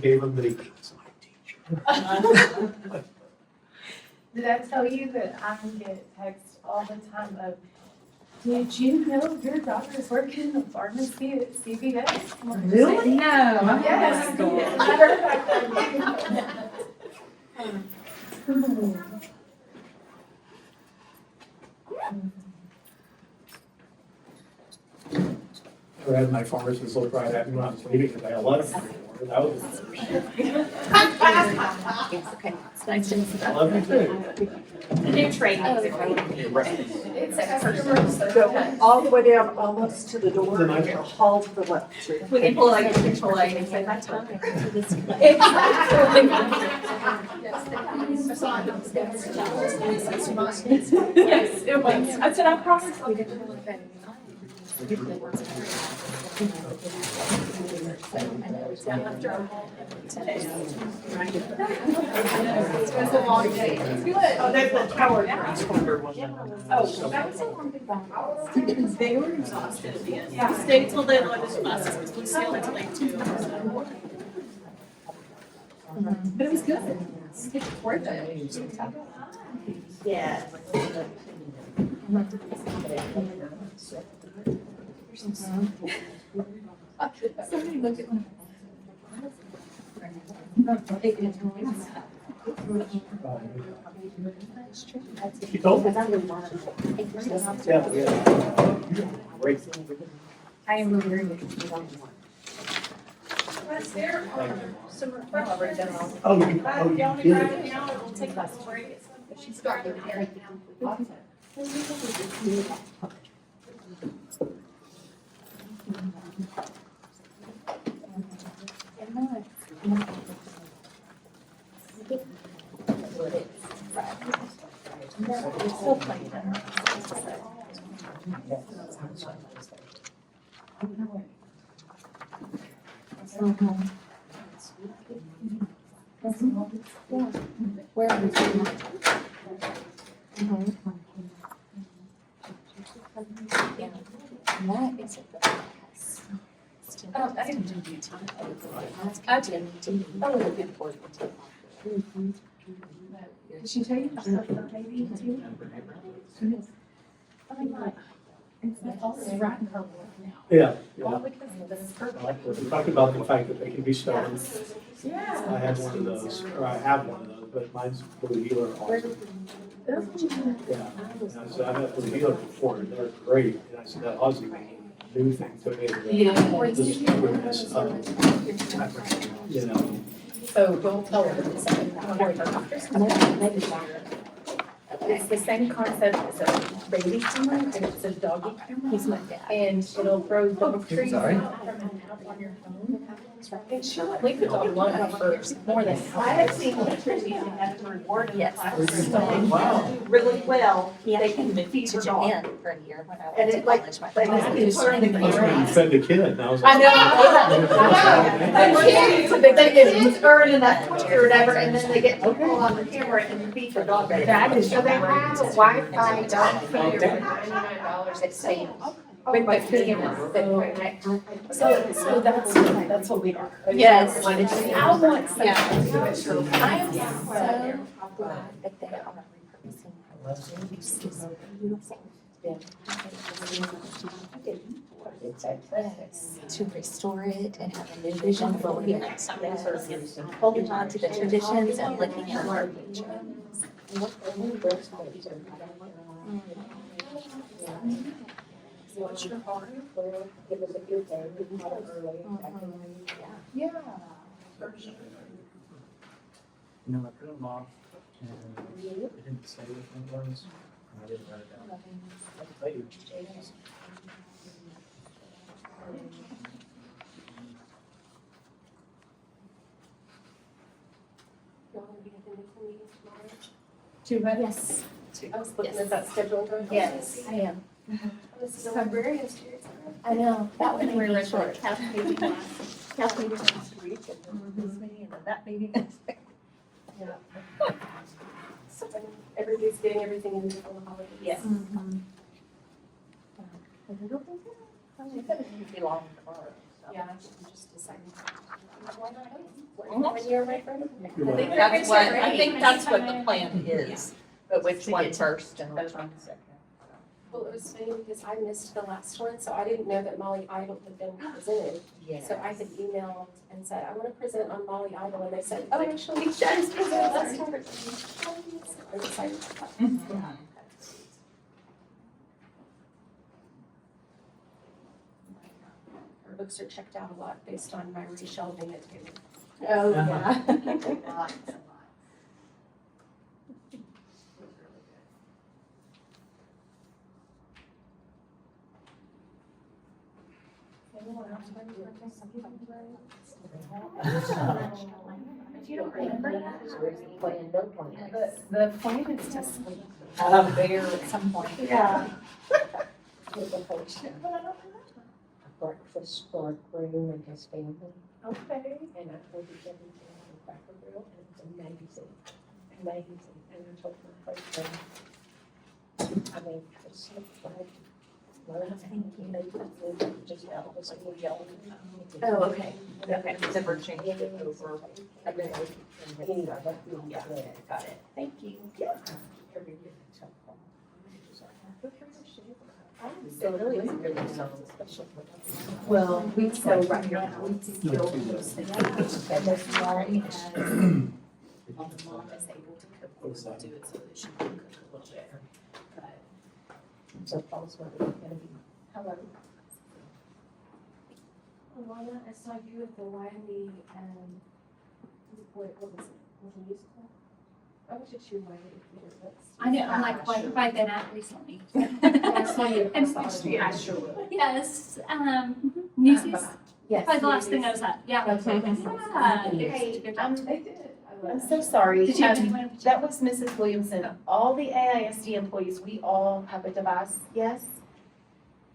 Gave him the, "That's my teacher." Did I tell you that I get texts all the time of, did you know your daughter is working in the pharmacy at CVS? Really? No. Yes. I heard about that. I had my pharmacist look right at me when I was leaving today. I left him anymore. That was the first. It's nice to meet I love you too. The new training. It's a customer Go service. all the way down almost to the door, The nice and haul to the left. We can pull like a control aid and say, my time. Yes, it was. I said, I promise. It was a long day. It's good. Oh, that's the tower transponder one. Oh, that was a long day. They were exhausted at the end. Yeah. Stayed till they let us buses, because we sailed until like 2. But it was good. It's worth it. Yeah. Somebody looked at one. She told me. Yeah, yeah. Great. I am really good. There are some requests. Oh, you did. We'll take us a break. She's starting here. Where are we going? That is I didn't do time. I didn't. Did she tell you about her baby too? I mean, like, it's all right in her work now. Yeah, All yeah. because of this purple. We talked about the fact that they can be stolen. Yeah. I had one of those, or I have one of those, but mine's Blue Healer also. Yeah. And I said, I've had Blue Healer before, and they're great. And I said, that Aussie new thing to me. This is you know. So don't tell her the same. It's the same concept as a baby camera, and it's a doggy camera. He's my dad. And it'll throw dog trees out from an app on your phone. And she'll leave the dog alone for more than. I have seen teachers using that to reward them. Yes. Wow. Do really well, Yeah. they can feed To their dog. Japan for a year when I And went to it like, college. My they father just learn the That's when you camera. fed the kid, and I was I like. know. The kids earn enough points or whatever, and then they get to pull on the camera and feed their dog. That is So they have a Wi-Fi dog feeder feeder. for $99 at Sam's. With With the cameras that connect. So that's what we are. Yes. I want something. Yeah. I am so glad that they are Yes, to restore it and have a new vision for what it holding on to the traditions and looking at our future. What's your heart? Yeah. No, I put them off and it didn't say which one was. And I didn't write it down. I can tell you. Yes. I was looking at that schedule. Yes, I am. This is librarian's. I know, that one We're made me ready. short. Kath meeting last week and this meeting and then that meeting. Everybody's getting everything in before the holidays. Yes. It's gonna be long in the car. So. Yeah, I'm just deciding. Why not? when you're my friend. You're I think welcome. that's what, I think that's what the plan is, but which one first and which one second. Well, it was funny because I missed the last one, so I didn't know that Molly Idle had been presented. So I had emailed and said, I want to present on Molly Idle, and they said, oh, actually, she does present last time. I'm excited about that. Her books are checked out a lot based on my reshelving at Taylor. Oh, yeah. You don't remember that? The plan is to sleep there at some point. Yeah. Breakfast for a room and his family, Okay. and I told you everything on the Cracker Barrel, and it's amazing, amazing, and I told my husband, I mean, it's so like, well, I think you know, just out of us, we're yelling. Oh, okay. Okay. Never change it over. I mean, anyway, that's really good. Got it. Thank you. Every year, it's so fun. So really, it's really something Special. Well, so right now, we still use the and as long as mom is able to cook, we'll do it so that she can cook a little bit. But So Paul's gonna be. hello. Alana, I saw you at the Wiley, what was it, was it musical? I was just your Wiley theater, that's. I know, I'm like, what have I been at recently? I saw you And- across the auditorium. I sure will. Yes, Newsies, Yes. probably the last thing I was at, yeah. That's right. Yeah, Hey, good job. They did. I I'm love so sorry. Did you have anyone? That was Mrs. Williamson. All the AISD employees, we all have a device, yes?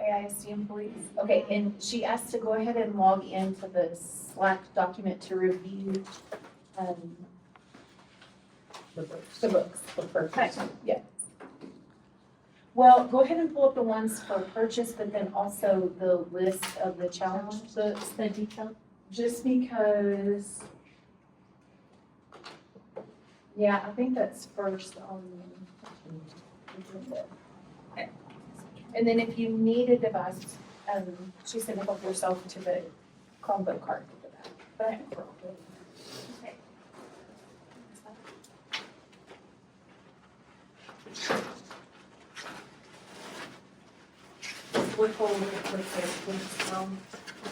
AISD employees? Okay, and she asked to go ahead and log into the SLAC document to review, the books for purchase. Yeah. Well, go ahead and pull up the ones for purchase, but then also the list of the challenge books. The detail. Just because. Yeah, I think that's first on. Okay. And then if you need a device, she said help yourself to the Chromebook card for that. But I have a problem. Okay. We're holding it for the,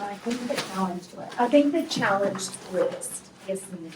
I think the challenge was. I think the challenge list is needed.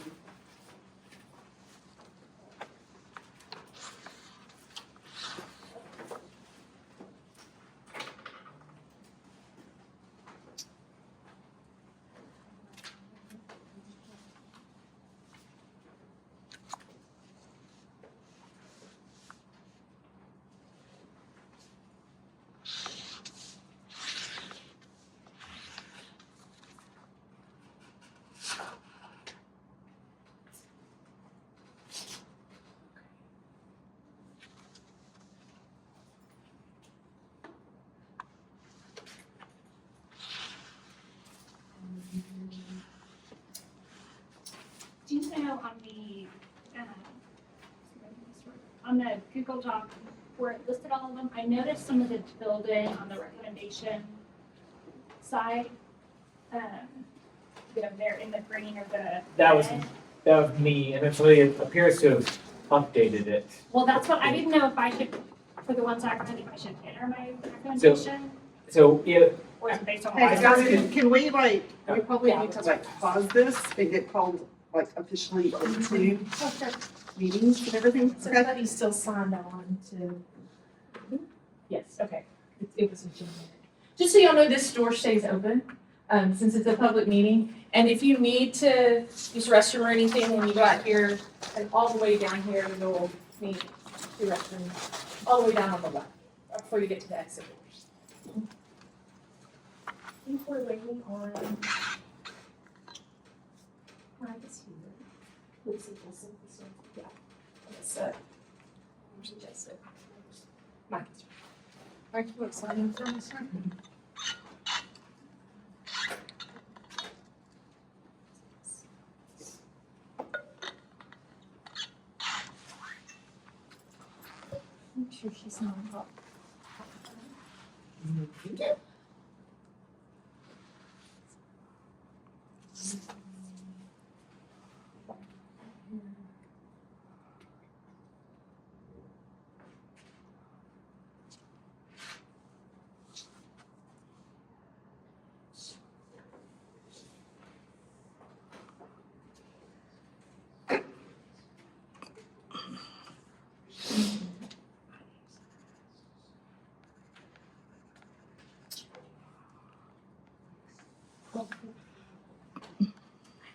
Do you know on the Google Doc where it listed all of them, I noticed some of the filled in on the recommendation side. They're in the green or the. That was, red. that was me, and actually it appears to have updated it. Well, that's what, I didn't know if I should, for the ones I recommended, if I should enter my recommendation, So it, or is it based on Hey, what I guys, recommended? can we like, we probably need to like pause this and get called like officially into meetings and everything, So okay? everybody's still signed on to. Yes, okay. It was a January. Just so y'all know, this store stays open, since it's a public meeting. And if you need to use the restroom or anything, when you go out here, and all the way down here, you'll need the restroom, all the way down on the left, before you get to the exit doors. I think we're waiting on. Mike's here. Let's see, yeah. Yes, where's Jessica? Mike is Thank you for signing for me, sir. sure she's not up. I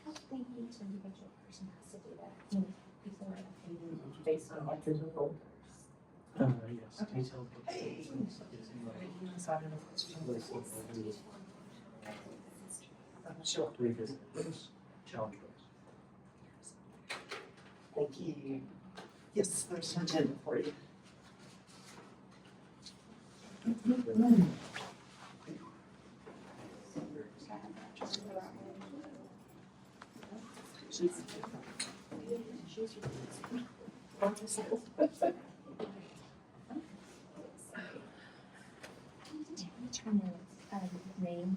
don't think each individual person has to do that. I think people are updating based on what's in the folders. Yes, detailed. Sure. Revisit those challenges. Thank you. Yes, there's an agenda for you. Name.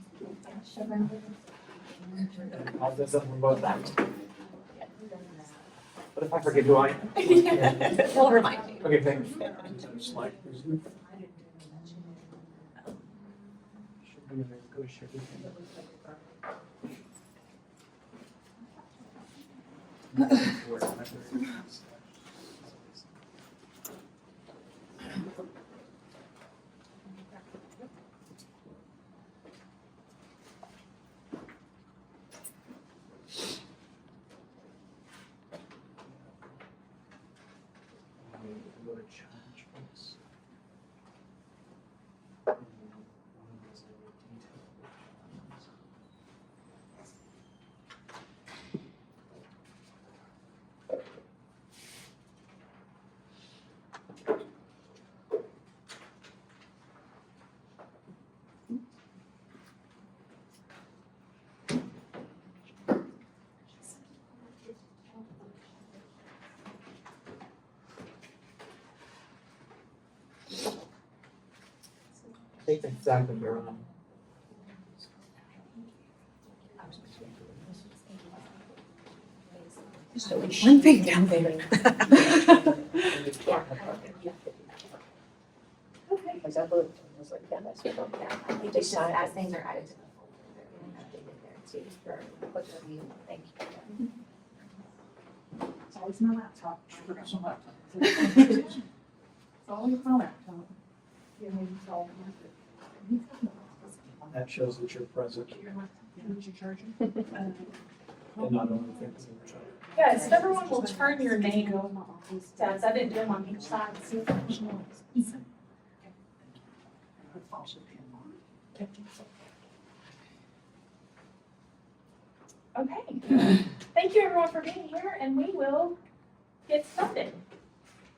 I'll do something about that. What if I forget who I am? He'll remind you. Okay, thanks. SLAC. Should we go share with him? Go to challenge first. I think that's exactly where I'm. One thing down there. Because I looked and was like, yeah, that's what I'm at. I think it's just as things are added to the folder, they're gonna update it there too for quick review. Thank you. It's always my laptop. I forgot my laptop. It's always my laptop. Yeah, maybe it's all. That shows that you're present Who's your charger? and not only things in the charge. Yes, everyone will turn your name down. I didn't do them on each side. Okay. Thank you everyone for being here and we will get started.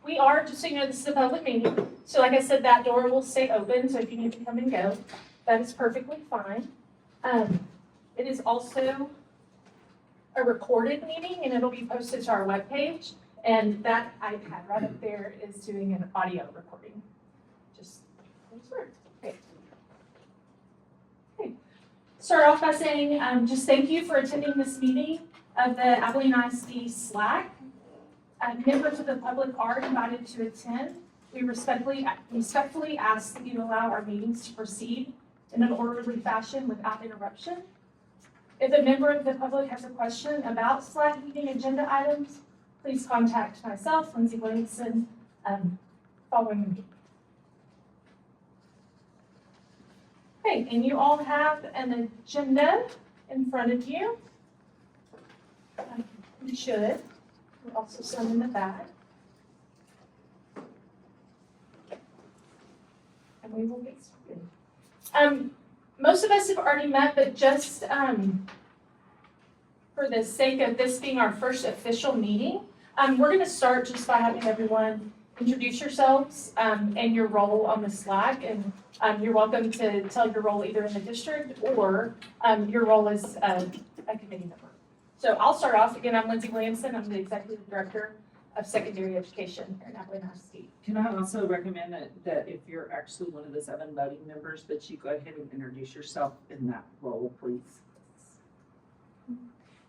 We are, just so you know, this is a public meeting. So like I said, that door will stay open. So if you need to come and go, that is perfectly fine. It is also a recorded meeting and it'll be posted to our webpage. And that iPad right up there is doing an audio recording. Just, okay. Okay. Start off by saying, just thank you for attending this meeting of the Abilene ISD SLAC. Members of the public are invited to attend. We respectfully ask that you allow our meetings to proceed in an orderly fashion without interruption. If a member of the public has a question about SLAC meeting agenda items, please contact myself, Lindsay Williamson, following the meeting. Okay, and you all have an agenda in front of you. You should. There's also some in the back. And we will get started. Most of us have already met, but just for the sake of this being our first official meeting, we're going to start just by having everyone introduce yourselves and your role on the SLAC. And you're welcome to tell your role either in the district or your role as a committee member. So I'll start off. Again, I'm Lindsay Williamson. I'm the executive director of secondary education here in Abilene ISD. Can I also recommend that if you're actually one of the 7 voting members, that you go ahead and introduce yourself in that role, please?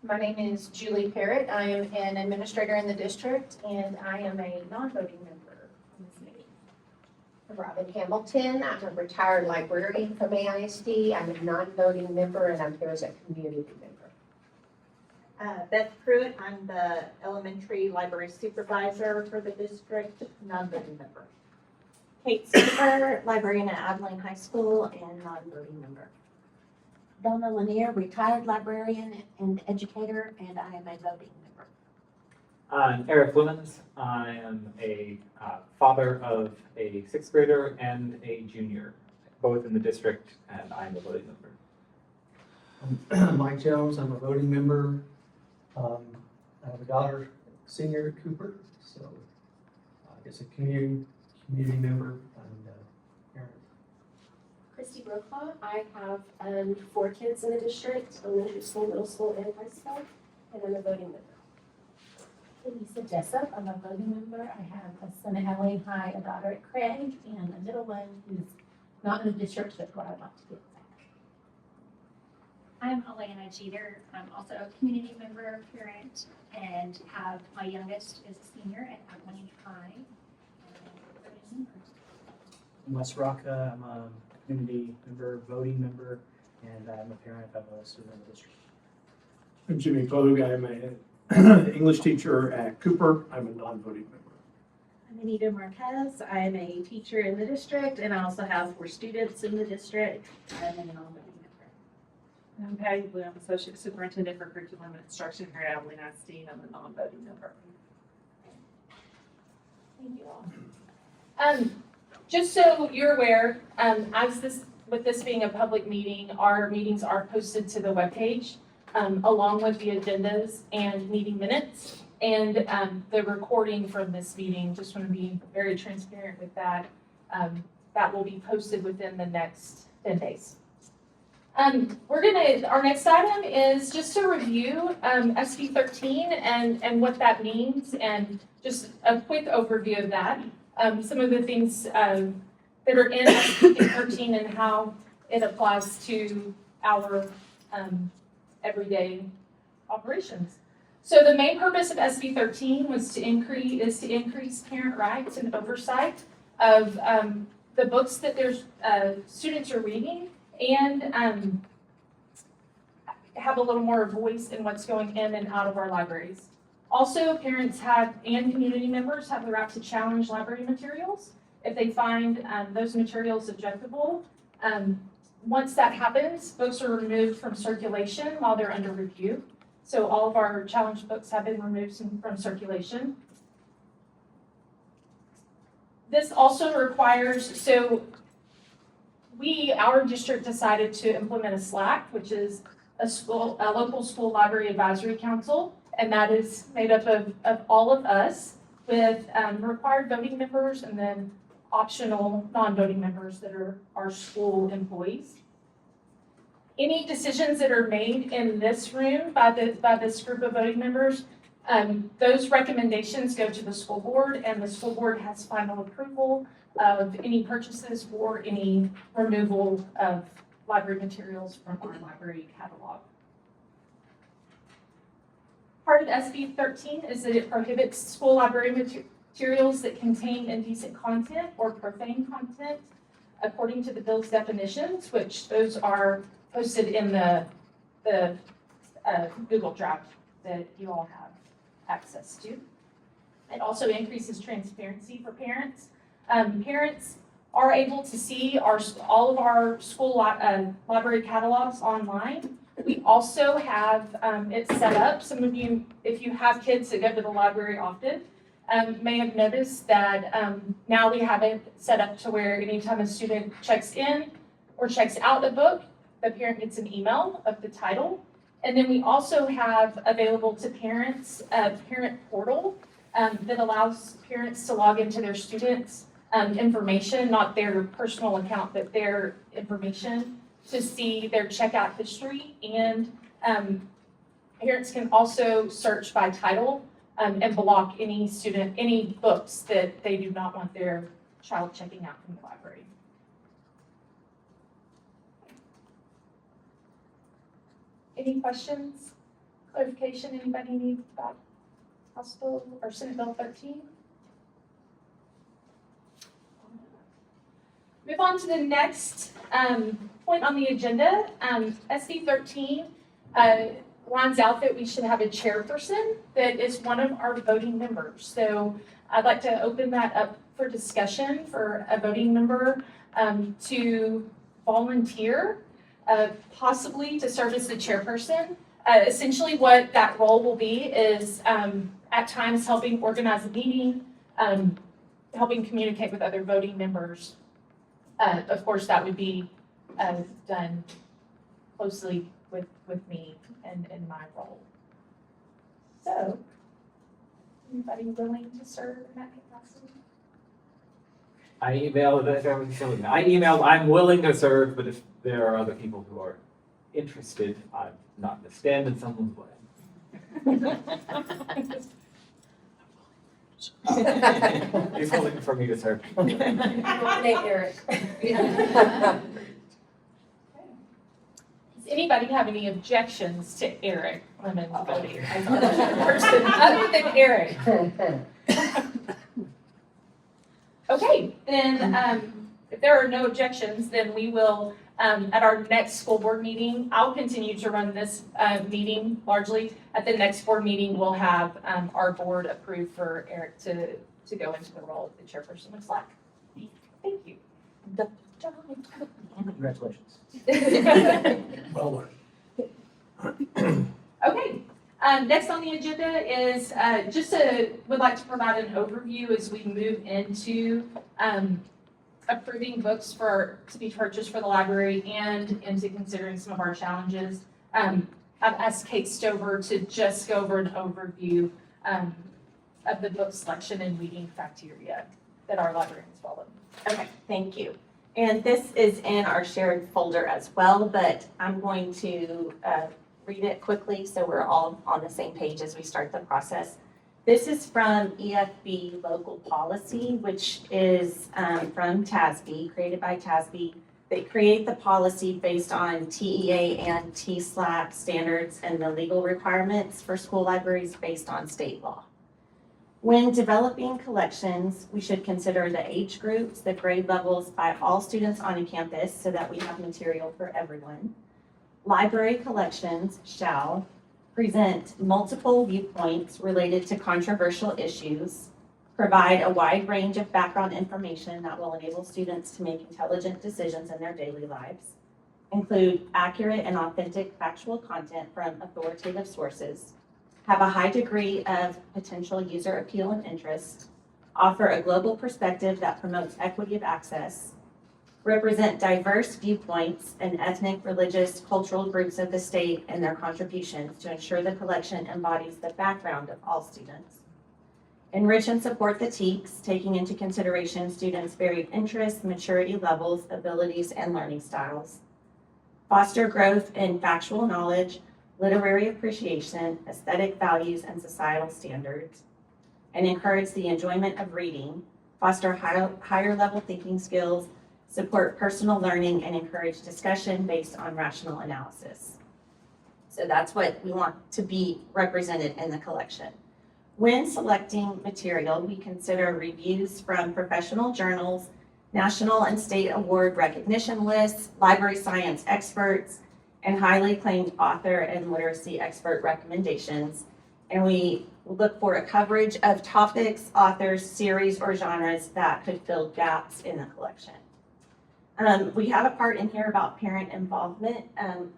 My name is Julie Parrott. I am an administrator in the district, and I am a non-voting member in this meeting. Robin Hamilton, I'm a retired librarian from AISD. I'm a non-voting member and I'm here as a community member. Beth Pruitt, I'm the elementary library supervisor for the district, non-voting member. Kate Super, librarian at Abilene High School and non-voting member. Donna Lanier, retired librarian and educator, and I am a voting member. I'm Eric Lemons. I am a father of a 6th grader and a junior, both in the district, and I am a voting member. Mike Jones, I'm a voting member. I have a daughter, senior at Cooper, so I guess a community member and parent. Christy Brokaw, I have 4 kids in the district, elementary school, middle school, and high school, and I'm a voting member. Lisa Jessup, I'm a voting member. I have a son at Abilene High, a daughter at Craig, and a little one who's not in the district, but what I'd like to get back. I'm Alana Jeter. I'm also a community member, parent, and have my youngest is a senior at Abilene High. I'm Wes Rocca. I'm a community member, voting member, and I'm a parent of a student in the district. I'm Jimmy Klug. I'm an English teacher at Cooper. I'm a non-voting member. I'm Anita Marquez. I'm a teacher in the district, and I also have 4 students in the district. I'm a non-voting member. I'm Patty Blue, I'm Associate Superintendent for Curriculum and Instruction here at Abilene ISD, and I'm a non-voting member. Thank you all. Just so you're aware, with this being a public meeting, our meetings are posted to the webpage, along with the agendas and meeting minutes, and the recording from this meeting. Just want to be very transparent with that. That will be posted within the next 10 days. Our next item is just to review SB 13 and what that means, and just a quick overview of that. Some of the things that are in SB 13 and how it applies to our everyday operations. So the main purpose of SB 13 is to increase parent rights and oversight of the books that their students are reading, and have a little more voice in what's going in and out of our libraries. Also, parents and community members have the right to challenge library materials if they find those materials objectionable. Once that happens, books are removed from circulation while they're under review. So all of our challenged books have been removed from circulation. This also requires, our district decided to implement a SLAC, which is a local school library advisory council, and that is made up of all of us with required voting members and then optional non-voting members that are our school employees. Any decisions that are made in this room by this group of voting members, those recommendations go to the school board, and the school board has final approval of any purchases or any removal of library materials from our library catalog. Part of SB 13 is that it prohibits school library materials that contain indecent content or profane content according to the bill's definitions, which those are posted in the Google Drive that you all have access to. It also increases transparency for parents. Parents are able to see all of our school library catalogs online. We also have it set up. Some of you, if you have kids that go to the library often, may have noticed that now we have it set up to where anytime a student checks in or checks out a book, the parent gets an email of the title. And then we also have available to parents a parent portal that allows parents to log into their students' information, not their personal account, but their information, to see their checkout history. And parents can also search by title and block any books that they do not want their child checking out from the library. Any questions, clarification, anybody need about House Bill or Senate Bill 13? Move on to the next point on the agenda. SD 13 lines out that we should have a chairperson that is one of our voting members. So I'd like to open that up for discussion for a voting member to volunteer, possibly to serve as the chairperson. Essentially what that role will be is at times helping organize a meeting, helping communicate with other voting members. Of course, that would be done closely with me and in my role. So, anybody willing to serve in that capacity? I emailed, I'm willing to serve, but if there are other people who are interested, I'm not going to stand in someone's way. He's willing for me to serve. Nominate Eric. Does anybody have any objections to Eric Lemon voting as a person other than Eric? Okay, then if there are no objections, then we will, at our next school board meeting, I'll continue to run this meeting largely. At the next board meeting, we'll have our board approved for Eric to go into the role of the chairperson of SLAC. Thank you. Congratulations. Well done. Okay, next on the agenda is would like to provide an overview as we move into approving books to be purchased for the library and into considering some of our challenges. I've asked Kate Stover to just go over an overview of the book selection and reading criteria that our librarians follow. Okay, thank you. And this is in our shared folder as well, but I'm going to read it quickly so we're all on the same page as we start the process. This is from EFB Local Policy, which is from TASB, created by TASB. They create the policy based on TEA and SLAC standards and the legal requirements for school libraries based on state law. When developing collections, we should consider the age groups, the grade levels by all students on a campus so that we have material for everyone. Library collections shall present multiple viewpoints related to controversial issues, provide a wide range of background information that will enable students to make intelligent decisions in their daily lives, include accurate and authentic factual content from authoritative sources, have a high degree of potential user appeal and interest, offer a global perspective that promotes equity of access, represent diverse viewpoints and ethnic, religious, cultural groups of the state and their contributions to ensure the collection embodies the background of all students, enrich and support the TEKS, taking into consideration students' varied interests, maturity levels, abilities, and learning styles, foster growth in factual knowledge, literary appreciation, aesthetic values, and societal standards, and encourage the enjoyment of reading, foster higher level thinking skills, support personal learning, and encourage discussion based on rational analysis. So that's what we want to be represented in the collection. When selecting material, we consider reviews from professional journals, national and state award recognition lists, library science experts, and highly acclaimed author and literacy expert recommendations. And we look for a coverage of topics, authors, series, or genres that could fill gaps in the collection. We have a part in here about parent involvement.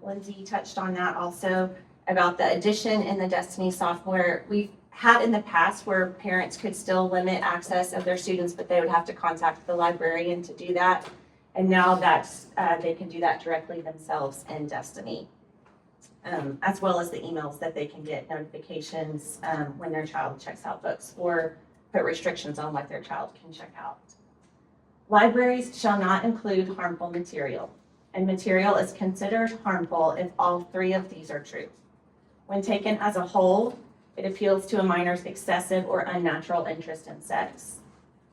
Lindsay touched on that also, about the addition in the Destiny software. We've had in the past where parents could still limit access of their students, but they would have to contact the librarian to do that. And now that's, they can do that directly themselves in Destiny, as well as the emails that they can get notifications when their child checks out books or put restrictions on what their child can check out. Libraries shall not include harmful material, and material is considered harmful if all three of these are true. When taken as a whole, It appeals to a minor's excessive or unnatural interest in sex.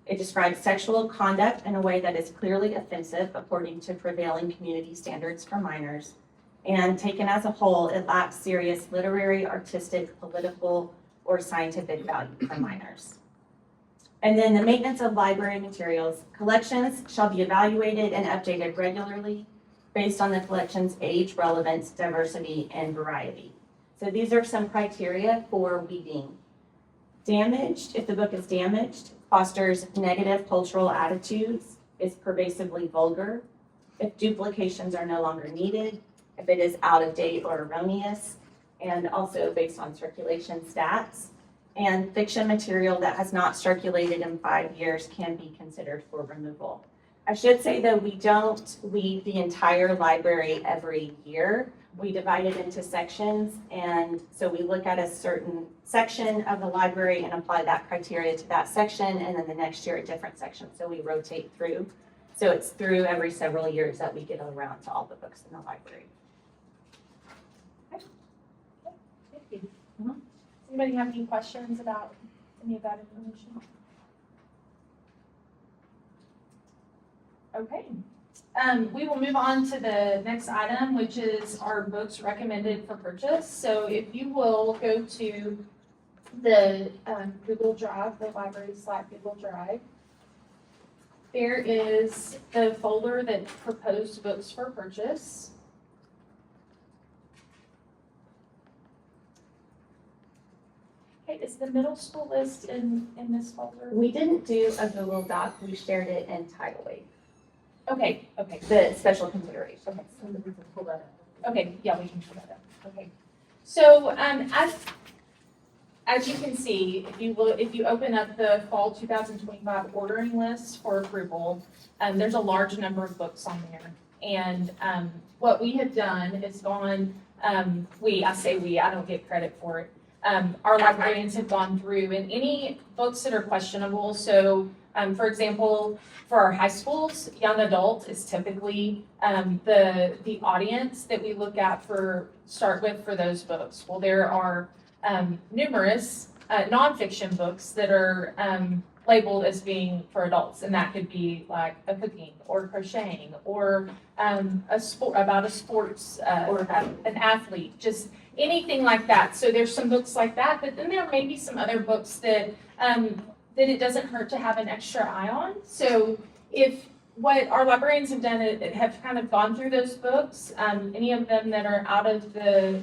It describes sexual conduct in a way that is clearly offensive according to prevailing community standards for minors. And taken as a whole, it lacks serious literary, artistic, political, or scientific value for minors. And then the maintenance of library materials. Collections shall be evaluated and updated regularly based on the collection's age, relevance, diversity, and variety. So these are some criteria for weeding. Damaged, if the book is damaged, fosters negative cultural attitudes, is pervasively vulgar, if duplications are no longer needed, if it is out of date or erroneous, and also based on circulation stats. And fiction material that has not circulated in 5 years can be considered for removal. I should say though, we don't weed the entire library every year. We divide it into sections, and so we look at a certain section of the library and apply that criteria to that section, and then the next year a different section. So we rotate through. So it's through every several years that we get around to all the books in the library. Does anybody have any questions about any of that information? Okay. We will move on to the next item, which is our books recommended for purchase. So if you will go to the Google Drive, the library SLAC Google Drive, there is the folder that proposed books for purchase. Okay, is the middle school list in this folder? We didn't do a Google Doc, we shared it in Tidal Wave, Okay, okay. the special consideration. Okay, okay, yeah, we can pull that up. Okay. So, as you can see, if you open up the fall 2025 ordering list for approval, there's a large number of books on there. And, what we have done is gone, I say we, I don't get credit for it. Our librarians have gone through and any books that are questionable. So, for example, for our high schools, young adult is typically the audience that we look at start with for those books. Well, there are numerous nonfiction books that are labeled as being for adults, and that could be like a cooking or crocheting or a sport about a sports or an athlete, just anything like that. So there's some books like that, but then there may be some other books that that it doesn't hurt to have an extra eye on. So if what our librarians have done, have kind of gone through those books, any of them that are out of the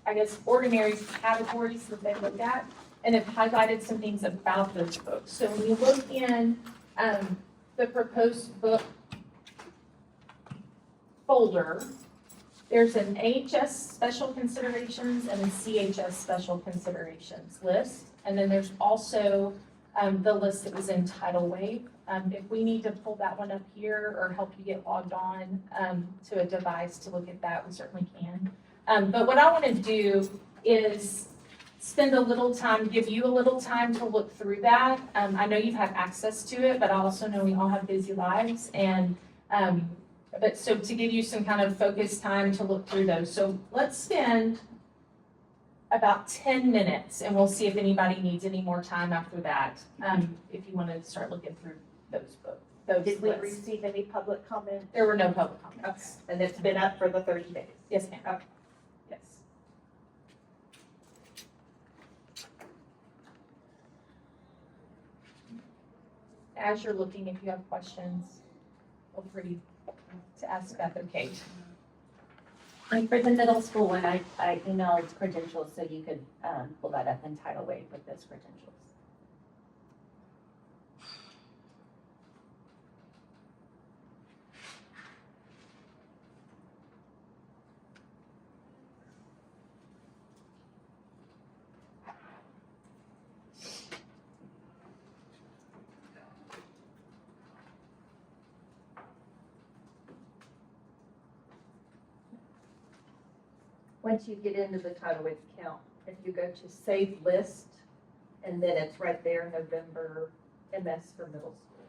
I guess, ordinary categories that they look at, and have highlighted some things about those books. So when you look in the proposed book folder, there's an AHS special considerations and a CHS special considerations list. And then there's also the list that was in Tidal Wave. If we need to pull that one up here or help you get logged on to a device to look at that, we certainly can. But what I want to do is spend a little time, give you a little time to look through that. I know you've had access to it, but I also know we all have busy lives. And but so to give you some kind of focused time to look through those. So let's spend about 10 minutes and we'll see if anybody needs any more time after that. If you want to start looking through those books. Did we lists. receive any public comment? There were no public comments. And it's been up for the 30 days? Yes, ma'am. Okay. Yes. As you're looking, if you have questions, feel free to ask Beth or Kate. And for the middle school one, I emailed credentials so you could pull that up in Tidal Wave with those credentials. Once you get into the Tidal Wave account, if you go to Save List, and then it's right there, November MS for middle school.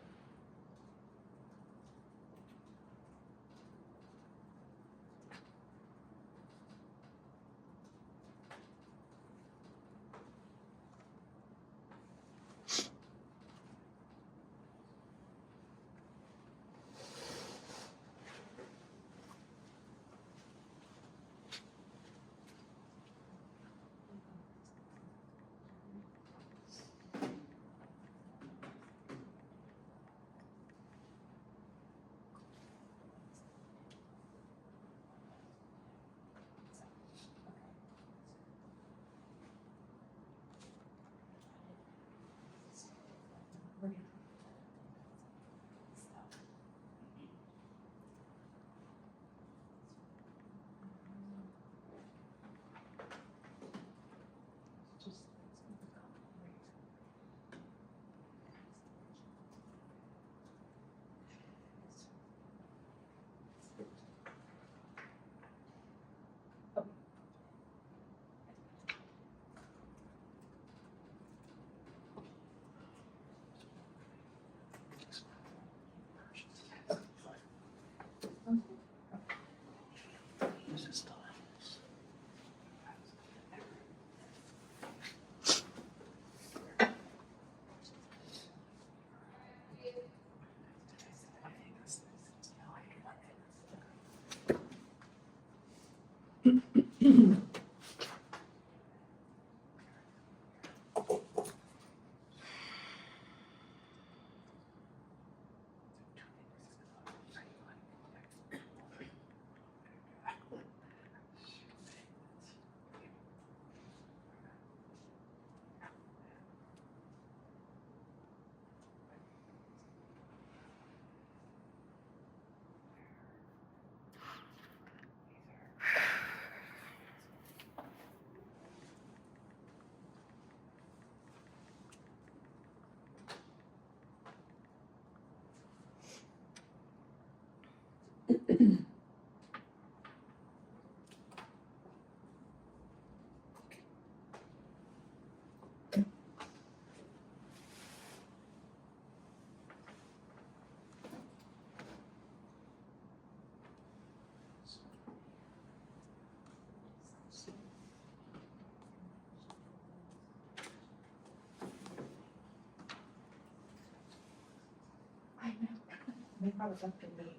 I was up to me.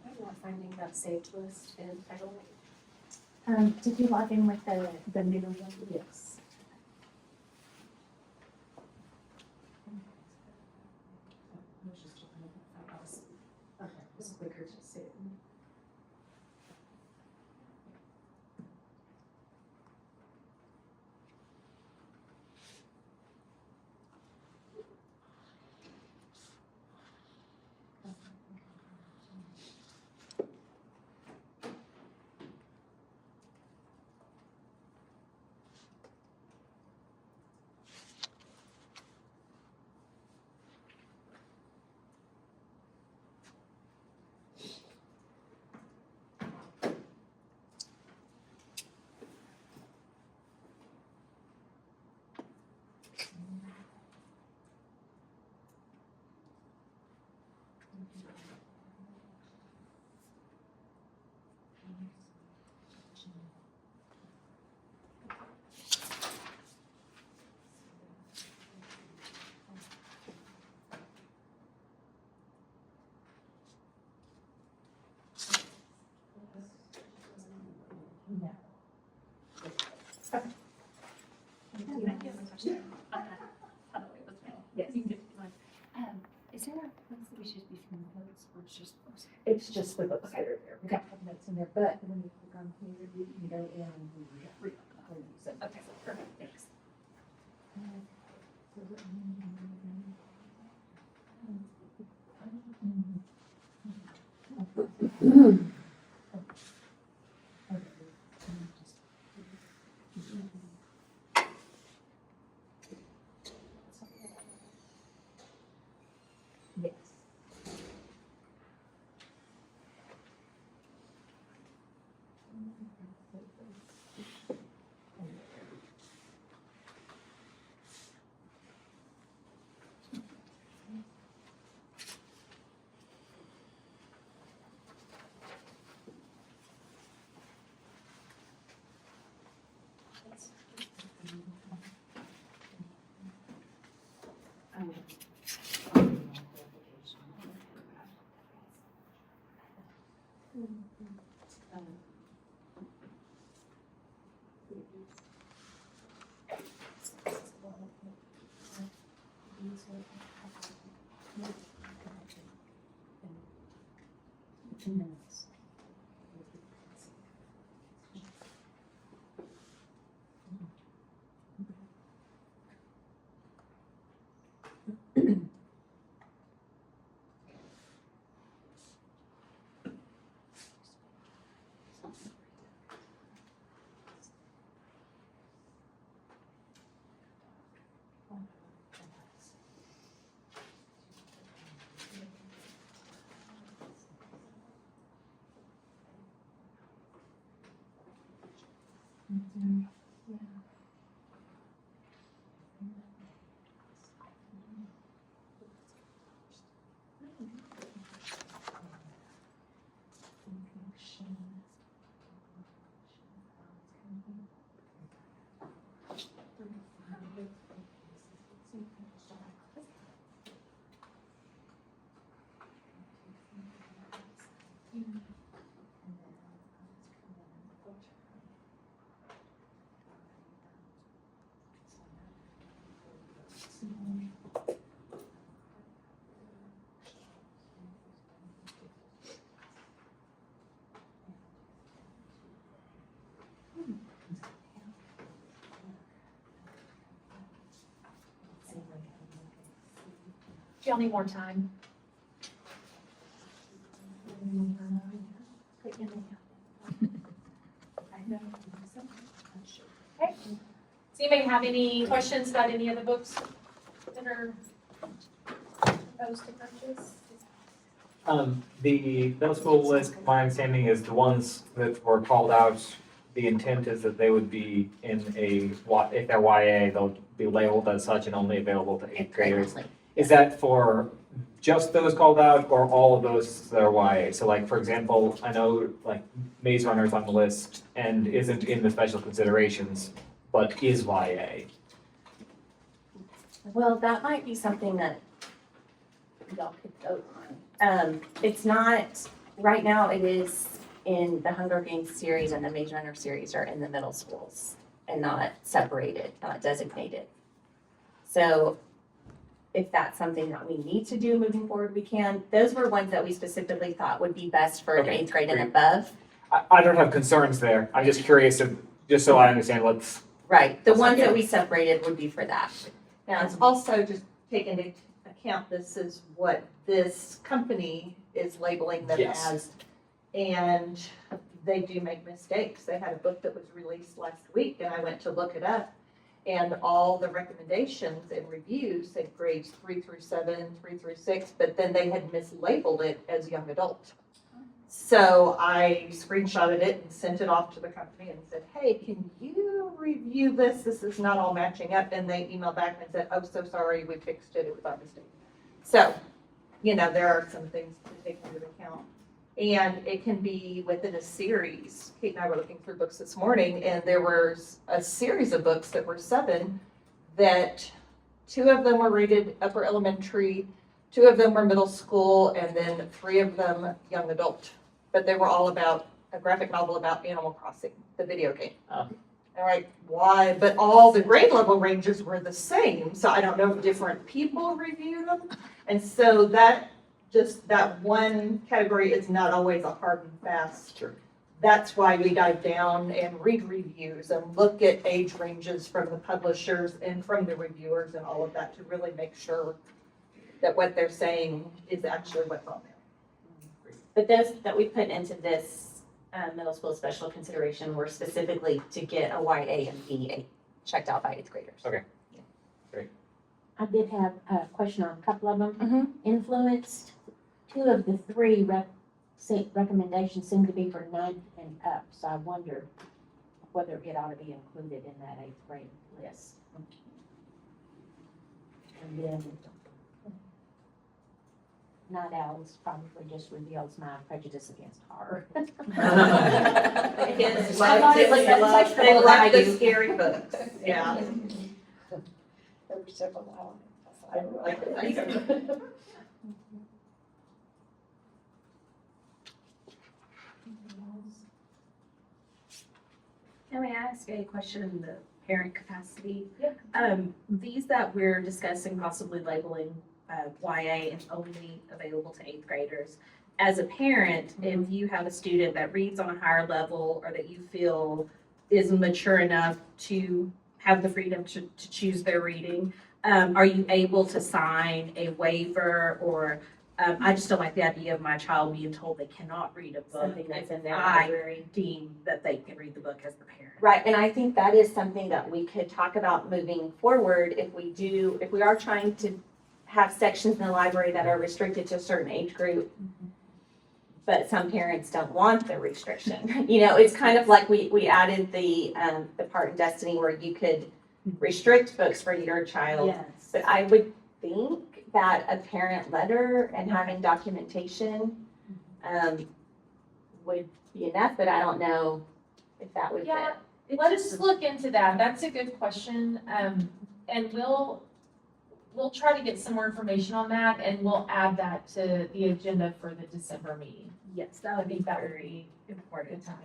I'm not finding that saved list in title. Did you log in with the new one? Yes. I was just looking at that else. Okay, it's quicker to see it. Yes. Is there a place that we should be from the notes or it's just? It's just the books that are there. We got the notes in there, but when you click on here, you can go in and read. Okay, perfect, thanks. Yes. 2 minutes. Do y'all need more time? Okay. Does anybody have any questions about any of the books that are proposed to purchase? The middle school list, my understanding is the ones that were called out, the intent is that they would be in if they're YA, they'll be labeled as such and only available to 8th graders. Is that for just those called out or all of those that are YA? So like, for example, I know like Maze Runner's on the list and isn't in the special considerations, but is YA. Well, that might be something that y'all could vote on. It's not, right now it is in the Hunger Games series and the Maze Runner series are in the middle schools and not separated, not designated. So if that's something that we need to do moving forward, we can. Those were ones that we specifically thought would be best for an 8th grade and above. I don't have concerns there. I'm just curious, just so I understand what's. Right, the ones that we separated would be for that. Now, it's also just take into account, this is what this company is labeling them Yes. as. And they do make mistakes. They had a book that was released last week and I went to look it up. And all the recommendations and reviews said grades 3 through 7, 3 through 6, but then they had mislabeled it as young adult. So I screenshotted it and sent it off to the company and said, hey, can you review this? This is not all matching up. And they emailed back and said, oh, so sorry, we fixed it. It was our mistake. So, there are some things to take into account. And it can be within a series. Kate and I were looking through books this morning, and there was a series of books that were 7 that 2 of them were rated upper elementary, 2 of them were middle school, and then 3 of them young adult. But they were all about a graphic novel about Animal Crossing, the video game. Oh. All right, why? But all the grade level ranges were the same, so I don't know if different people reviewed them. And so that one category is not always a hard and fast. Sure. That's why we dive down and read reviews and look at age ranges from the publishers and from the reviewers and all of that to really make sure that what they're saying is actually what's on there. But those that we put into this middle school special consideration were specifically to get a YA and B checked out by 8th graders. Okay. I did have a question on a couple of them. Influenced, 2 of the 3 recommendations seem to be for 9th and up, so I wondered whether it ought to be included in that 8th grade list. And then Night Owls probably just reveals my prejudice against horror. Kids I thought it was they love untouchable that I the do. scary books, yeah. There were several I like it. Can we ask a question in the parent capacity? Yeah. These that we're discussing possibly labeling YA and only available to 8th graders, as a parent, if you have a student that reads on a higher level or that you feel is mature enough to have the freedom to choose their reading, are you able to sign a waiver or I just don't like the idea of my child being told they cannot read a book. Something that's in their I library. deem that they can read the book as the parent. Right, and I think that is something that we could talk about moving forward if we are trying to have sections in the library that are restricted to a certain age group. But some parents don't want the restriction. You know, it's kind of like we added the part in Destiny where you could restrict books for your child. Yes. But I would think that a parent letter and having documentation would be enough, but I don't know if that would Yeah, fit. let's look into that. That's a good question. And we'll try to get some more information on that and we'll add that to the agenda for the December meeting. Yes, that would be very important. Good time.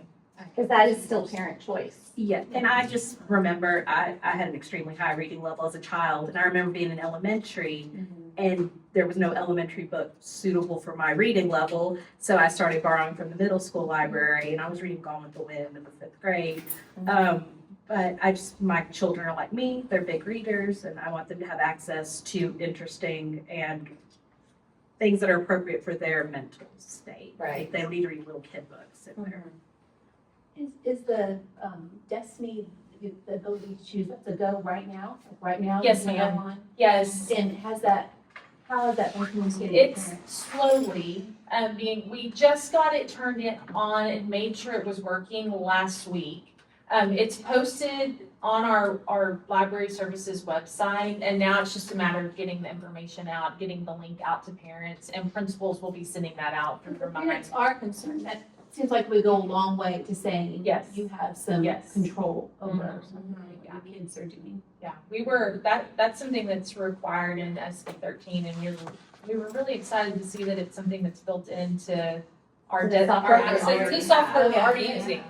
Because that is still parent choice. Yeah, and I just remember I had an extremely high reading level as a child, and I remember being in elementary, and there was no elementary book suitable for my reading level, so I started borrowing from the middle school library, and I was reading Gone with the Wind in the 5th grade. But my children are like me, they're big readers, and I want them to have access to interesting and things that are appropriate for their mental state. Right. They don't need to read little kid books in there. Is the Destiny, the ability to choose what to go right now? Like right now? Yes, you can ma'am. go on? Yes. And how has that been communicated? It's slowly we just got it turned on and made sure it was working last week. It's posted on our library services website, and now it's just a matter of getting the information out, getting the link out to parents, and principals will be sending that out through Parents reminders. are concerned. That seems like we go a long way to saying, Yes. you have some Yes. control over Mhm. something that your kids are doing. Yeah, that's something that's required in SB 13, and we were really excited to see that it's something that's built into our The software we already the software we're have. already Yeah. using.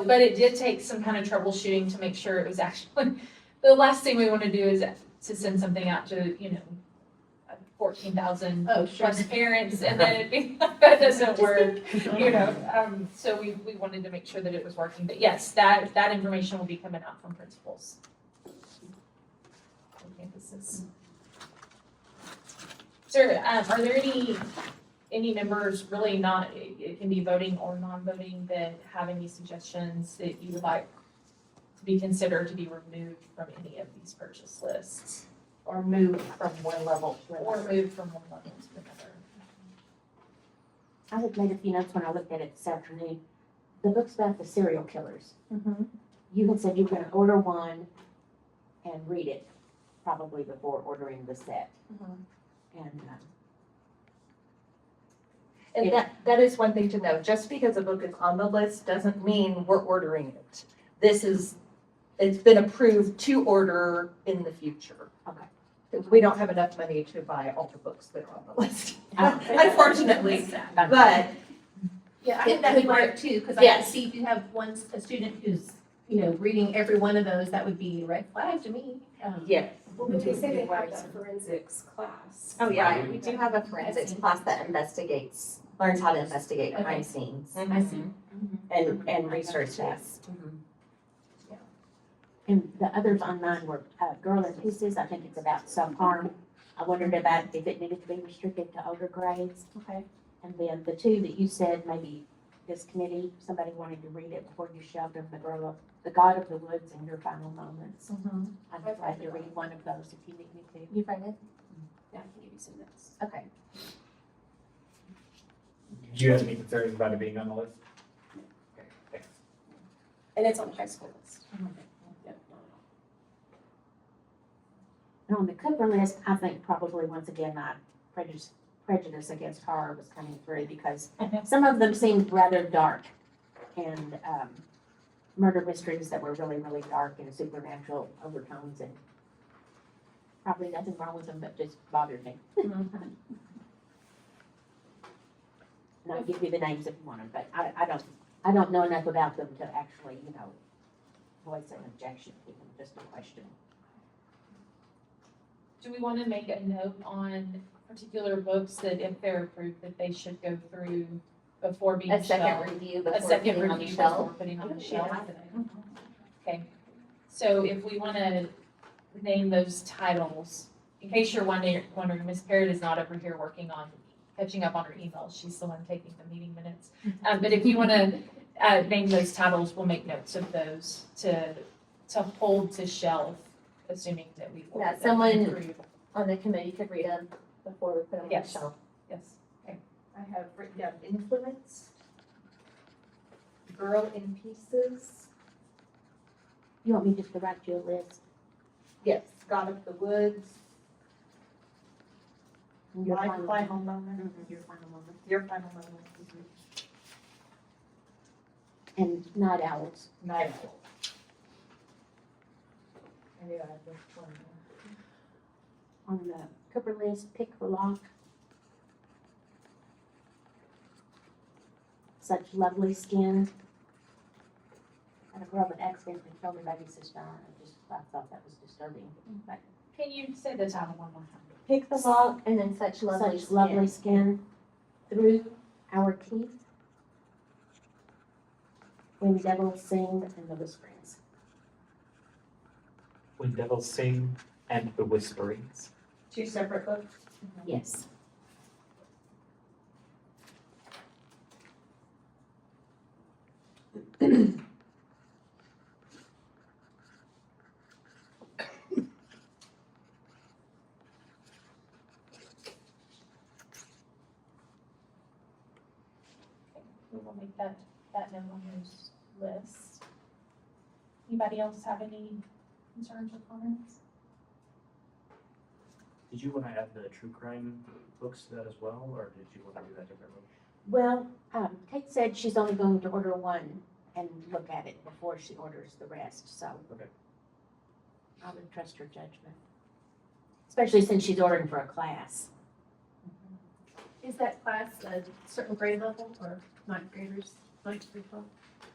But it did take some kind of troubleshooting to make sure it was actually, the last thing we want to do is to send something out to, 14,000 Oh, sure. plus parents, and then it'd be like, that doesn't work, so we wanted to make sure that it was working, but yes, that information will be coming out from principals. Campuses. Sir, are there any members, really not, it can be voting or non-voting, that have any suggestions that you would like to be considered to be removed from any of these purchase lists? Or move from one level to Or another. moved from one level to another? I had made a few notes when I looked at it this afternoon. The book's about the serial killers. You had said you were gonna order one and read it, probably before ordering the set. And, And that is one thing to know. Just because a book is on the list doesn't mean we're ordering it. It's been approved to order in the future. Okay. We don't have enough money to buy all the books that are on the list, Oh. unfortunately. But Yeah, I think that would work too, because I can see if you have a student who's, reading every one of those, that would be a red flag to me. yes. Well, they say they have that forensics class. Oh, yeah, we do have a forensics class that learns how to investigate crime scenes I see. and research this. and the others on mine were, Girl in Pieces, I think it's about self-harm. I wondered about if it needed to be restricted to older grades. Okay. And then the two that you said, maybe this committee, somebody wanted to read it before you shoved them, The God of the Woods and Your Final Moments. I'd like to read one of those if you need me to. You've read it? Yeah, I can give you some notes. Okay. Do you have any concerns about it being on the list? Okay, thanks. And it's on the high school list. Yep. And on the Cooper list, I think probably once again, my prejudice against horror was coming through because some of them seemed rather dark and murder mysteries that were really, really dark and supernatural overtones, and probably nothing wrong with them, but just bothered me. And I'll give you the names if you want them, but I don't know enough about them to actually, voice an objection to them, just a question. Do we want to make a note on particular books that if they're approved, that they should go through before being A second shelved? review A before second putting on the review shelf. before putting on the Yeah. shelf? Okay, so if we wanna name those titles, in case you're wondering, Miss Parrott is not over here working on, catching up on her emails, she's the one taking the meeting minutes. But if you wanna, name those titles, we'll make notes of those to hold to shelf, assuming that we. Yeah, someone on the committee could read them before we put them on the Yes. shelf. Yes, okay. I have written down influence, girl in pieces, You want me just to write you a list? yes, God of the Woods, And your my final- final moment, Your final moment. your final moment, And night owls. night owl. I knew I had this one. On the Cooper list, pick the lock. Such lovely skin. I had a girl that accidentally killed her baby sister. I thought that was disturbing. But Can you say the title one more time? Pick the lock and then such lovely such lovely skin through our teeth. When devils sing and the whisperings. When Devils Sing and the Whisperings. 2 separate books. Yes. We will make that note on those lists. Anybody else have any concerns or comments? Did you want to add the true crime books to that as well, or did you want to do that differently? Well, Kate said she's only going to order one and look at it before she orders the rest, so. Okay. I would trust her judgment. Especially since she's ordering for a class. Is that class a certain grade level or ninth graders, ninth through 12?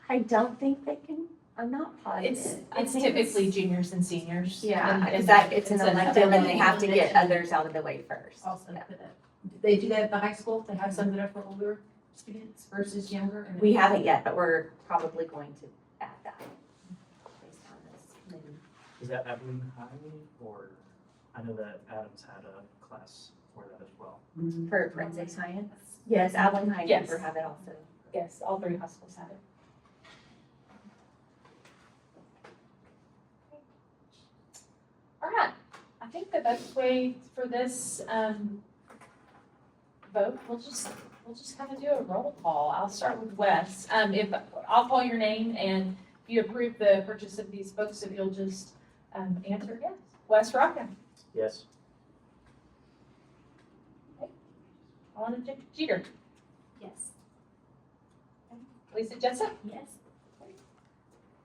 I don't think they can, I'm not positive. It's typically juniors and seniors. Yeah, and- because and it's an an elective and they have to get elimination. others out of the way first. Also, do they do that at the high school? They have some that are for older students versus younger? and- We haven't yet, but we're probably going to add that based on this committee. Is that Abilene High, or I know that Adams had a class for that as well. For forensic science? Yes, Abilene High Yes. Cooper have it also. Yes, all three high schools have it. All right, I think the best way for this, vote, we'll just kind of do a roll call. I'll start with Wes. I'll call your name, and if you approve the purchase of these books, if you'll just, answer yes. Wes Rockham, Yes. Alana Jeter, Yes. Lisa Jessup, Yes.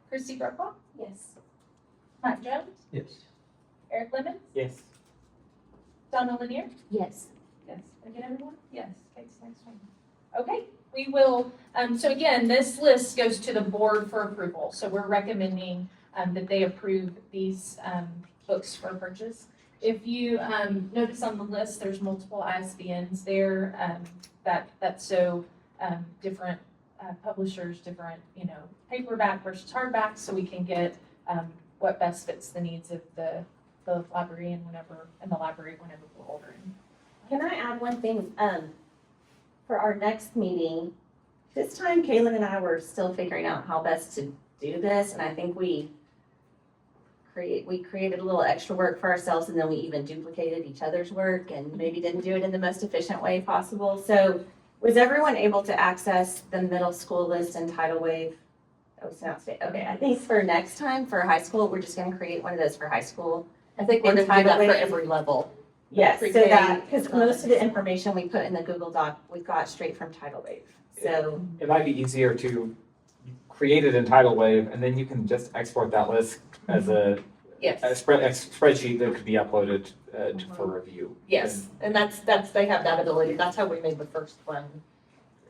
Christy Brokaw, Yes. Mike Jones, Yes. Eric Lemon, Yes. Donna Lanier. Yes. Yes, did I get everyone? Yes, Kate's next one. Okay, we will, so again, this list goes to the board for approval, so we're recommending, that they approve these, books for purchase. If you, notice on the list, there's multiple ISBNs there, that show, different, publishers, different, paperback versus hardback, so we can get, what best fits the needs of the librarian in the library whenever we're ordering. Can I add one thing? For our next meeting, this time Kaylin and I were still figuring out how best to do this, and I think we created a little extra work for ourselves, and then we even duplicated each other's work and maybe didn't do it in the most efficient way possible. So was everyone able to access the middle school list and tidal wave? Okay, I think for next time, for high school, we're just gonna create one of those for high school. I think we're And gonna do that tidal for wave. every level. Yes, so Pre-K, that, because most of the information we put in the Google Doc, we got straight from Tidal Wave. So, It might be easier to create it in Tidal Wave, and then you can just export that list as a Yes. spreadsheet that could be uploaded for review. Yes, and that's, they have that ability. That's how we made the first one.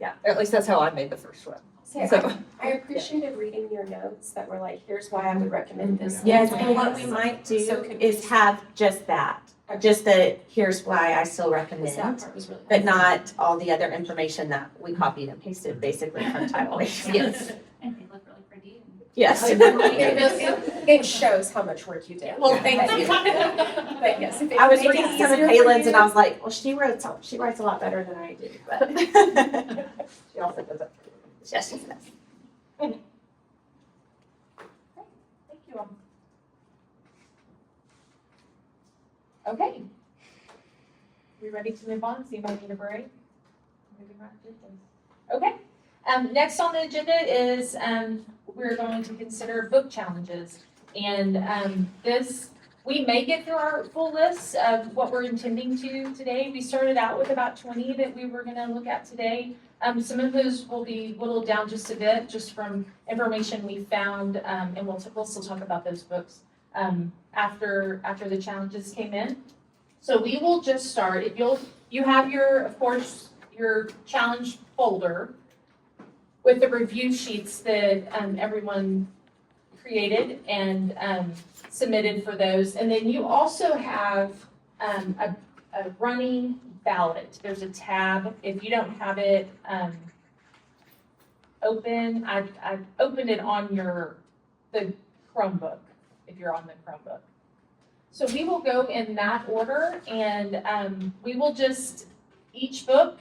Yeah. Or at least that's how I made the first one. So So, I appreciated reading your notes that were like, here's why I would recommend this. yes, and what we might do So could is have just that. Just that here's why I still The SLAC recommend, part was really. but not all the other information that we copied and pasted basically from Title VIII. Yes. And they look really pretty. Yes. It shows how much work you did. Well, thank you. But yes, if it I was makes it reading some of easier for Kaylin's and I you- was like, well, she writes a lot better than I do, but. She also does it. Yes, she does. Thank you all. Okay. We ready to move on? Does anybody need a break? Moving right through this. Okay. Next on the agenda is, we're going to consider book challenges. And, we may get through our full list of what we're intending to today. We started out with about 20 that we were gonna look at today. Some of those will be whittled down just a bit, just from information we found, and we'll still talk about those books after the challenges came in. So we will just start. If you have of course, your challenge folder with the review sheets that everyone created and submitted for those. And then you also have a running ballot. There's a tab. If you don't have it open, I've opened it on the Chromebook, if you're on the Chromebook. So we will go in that order, and we will just, each book,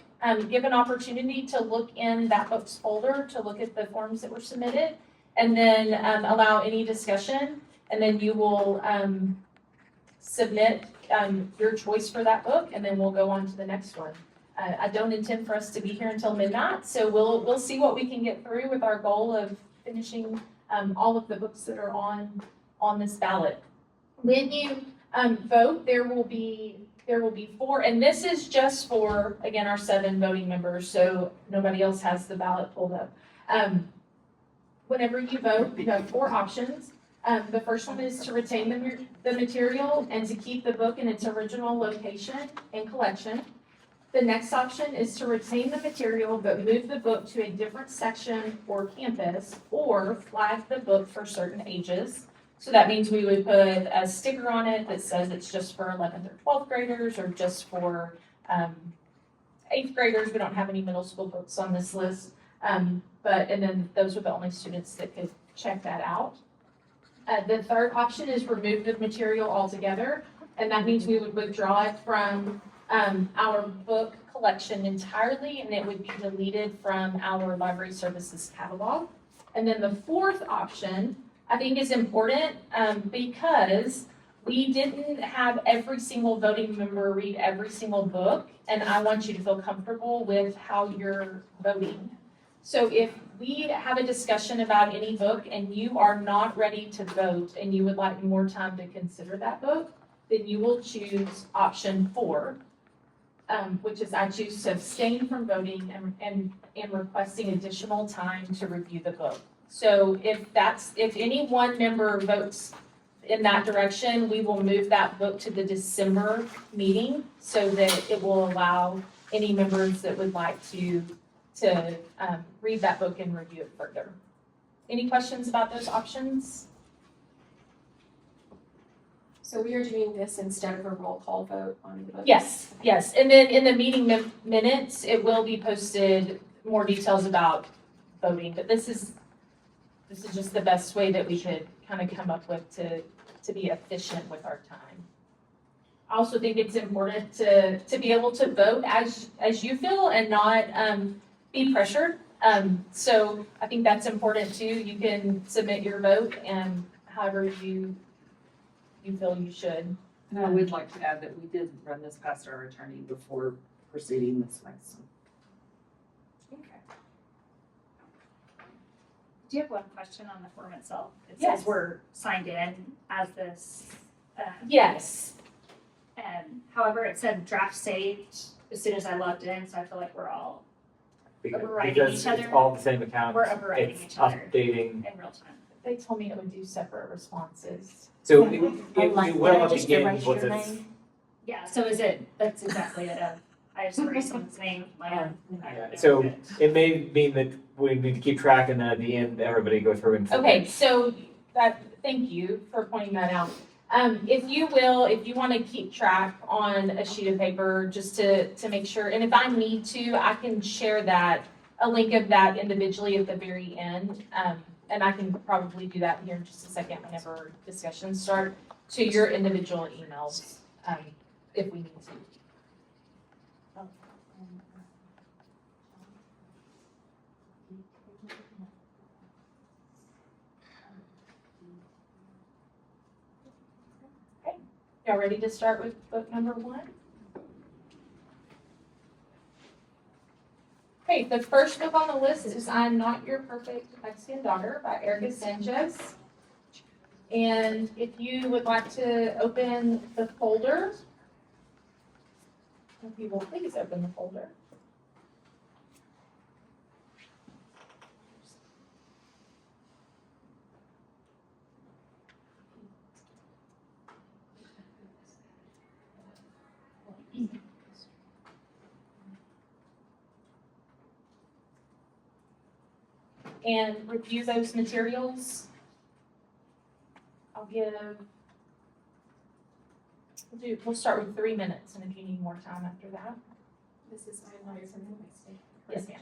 give an opportunity to look in that book's folder, to look at the forms that were submitted, and then allow any discussion, and then you will submit your choice for that book, and then we'll go on to the next one. I don't intend for us to be here until midnight, so we'll see what we can get through with our goal of finishing all of the books that are on this ballot. When you vote, there will be 4, and this is just for, again, our 7 voting members, so nobody else has the ballot pulled up. Whenever you vote, you have 4 options. The first one is to retain the material and to keep the book in its original location and collection. The next option is to retain the material but move the book to a different section or campus, or flag the book for certain ages. So that means we would put a sticker on it that says it's just for 11th or 12th graders, or just for 8th graders. We don't have any middle school books on this list. And then those are the only students that could check that out. The third option is remove the material altogether, and that means we would withdraw it from our book collection entirely, and it would be deleted from our library services catalog. And then the fourth option, I think, is important because we didn't have every single voting member read every single book, and I want you to feel comfortable with how you're voting. So if we have a discussion about any book and you are not ready to vote and you would like more time to consider that book, then you will choose option 4, which is I choose to abstain from voting and requesting additional time to review the book. So if any one member votes in that direction, we will move that book to the December meeting so that it will allow any members that would like to read that book and review it further. Any questions about those options? So we are doing this instead of a roll call vote on the book? Yes. And then in the meeting minutes, it will be posted more details about voting, but this is just the best way that we could kind of come up with to be efficient with our time. I also think it's important to be able to vote as you feel and not be pressured. So I think that's important too. You can submit your vote and however you feel you should. And I would like to add that we did run this past our attorney before proceeding this way, so. Okay. Do you have one question on the form itself? It Yes. says we're signed in as this. Yes. However, it said draft saved as soon as I logged in, so I feel like we're all overriding Because each other. it's all the same account. We're overriding It's each other updating. in real time. They told me it would do separate responses. So Yeah. it Like, will did I just begin erase with your its, name? Yeah, so that's exactly it. I just erased someone's name, my own. yeah, so it may mean that we need to keep track and then at the end, everybody go through and. Okay, so thank you for pointing that out. If you will, if you want to keep track on a sheet of paper, just to make sure, and if I need to, I can share that, a link of that individually at the very end. And I can probably do that here in just a second whenever discussions start, to your individual emails, if we need to. Y'all ready to start with book number 1? Okay, the first book on the list is I'm Not Your Perfect Mexican Daughter by Erica Sanchez. And if you would like to open the folder, if you will please open the folder. And review those materials. We'll start with 3 minutes, and if you need more time after that. This is I'm Not Your Perfect Mexican. Yes, ma'am.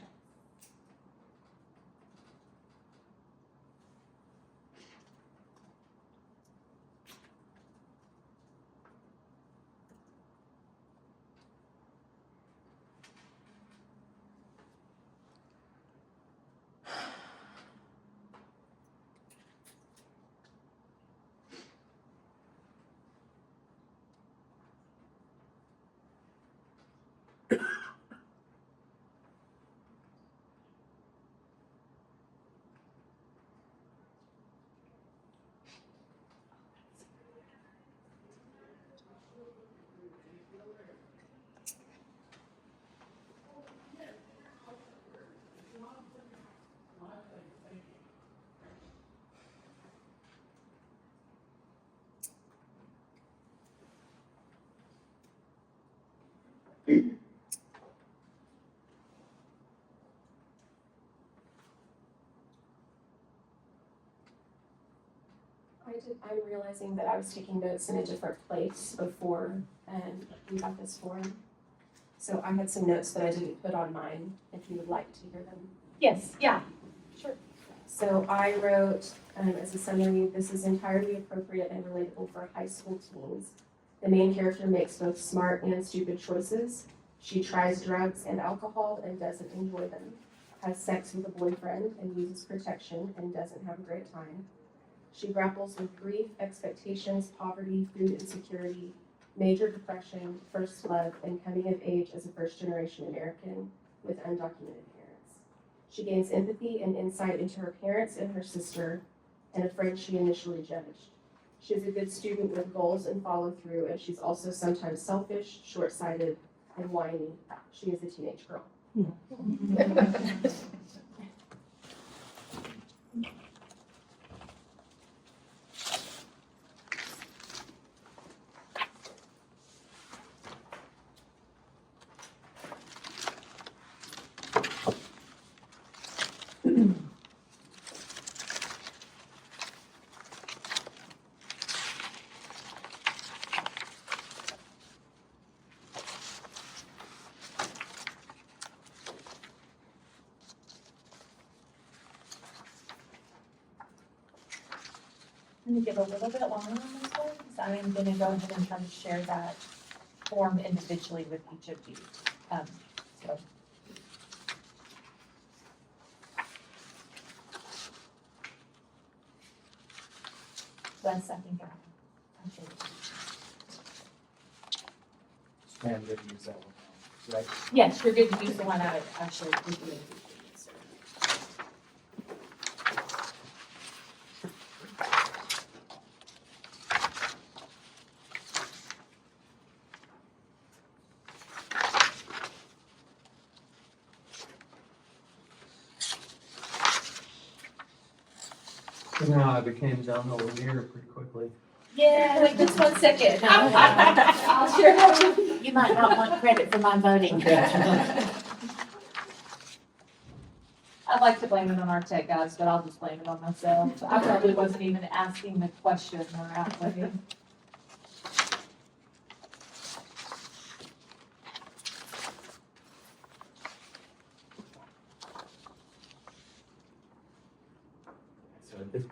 I'm realizing that I was taking notes in a different place before and we got this form. So I had some notes that I didn't put on mine, if you would like to hear them. Yes, yeah, sure. So I wrote, as a summary, this is entirely appropriate and relatable for high school teens. The main character makes both smart and stupid choices. She tries drugs and alcohol and doesn't enjoy them, has sex with a boyfriend and uses protection and doesn't have a great time. She grapples with grief, expectations, poverty, food insecurity, major depression, first love, and coming of age as a first-generation American with undocumented parents. She gains empathy and insight into her parents and her sister and a friend she initially judged. She is a good student with goals and follow through, and she's also sometimes selfish, short-sighted, and whiny. She is a teenage girl. I'm gonna give a little bit longer on this one, because I am gonna go ahead and try to share that form individually with each of you. So. Last second, And then use that one, right? yes, you're good to use the one I actually reviewed. So now I became John Lanier pretty quickly. Yeah, like just 1 second. I'll share that with you. You might not want credit for my voting. I'd like to blame it on our tech guys, but I'll just blame it on myself. I probably wasn't even asking the question the right way.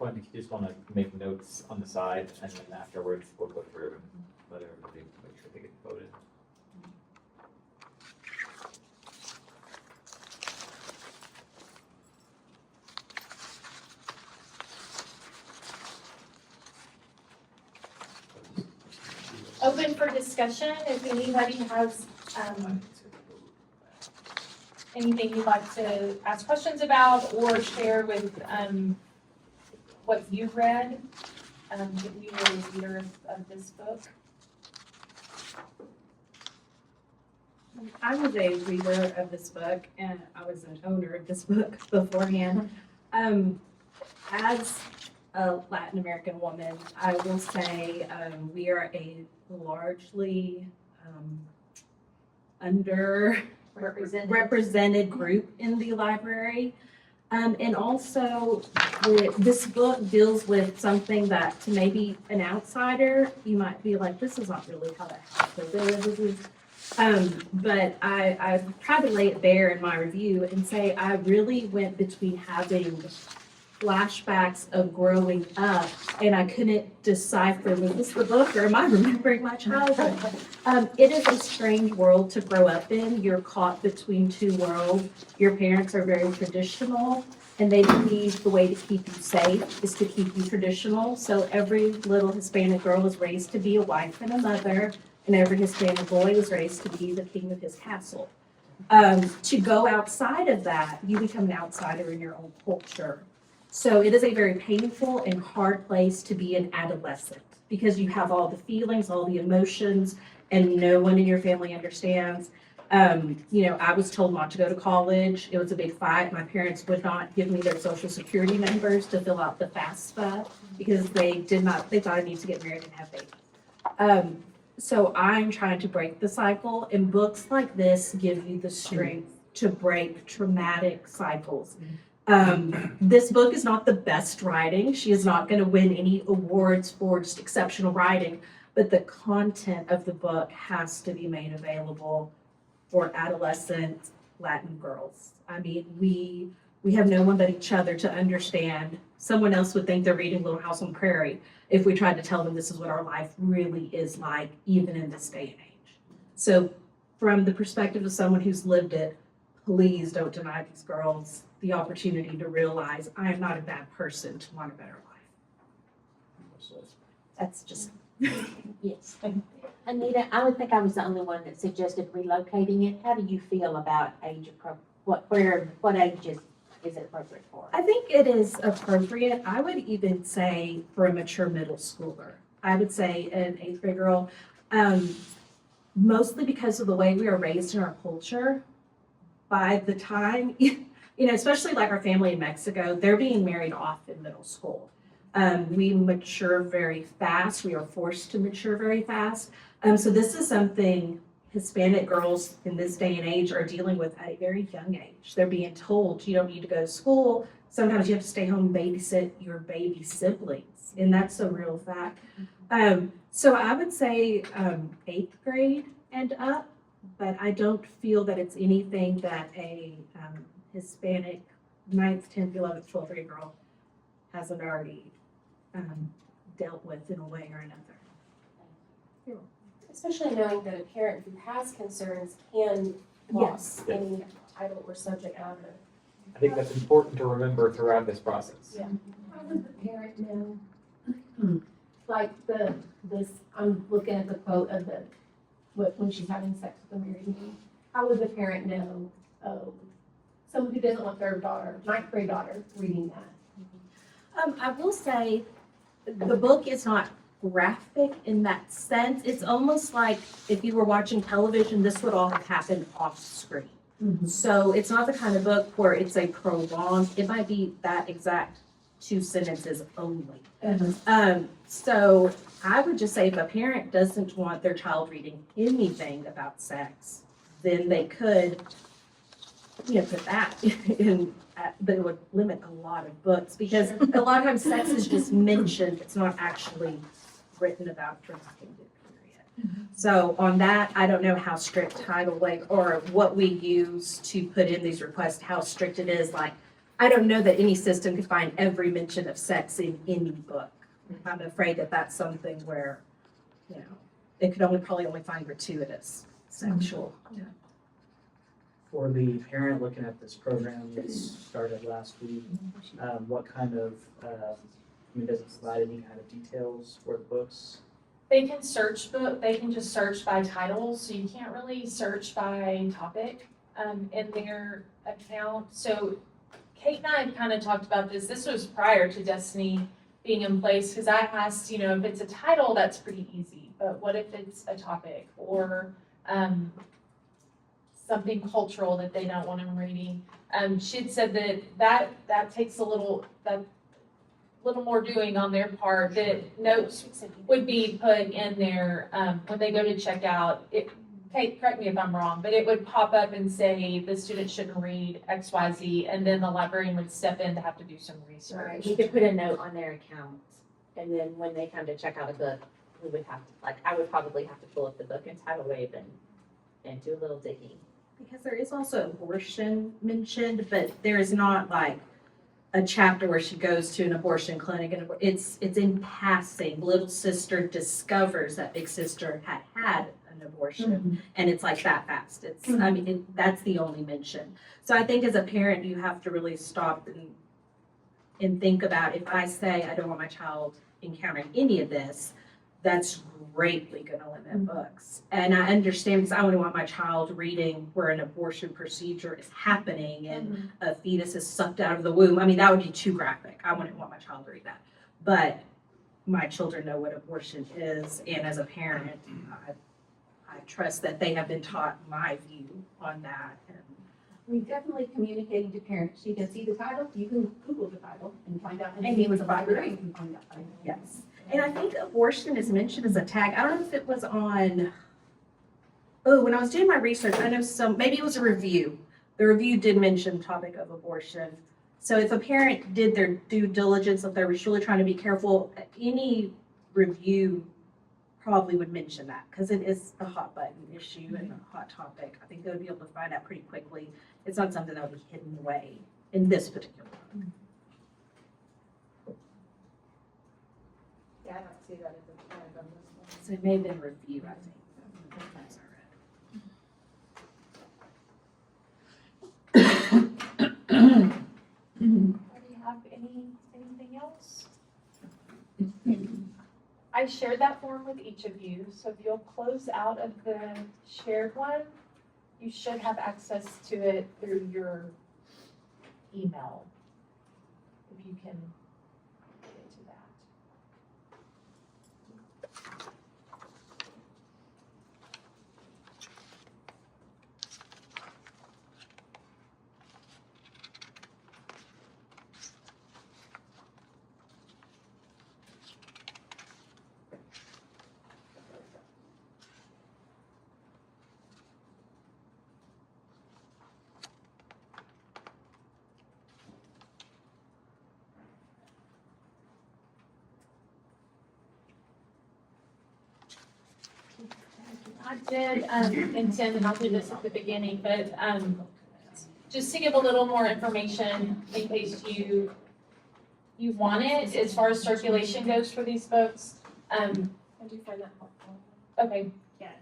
point, if you just want to make notes on the side, and then afterwards, we'll go through and let everybody make sure they get voted. Open for discussion, if anybody has, anything you'd like to ask questions about or share with, what you've read, if you were a reader of this book. I was a reader of this book and I was an owner of this book beforehand. As a Latin American woman, I will say we are a largely underrepresented group in the library. And also, this book deals with something that to maybe an outsider, you might be like, this is not really how that happens. This is, but I tried to lay it bare in my review and say I really went between having flashbacks of growing up and I couldn't decipher, was this the book or am I remembering my childhood? It is a strange world to grow up in. You're caught between two worlds. Your parents are very traditional and they believe the way to keep you safe is to keep you traditional. So every little Hispanic girl was raised to be a wife and a mother, and every Hispanic boy was raised to be the king of his castle. To go outside of that, you become an outsider in your own culture. So it is a very painful and hard place to be an adolescent because you have all the feelings, all the emotions, and no one in your family understands. I was told not to go to college. It was a big fight. My parents would not give me their social security numbers to fill out the FAFSA because they thought I needed to get married and have babies. So I'm trying to break the cycle, and books like this give you the strength to break traumatic cycles. This book is not the best writing. She is not going to win any awards for just exceptional writing, but the content of the book has to be made available for adolescent Latin girls. I mean, we have no one but each other to understand. Someone else would think they're reading Little House on the Prairie if we tried to tell them this is what our life really is like, even in this day and age. So from the perspective of someone who's lived it, please don't deny these girls the opportunity to realize I am not a bad person to want a better life. That's just. Yes. Anita, I would think I was the only one that suggested relocating it. How do you feel about age what age is it appropriate for? I think it is appropriate. I would even say for a mature middle schooler. I would say an 8th grade girl, mostly because of the way we are raised in our culture. By the time, especially like our family in Mexico, they're being married off in middle school. We mature very fast. We are forced to mature very fast. So this is something Hispanic girls in this day and age are dealing with at a very young age. They're being told you don't need to go to school. Sometimes you have to stay home and babysit your baby siblings. And that's a real fact. So I would say 8th grade and up, but I don't feel that it's anything that a Hispanic 9th, 10th, 11th, 12th grade girl hasn't already dealt with in a way or another. Especially knowing that a parent who has concerns can lost any title or subject matter. I think that's important to remember throughout this process. Yeah. How would the parent know? Like I'm looking at the quote of when she's having sex with a married man. How would the parent know? Oh, someone who doesn't want their 9th grade daughter reading that. I will say the book is not graphic in that sense. It's almost like if you were watching television, this would all have happened off screen. Mm-hmm. So it's not the kind of book where it's a prolonged, it might be that exact 2 sentences only. Mm-hmm. So I would just say if a parent doesn't want their child reading anything about sex, then they could, put that in, but it would limit a lot of books because a lot of times sex is just mentioned. It's not actually written about dramatically, period. Mm-hmm. So on that, I don't know how strict Title or what we use to put in these requests, how strict it is. Like I don't know that any system could find every mention of sex in any book. I'm afraid that that's something where, you know, it could probably only find gratuitous sexual. For the parent looking at this program that started last week, what kind of, does it provide any kind of details for the books? They can search they can just search by titles, so you can't really search by topic, in their account. So Kate and I had kind of talked about this. This was prior to Destiny being in place, because I asked, you know, if it's a title, that's pretty easy, but what if it's a topic or, something cultural that they don't want them reading? She'd said that takes a little more doing on their part, that notes would be put in there, when they go to check out. Kate, correct me if I'm wrong, but it would pop up and say the student shouldn't read X, Y, Z, and then the librarian would step in to have to do some research. Right, we could put a note on their account, and then when they come to check out a book, we would have to, like, I would probably have to pull up the book and title wave and do a little digging. Because there is also abortion mentioned, but there is not like a chapter where she goes to an abortion clinic, and it's in passing. Little sister discovers that big sister had an abortion, and it's like that fast. It's I mean that's the only mention. So I think as a parent you have to really stop and think about, if I say I don't want my child encountering any of this, that's greatly going to limit books. And I understand, because I wouldn't want my child reading where an abortion procedure is happening and a fetus is sucked out of the womb. I mean, that would be too graphic. I wouldn't want my child to read that. But my children know what abortion is, and as a parent, I trust that they have been taught my view on that. And We definitely communicating to parents. You can see the title, you can Google the title and find out. And he was a library. librarian. You can find out. yes. And I think abortion is mentioned as a tag. I don't know if it was on, when I was doing my research, I know maybe it was a review. The review did mention the topic of abortion. So if a parent did their due diligence, if they were really trying to be careful, any review probably would mention that, because it is a hot button issue and a hot topic. I think they would be able to find out pretty quickly. It's not something that would be hidden away in this particular one. Yeah, I don't see that as a tag on this one. So it may have been a review, I think. That's Do you have anything else? I shared that form with each of you, so if you'll close out of the shared one, you should have access to it through your email. If you can get to that. I did intend, and I'll do this at the beginning, but just to give a little more information in case you want it, as far as circulation goes for these books. I do find that helpful. Okay,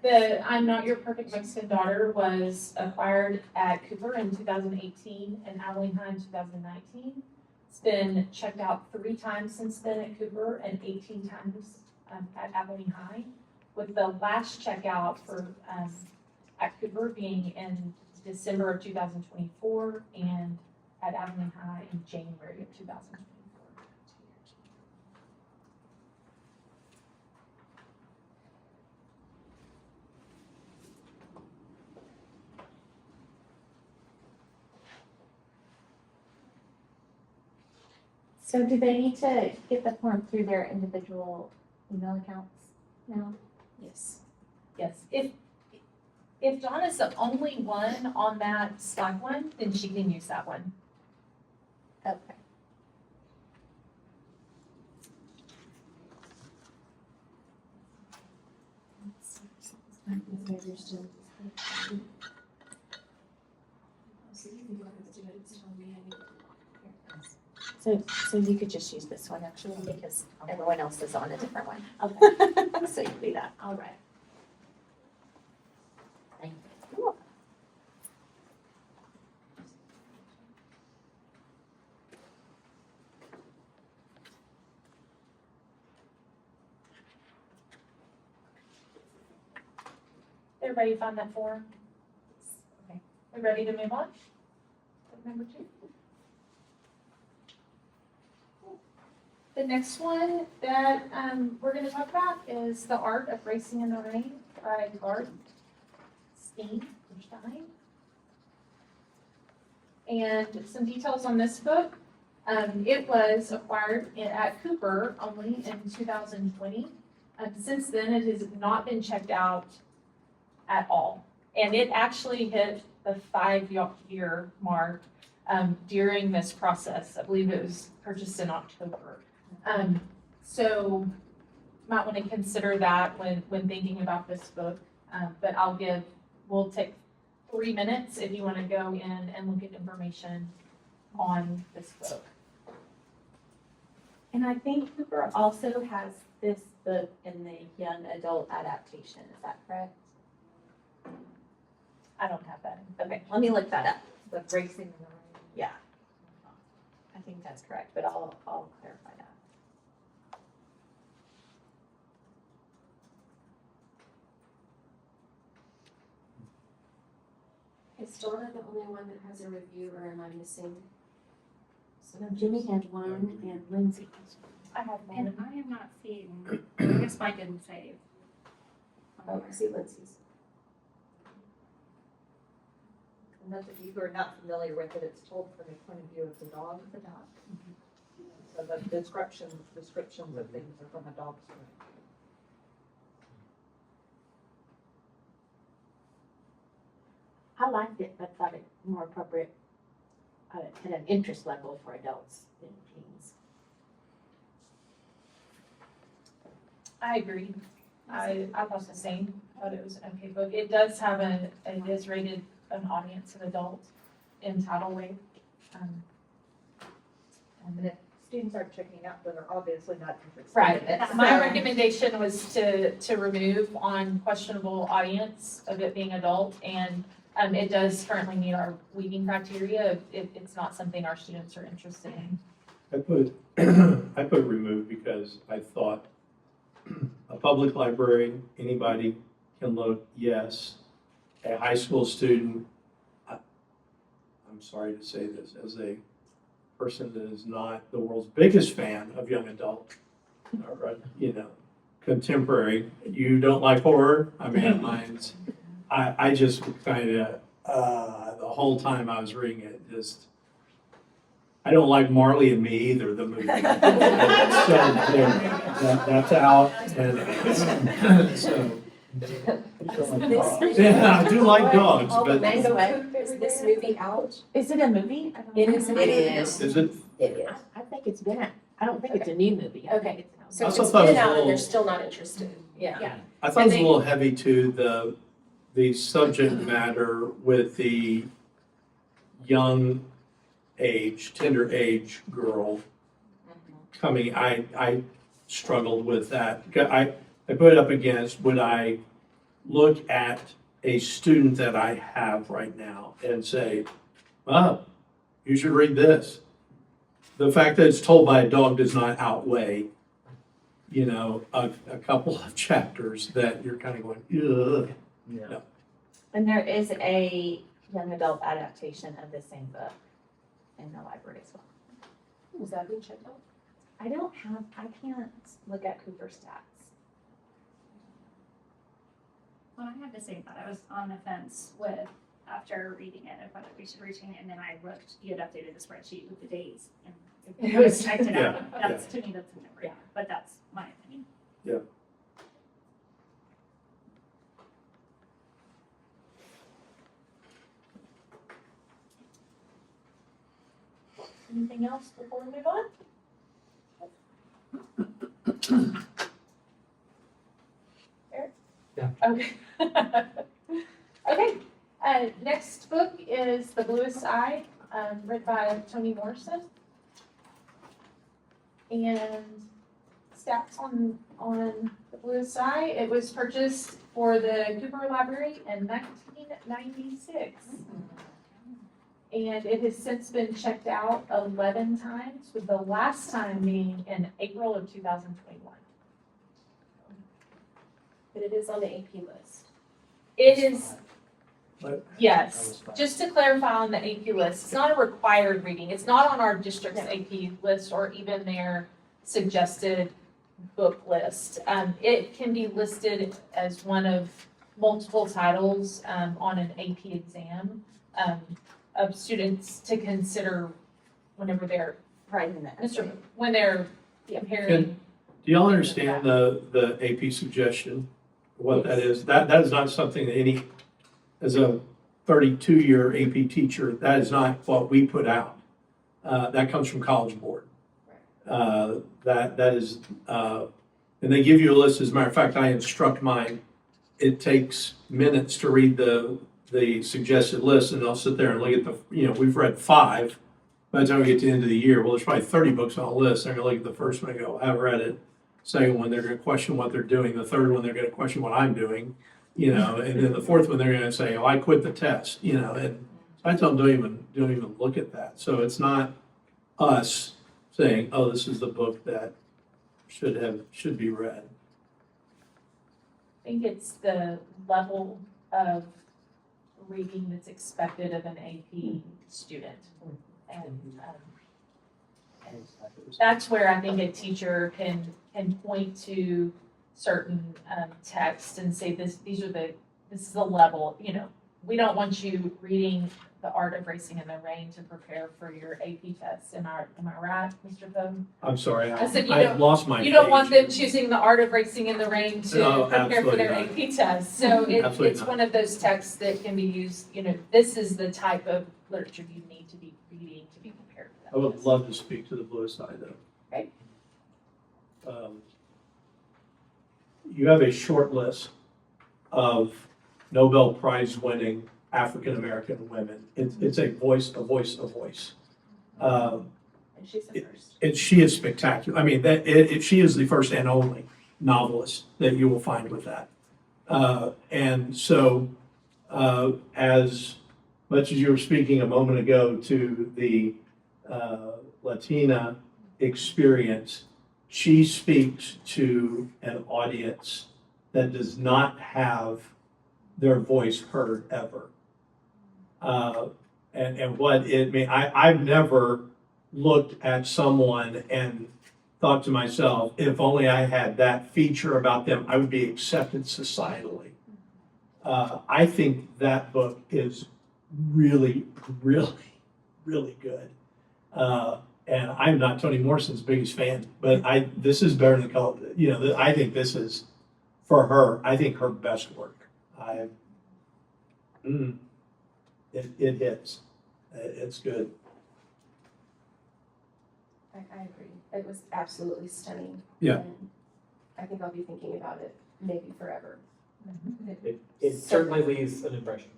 the I'm Not Your Perfect Mexican Daughter was acquired at Cooper in 2018 and Abilene High in 2019. It's been checked out 3 times since then at Cooper and 18 times at Abilene High, with the last checkout for at Cooper being in December of 2024 and at Abilene High in January of 2024. So do they need to get the form through their individual email accounts now? Yes. Yes. If Donna's the only one on that Slack one, then she can use that one. Okay. So you could just use this one actually, because everyone else is on a different one. Okay, So you can do that. all right. Thank you. Cool. Everybody find that form? Okay, we ready to move on? Number 2. The next one that we're going to talk about is The Art of Racing in the Rain by Garth Stein. And some details on this book. It was acquired at Cooper only in 2020. Since then, it has not been checked out at all. And it actually hit the 5-year mark during this process. I believe it was purchased in October. So might want to consider that when thinking about this book. But we'll take 3 minutes if you want to go in and look at information on this book. And I think Cooper also has this book in the young adult adaptation. Is that correct? I don't have that. Okay, let me look that up. The racing in the rain. Yeah. I think that's correct, but I'll clarify that. Is Donna the only one that has a review, or am I missing? So Jimmy had one and Lindsay has one. I have And one. I am not seeing, I guess mine didn't save. Oh, I see Lindsay's. And those of you who are not familiar with it, it's told from the point of view of the dog. So the descriptions of things are from a dog's point. I liked it, but thought it more appropriate at an interest level for adults than teens. I agree. I thought the same. I thought it was an okay book. It does have it is rated an audience and adult in Tidal Wave. And if students are checking out that are obviously not interested. Right. in it, My so- recommendation was to remove on questionable audience of it being adult, and it does currently meet our weeding criteria. It's not something our students are interested in. I put remove because I thought a public library, anybody can look, yes. A high school student, I'm sorry to say this, as a person that is not the world's biggest fan of young adult, or, contemporary, you don't like horror? I mean, mine's, I just kind of, the whole time I was reading it, I don't like Marley and Me either, the movie. So that's out, and so. Yeah, I do like dogs, but. Mango Coop, is this movie out? Is it a movie? I don't It know. is. It is. Is it? It is. I think it's been, I don't think it's a new movie. I think Okay. it's an old So I if also it's thought it been was a out and they're little- still not interested, yeah. Yeah. I thought it was a little heavy too, the subject matter with the young age, tender age girl coming, I struggled with that. I put it up against, would I look at a student that I have right now and say, oh, you should read this. The fact that it's told by a dog does not outweigh, a couple of chapters that you're kind of going, ugh. Yeah. And there is a young adult adaptation of the same book in the library as well. Was that being checked out? I can't look at Cooper stats. Well, I had the same thought. I was on the fence with, after reading it, of whether we should retain it, and then I looked, you had updated the spreadsheet with the dates, and It was- checked it out. Yeah, That's, to me, that's a no-brainer, but that's my opinion. Anything else before we move on? Eric? Yeah. Okay. Okay, next book is The Bluest Eye, read by Toni Morrison. And stats on the blue side, it was purchased for the Cooper Library in 1996. And it has since been checked out 11 times, with the last time being in April of 2021. But it is on the AP list. It is, But- yes, just to clarify on the AP list, it's not a required reading. It's not on our district's AP list or even their suggested book list. It can be listed as one of multiple titles on an AP exam of students to consider whenever they're Right in that. when they're preparing. Do y'all understand the AP suggestion, what that is? That is not something that as a 32-year AP teacher, that is not what we put out. That comes from College Board. That is, and they give you a list. As a matter of fact, I instruct mine. It takes minutes to read the suggested list, and they'll sit there and look at we've read 5. By the time we get to the end of the year, well, there's probably 30 books on the list. They're gonna look at the first one and go, I haven't read it. Second one, they're gonna question what they're doing. The third one, they're gonna question what I'm doing, and then the fourth one, they're gonna say, oh, I quit the test, and I tell them, don't even look at that. So it's not us saying, oh, this is the book that should be read. I think it's the level of reading that's expected of an AP student. And that's where I think a teacher can point to certain texts and say, this is the level, we don't want you reading The Art of Racing in the Rain to prepare for your AP tests. Am I right, Mr. Bowden? I'm sorry, I said I lost my You don't page. want them choosing The Art of Racing in the Rain to No, prepare for their absolutely AP tests. So Absolutely it's not. one of those texts that can be used, this is the type of literature you need to be reading to be prepared for that. I would love to speak to the blue side though. Okay. You have a short list of Nobel Prize winning African-American women. It's a voice. And she's the first. And she is spectacular. I mean, she is the first and only novelist that you will find with that. And so, as much as you were speaking a moment ago to the Latina experience, she speaks to an audience that does not have their voice heard ever. And what it means, I've never looked at someone and thought to myself, if only I had that feature about them, I would be accepted societally. I think that book is really, really, really good. And I'm not Toni Morrison's biggest fan, but this is better than I think this is, for her, I think her best work. It hits. It's good. I agree. It was absolutely stunning. Yeah. And I think I'll be thinking about it maybe forever. It certainly leaves an impression.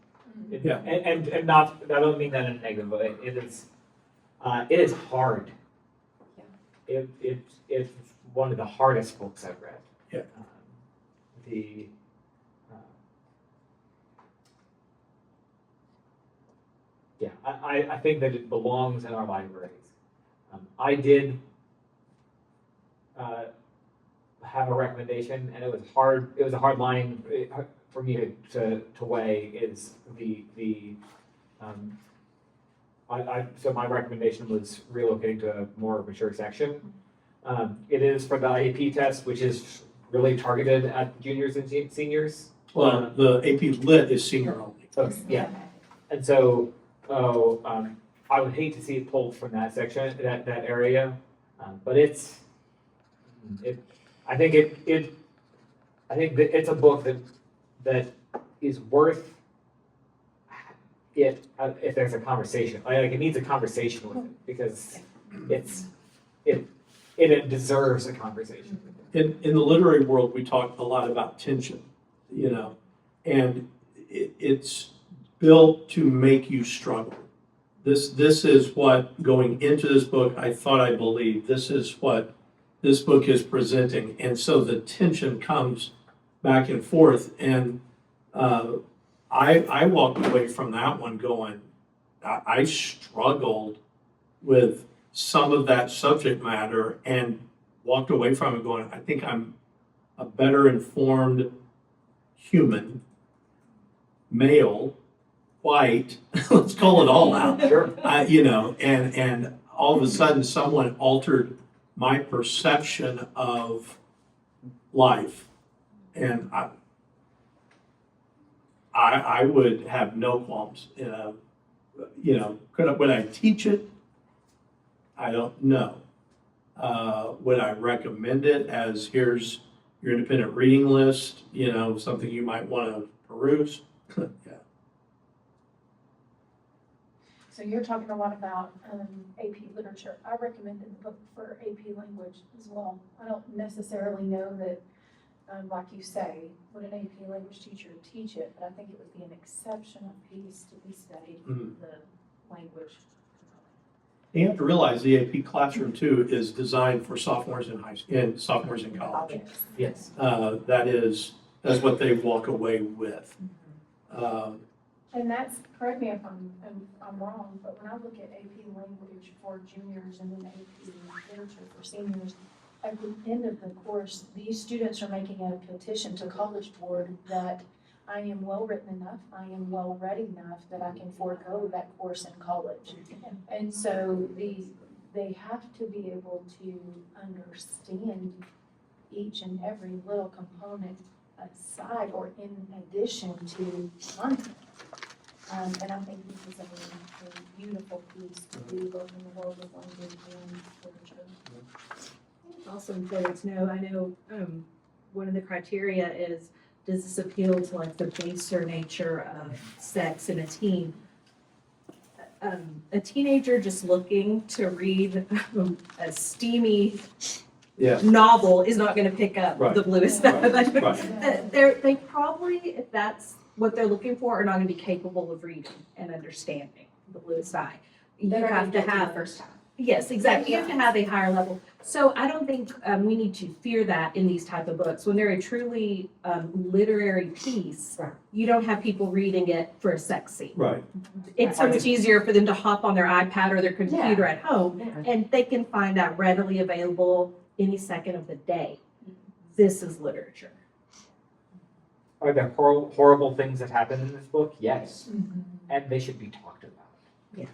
Yeah. And not, I don't mean that in a negative way. It is hard. It's one of the hardest books I've read. Yeah. I think that it belongs in our libraries. I did have a recommendation, and it was hard. It was a hard line for me to weigh. Is so my recommendation was relocating to a more mature section. It is for the IEP test, which is really targeted at juniors and seniors. Well, the AP Lit is senior only. Okay, yeah, and so I would hate to see it pulled from that section, that area, but I think that it's a book that is worth it if there's a conversation. Like it needs a conversation with it because it deserves a conversation. In the literary world, we talk a lot about tension, and it's built to make you struggle. This is what, going into this book, I thought I believed. This is what this book is presenting. And so the tension comes back and forth. And I walked away from that one going, I struggled with some of that subject matter and walked away from it going, I think I'm a better informed human, male, white, let's call it all out. Sure. You know, and all of a sudden someone altered my perception of life. And I would have no qualms. You know, would I teach it? I don't know. Would I recommend it as here's your independent reading list, you know, something you might want to peruse? Yeah. So you're talking a lot about AP literature. I recommended the book for AP language as well. I don't necessarily know that, like you say, would an AP language teacher teach it, but I think it would be an exceptional piece to be studied, the language. You have to realize the AP classroom too is designed for sophomores in sophomores in college. Yes. That's what they walk away with. And that's, correct me if I'm wrong, but when I look at AP language for juniors and then AP literature for seniors, at the end of the course, these students are making a petition to College Board that I am well-written enough, I am well-read enough that I can forego that course in college. And so they have to be able to understand each and every little component aside or in addition to content. And I think this is a beautiful piece to do both in the world of language and literature. It's also important to know, I know one of the criteria is, does this appeal to like the baser nature of sex in a teen? A teenager just looking to read a steamy novel is not going to pick up the bluest stuff. They probably, if that's what they're looking for, are not going to be capable of reading and understanding the bluest eye. You have to have first time. Yes, exactly. You have to have a higher level. So I don't think we need to fear that in these type of books. When they're a truly literary piece, you don't have people reading it for a sex scene. Right. It's so much easier for them to hop on their iPad or their computer at home, and they can find that readily available any second of the day. This is literature. Are there horrible things that happen in this book? Yes. And they should be talked about. Yes.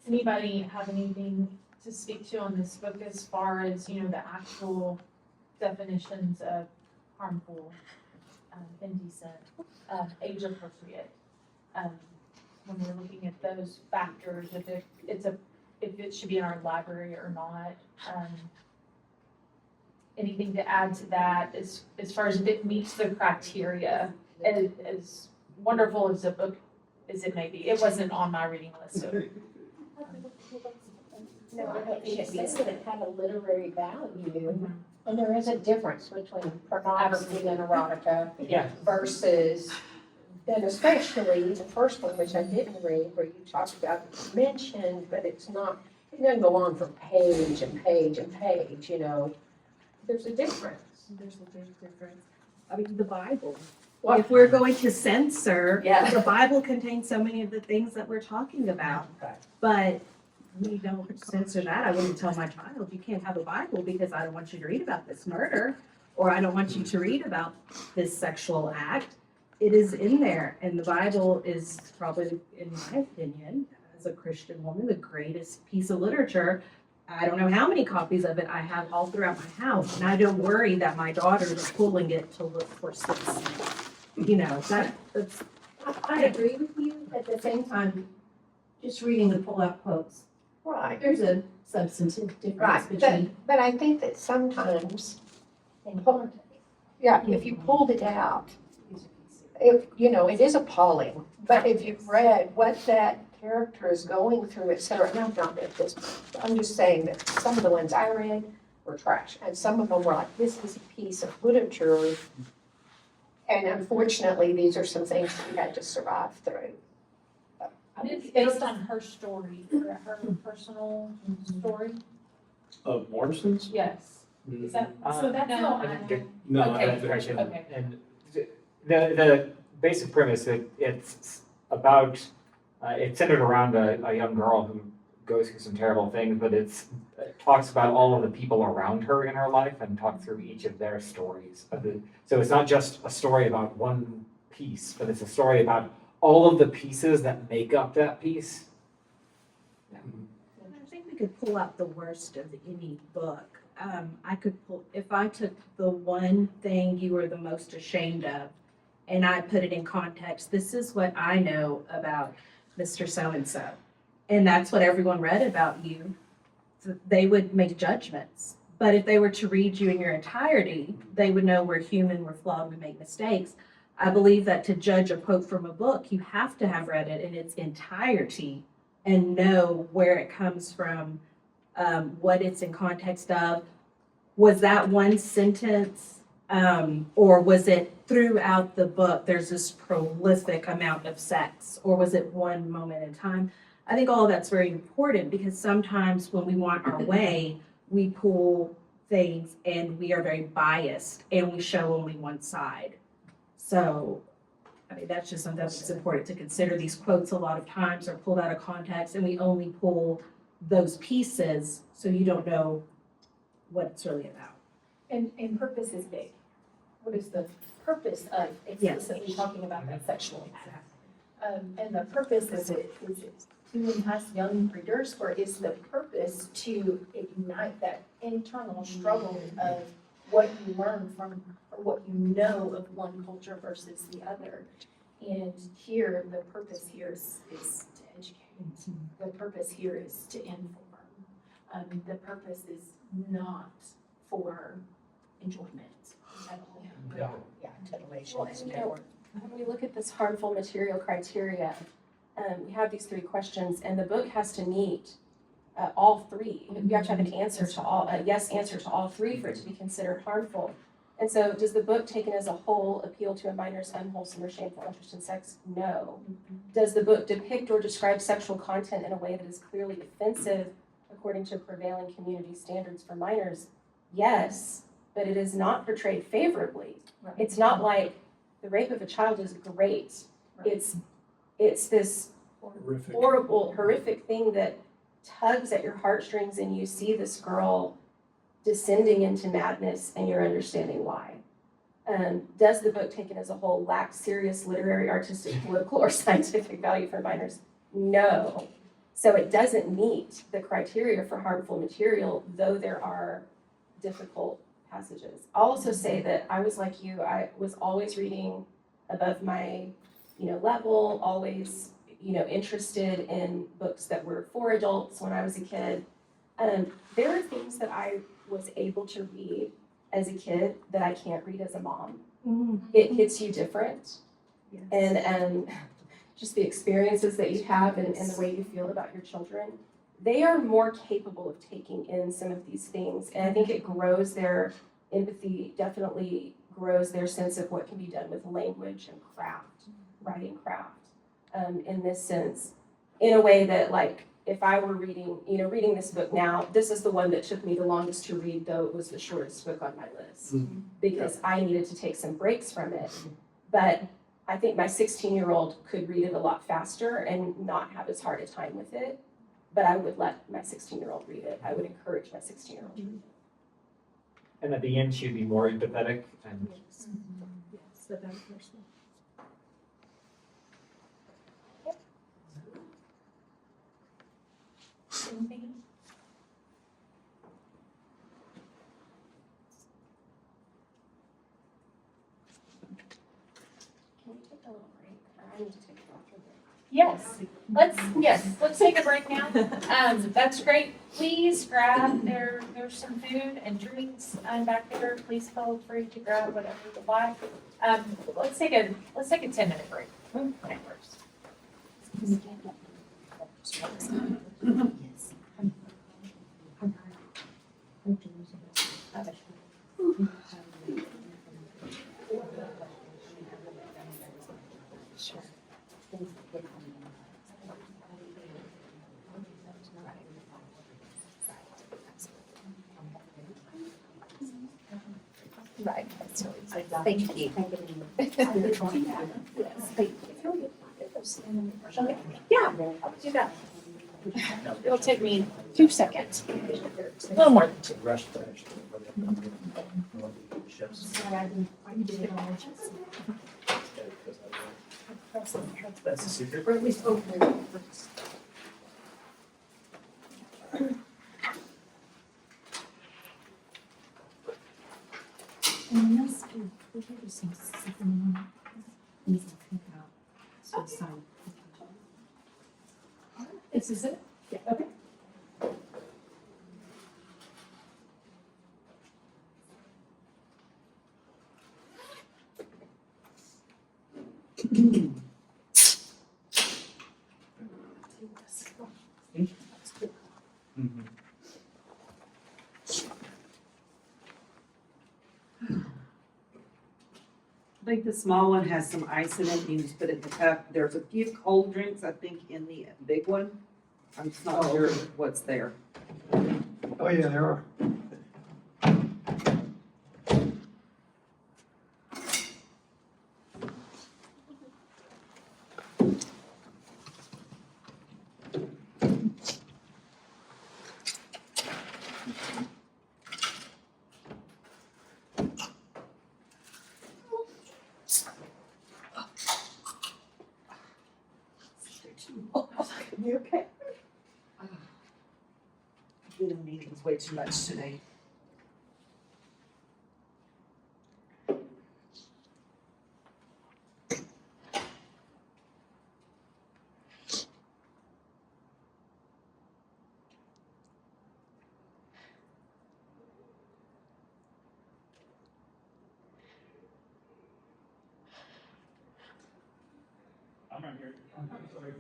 Anybody have anything to speak to on this book as far as, you know, the actual definitions of harmful, indecent, age appropriate? When we're looking at those factors, if it should be in our library or not. Anything to add to that as far as if it meets the criteria, as wonderful as a book as it may be. It wasn't on my reading list, so. No, I don't think it says that it had a literary value. And there is a difference between pornography and erotica versus, and especially the first one, which I didn't read, where you talked about it's mentioned, but it's not, it doesn't go on for page and page and page, you know. There's a difference. There's a big difference. I mean, the Bible. If we're going to censor, the Bible contains so many of the things that we're talking about. But we don't censor that. I wouldn't tell my child, you can't have a Bible because I don't want you to read about this murder, or I don't want you to read about this sexual act. It is in there, and the Bible is probably, in my opinion, as a Christian woman, the greatest piece of literature. I don't know how many copies of it I have all throughout my house, and I don't worry that my daughters are pulling it to look for sex. You know, that's. I agree with you. At the same time, just reading the pull-out quotes. Right. There's a substantive difference Right, between. but I think that sometimes, if you pulled it out, you know, it is appalling, but if you've read what that character is going through, et cetera, and I've not read this, I'm just saying that some of the ones I read were trash, and some of them were like, this is a piece of literature, And unfortunately, these are some things we had to survive through. It's based on her story, her personal story. Of Morrison's? Yes. Is that, so that's No, how I I. think No, Okay, Education. okay. And the basic premise, it's about, it's centered around a young girl who goes through some terrible things, but it talks about all of the people around her in her life and talks through each of their stories. So it's not just a story about one piece, but it's a story about all of the pieces that make up that piece. I think we could pull out the worst of any book. I could pull, if I took the one thing you were the most ashamed of and I put it in context, this is what I know about Mr. So-and-so. And that's what everyone read about you. So they would make judgments. But if they were to read you in your entirety, they would know we're human, we're flawed, we make mistakes. I believe that to judge a quote from a book, you have to have read it in its entirety and know where it comes from, what it's in context of. Was that one sentence, or was it throughout the book, there's this prolific amount of sex, or was it one moment in time? I think all of that's very important because sometimes when we want our way, we pull things and we are very biased and we show only one side. So, I mean, that's just something that's important to consider. These quotes a lot of times are pulled out of context and we only pull those pieces so you don't know what it's really about. And purpose is big. What is the purpose of explicitly talking about that sexual act? And the purpose is it to entice young readers, or is the purpose to ignite that internal struggle of what you learn from, or what you know of one culture versus the other? And here, the purpose here is to educate. The purpose here is to inform. The purpose is not for enjoyment at all. Yeah, titillation Well, is and, important. when we look at this harmful material criteria, we have these 3 questions, and the book has to meet all 3. You have to have an answer to all, a yes answer to all 3 for it to be considered harmful. And so, does the book taken as a whole appeal to a minor's unwholesome or shameful interest in sex? No. Does the book depict or describe sexual content in a way that is clearly offensive according to prevailing community standards for minors? Yes, but it is not portrayed favorably. It's not like the rape of a child is great. It's this horrible, horrific thing that tugs at your heartstrings, and you see this girl descending into madness and you're understanding why. Does the book taken as a whole lack serious literary, artistic, political, or scientific value for minors? No. So it doesn't meet the criteria for harmful material, though there are difficult passages. I'll also say that I was like you, I was always reading above my, level, always, interested in books that were for adults when I was a kid. There are things that I was able to read as a kid that I can't read as a mom. It hits you different. Yes. And just the experiences that you have and the way you feel about your children, they are more capable of taking in some of these things. And I think it grows their empathy, definitely grows their sense of what can be done with language and craft, writing craft, in this sense, in a way that, like, if I were reading this book now, this is the one that took me the longest to read, though it was the shortest book on my list, because I needed to take some breaks from it. But I think my 16-year-old could read it a lot faster and not have as hard a time with it. But I would let my 16-year-old read it. I would encourage my 16-year-old to read it. And at the end, she'd be more empathetic and Yes, the better person. Anything else? Can we take a little break? I need to take a bathroom break. Let's take a break now. That's great. Please grab, there's some food and drinks back there. Please feel free to grab whatever you like. Let's take a 10-minute break. Okay, first. Thank you. Yes, thank you. Yeah, I'll do that. It'll take me 2 seconds. A little more than 2. Rush to actually. That's the secret. Or at least open it first. This is it? Yeah, okay. I think the small one has some ice in it, you can just put it in the cup. There's a few cold drinks, I think, in the big one. I'm just not sure what's there. Oh, yeah, there are. You okay? I've been in meetings way too much today. I'm right here. Sorry.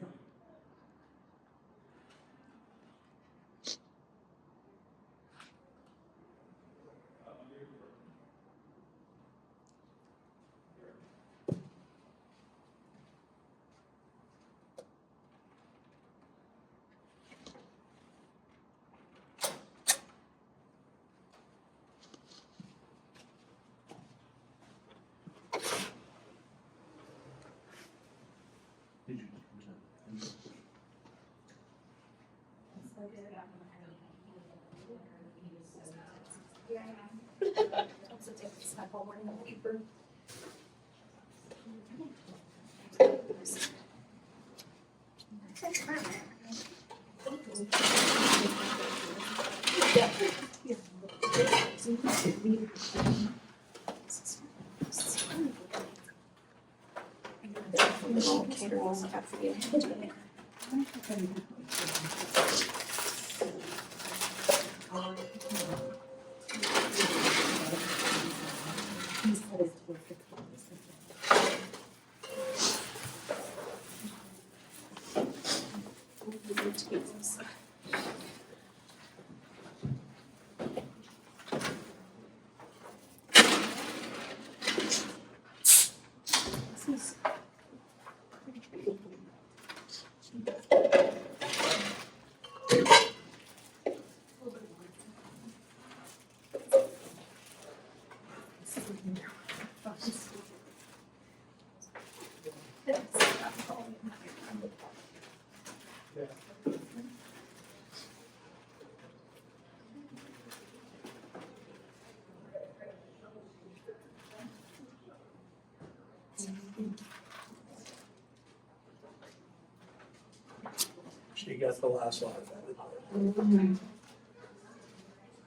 She got the last one.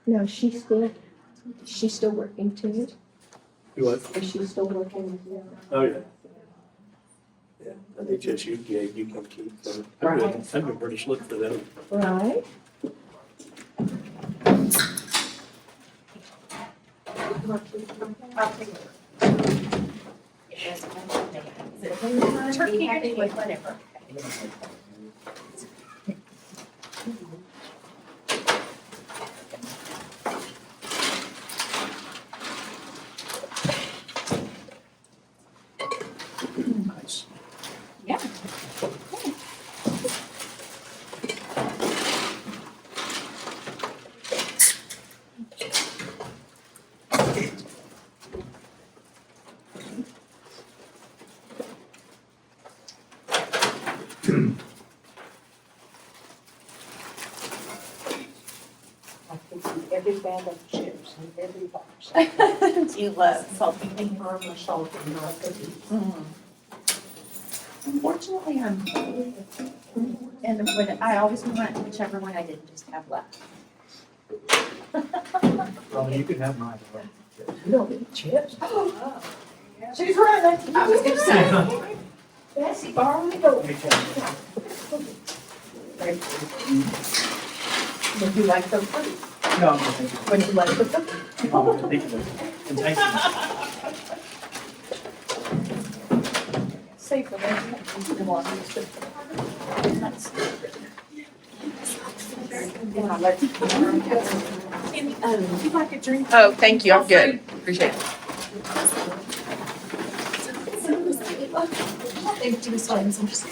No, she's still working too. You what? Is she still working with you? Oh, yeah. Yeah, I think just you gave, you can keep them. I've been pretty slick for them. Right. Turkey anyway, whatever. Nice. Yeah. big bag of chips in every box. You love salty And caramel salt and not cookies. Unfortunately, and when I always want whichever one I didn't just have left. Well, you can have mine. You don't eat chips? She's running. I was gonna say. Bessie, borrow me those. Would you like some cookies? No, I'm good, thank you. Would you like the cookies? Oh, thank you. And thank you. Save for them. Would you like a drink? Oh, thank you, I'm good, appreciate it. Thank you, so I'm just.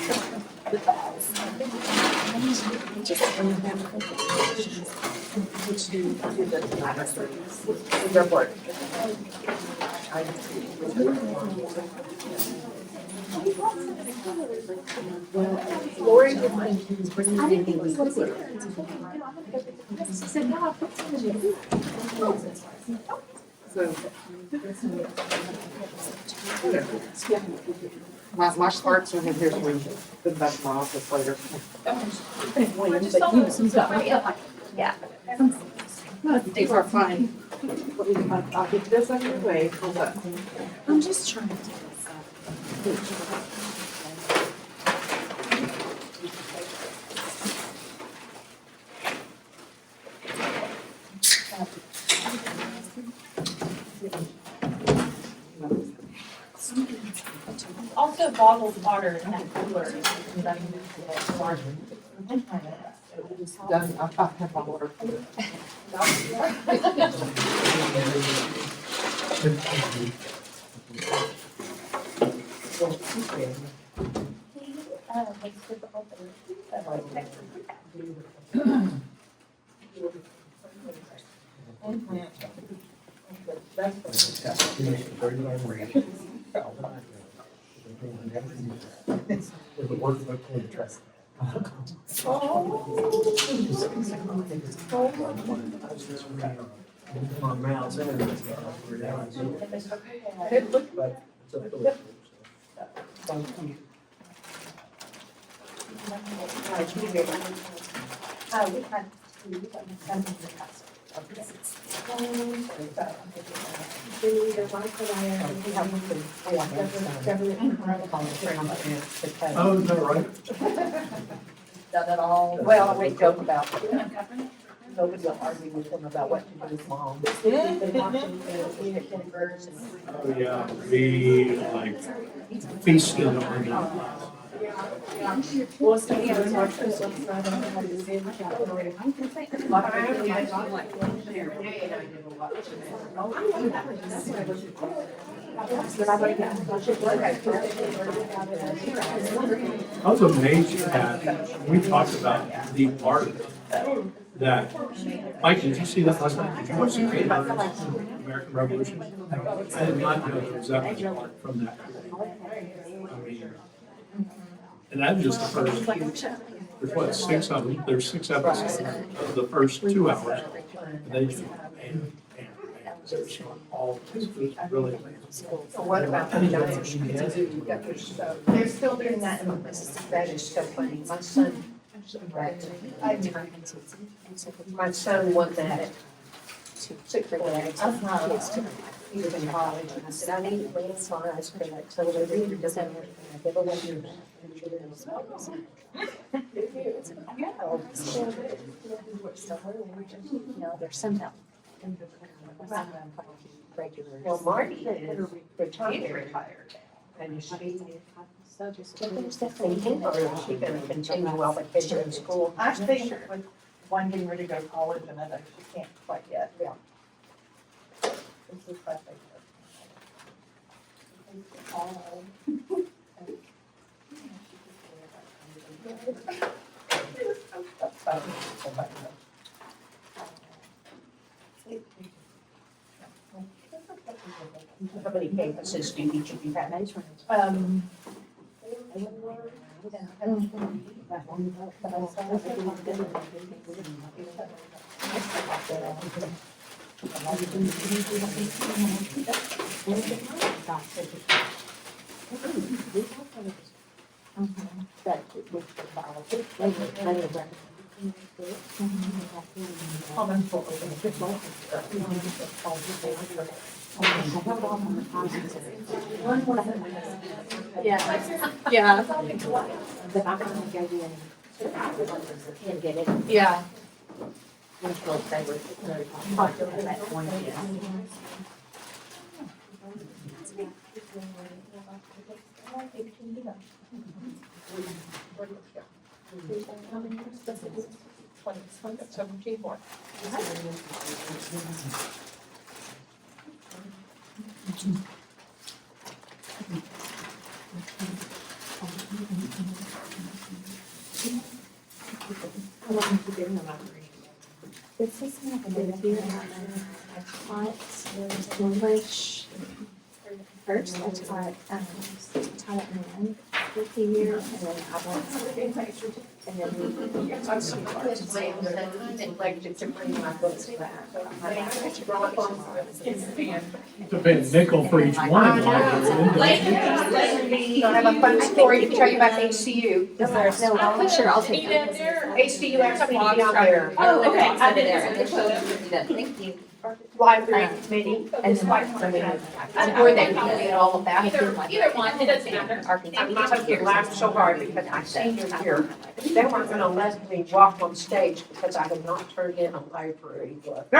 Lori would like to bring I you didn't think it was what it is. She said, no, I put some in it. My smarts are in here, so we can put back in my office later. Yeah. These are fine. I'll get this on your way. Hold up. I'm just trying to. Also bottled water in that cooler. Done, I have my water. Oh, is that right? Not at all. Well, I make joke about it. Nobody will argue with him about what to do with mom. Oh, yeah, we like feasted on it. I was amazed at, we talked about the art that, Mike, did you see that last night? Did you watch the American Revolution? I did not know there was that much art from that. I mean, and that was just the first, there's what, 6 of them, there's 6 episodes of the first 2 hours. And they just, man, there's all, it's really amazing. So what about the Giants? They're still doing that in Mississippi. That is so funny. My son won that. 6th grade. He was in college and I said, I need landslides for that television. He doesn't have anything. I give away your No, there's some help. Well, Marty retired. And she, but there's definitely him, or is she gonna continue while the kids are in school? I think with one getting ready to go to college, another, she can't quite yet. Yeah. This is my How many campuses do each of you have? Yeah, yeah. Yeah. This is not good here. I taught English first. I taught men for 2 years, and then I went, and then we. Neglected to bring my books back. To pay a nickel for each one. I have a fun story to tell you about HCU. No, Sure, I'll take it. HCU actually be on there. Oh, okay. I did there. Thank you. Library committee, and where they tell me all about it. Either one, it doesn't matter. I'm not gonna get laughed so hard because my senior year, they weren't gonna let me walk on stage because I had not turned in a library book.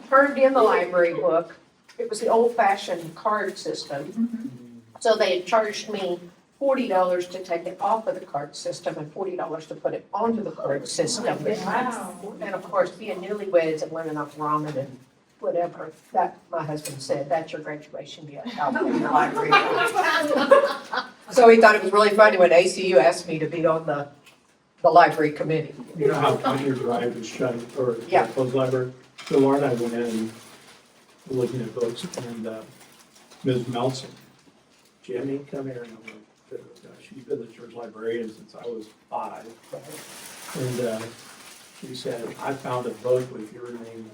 Turned in the library book. It was the old-fashioned card system. So they had charged me $40 to take it off of the card system and $40 to put it onto the card system. And of course, being newlyweds and learning off ramen and whatever, that, my husband said, that's your graduation gift, out in the library. So he thought it was really funny when ACU asked me to be on the library committee. You know how Pioneer Drive is shut, or Yeah. closed library? So Laura and I went in, looking at books, and Ms. Melson, Jimmy, come here, and I'm like, she's been the church librarian since I was 5. And she said, I found a book with your name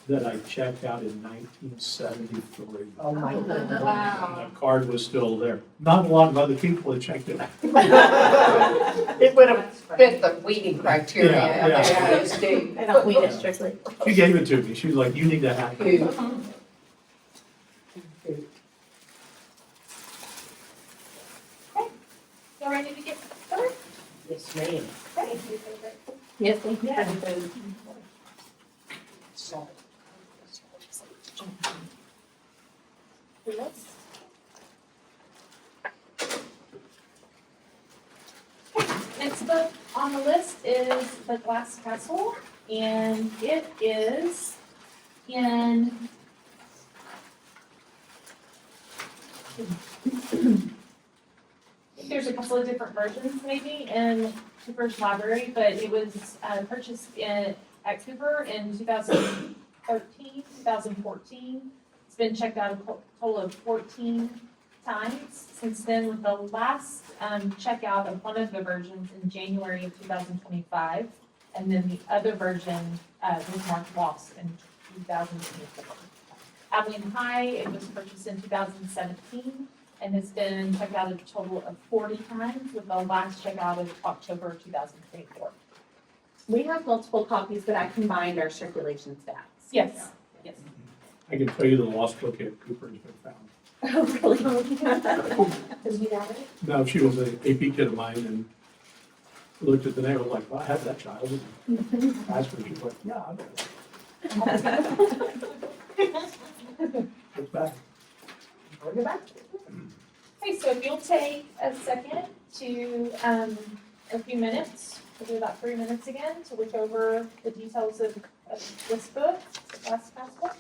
that I checked out in 1973. Oh, my goodness. Wow. And the card was still there. Not a lot of other people had checked it out. It would have fit the weeding criteria. Yeah, yeah. of the ISD. I don't weed it strictly. She gave it to me. She was like, you need to have it. You ready to get started? Yes, ma'am. Okay. Yes, thank you. Next book on the list is The Glass Castle, and it is in there's a couple of different versions maybe in Cooper's library, but it was purchased at Cooper in 2013, 2014. It's been checked out a total of 14 times since then, with the last checkout of one of the versions in January of 2025, and then the other version was marked lost in 2024. Abilene High, it was purchased in 2017, and it's been checked out a total of 40 times, with the last checkout of October 2024. We have multiple copies, but I combined our circulation stats. Yes, yes. I can tell you the lost book at Cooper has been found. Oh, really? Is we got it? No, she was an AP kid of mine and looked at the name, I was like, well, I have that child. And asked her, she's like, yeah, I know. It's back. Bring it back. Okay, so if you'll take a second to, a few minutes, we'll do about 3 minutes again to look over the details of this book, The Glass Castle.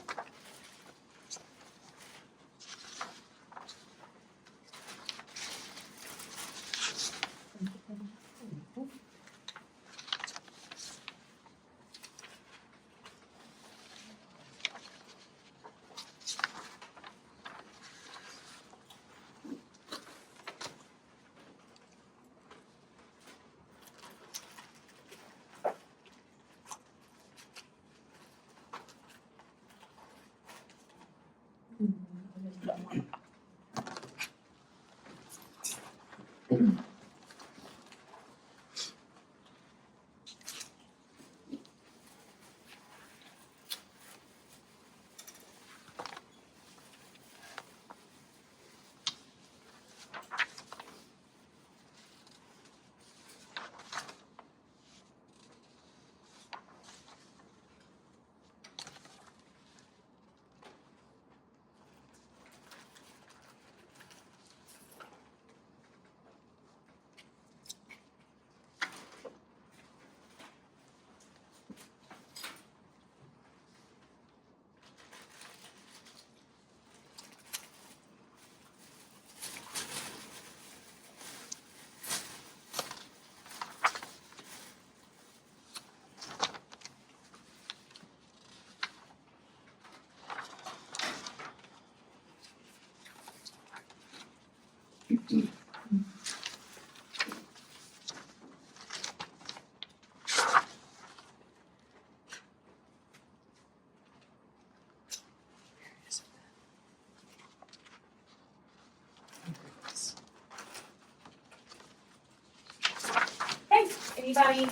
Anybody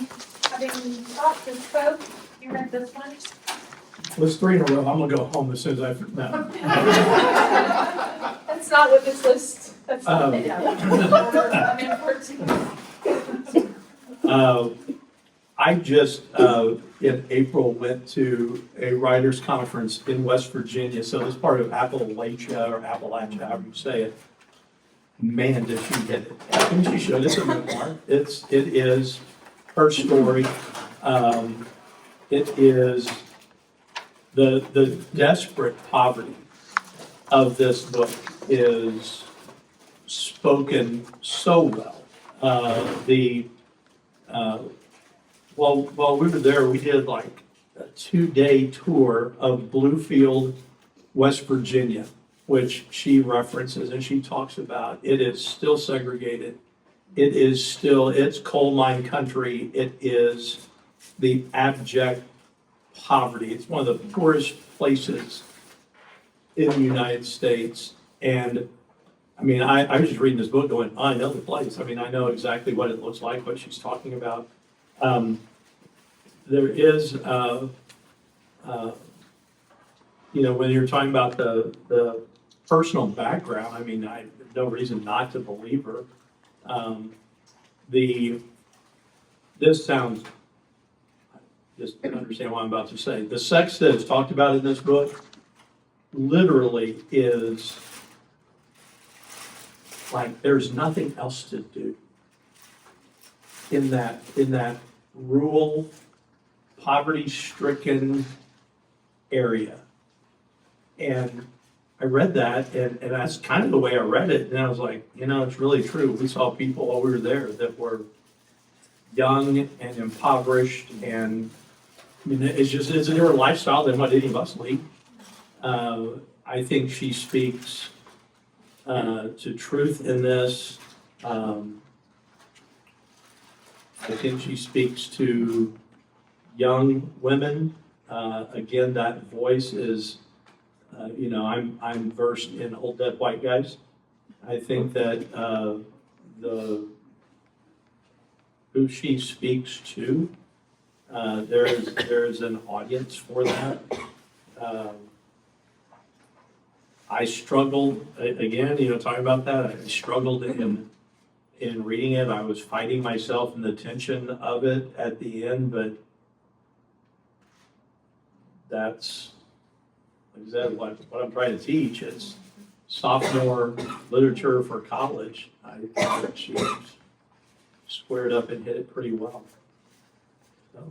have any thoughts or spoke? You read this one? Let's 3 in a row. I'm gonna go home as soon as I, no. That's not what this list, that's not Um, it. I'm in 14. I just, in April, went to a writers' conference in West Virginia, so it's part of Appalachia or Appalachia, however you say it. Man, did she hit it. And she showed us a memoir. It is her story. It is the desperate poverty of this book is spoken so well. While we were there, we did like a 2-day tour of Bluefield, West Virginia, which she references and she talks about. It is still segregated. It's coal mine country. It is the abject poverty. It's one of the poorest places in the United States. And I mean, I was just reading this book going, I know the place. I mean, I know exactly what it looks like, what she's talking about. There is, when you're talking about the personal background, I mean, I have no reason not to believe her. This sounds, just understand what I'm about to say. The sex that is talked about in this book literally is like there's nothing else to do in that rural, poverty-stricken area. And I read that, and that's kind of the way I read it, and I was like, it's really true. We saw people while we were there that were young and impoverished, and I mean, it's a different lifestyle than what any of us lead. I think she speaks to truth in this. I think she speaks to young women. Again, that voice is, I'm versed in old dead white guys. I think that who she speaks to, there's an audience for that. I struggled, again, talking about that, I struggled in reading it. I was fighting myself in the tension of it at the end, but that's, like I said, what I'm trying to teach. It's sophomore literature for college. I think she squared up and hit it pretty well. So.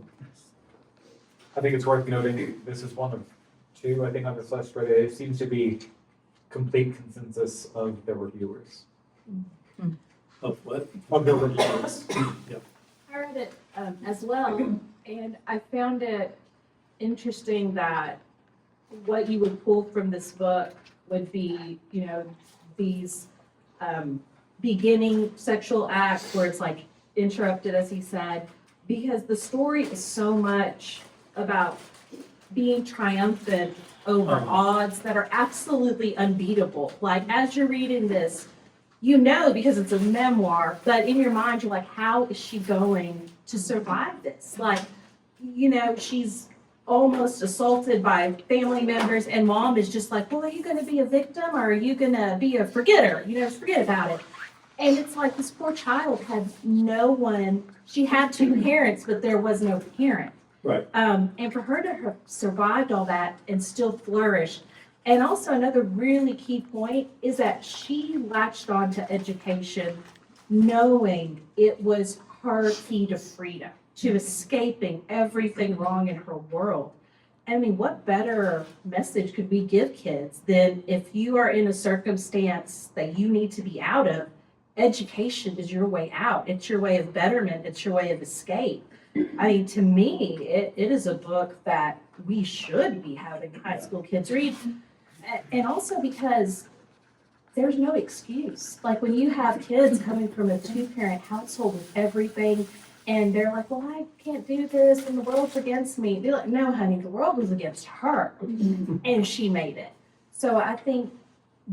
I think it's worth noting, this is one of 2, I think, on this list where there seems to be complete consensus of the reviewers. Of what? Of the reviewers. Yep. I read it as well, and I found it interesting that what you would pull from this book would be, these beginning sexual acts where it's like interrupted, as he said, because the story is so much about being triumphant over odds that are absolutely unbeatable. Like, as you're reading this, because it's a memoir, but in your mind, you're like, how is she going to survive this? Like, she's almost assaulted by family members, and mom is just like, well, are you gonna be a victim or are you gonna be a forgetter? Forget about it. And it's like this poor child had no one, she had 2 parents, but there was no parent. Right. And for her to have survived all that and still flourish. And also another really key point is that she latched on to education knowing it was her key to freedom, to escaping everything wrong in her world. I mean, what better message could we give kids than if you are in a circumstance that you need to be out of, education is your way out. It's your way of betterment. It's your way of escape. I mean, to me, it is a book that we should be having high school kids read. And also because there's no excuse. Like when you have kids coming from a 2-parent household with everything, and they're like, well, I can't do this, and the world's against me. Be like, no, honey, the world was against her, and she made it. So I think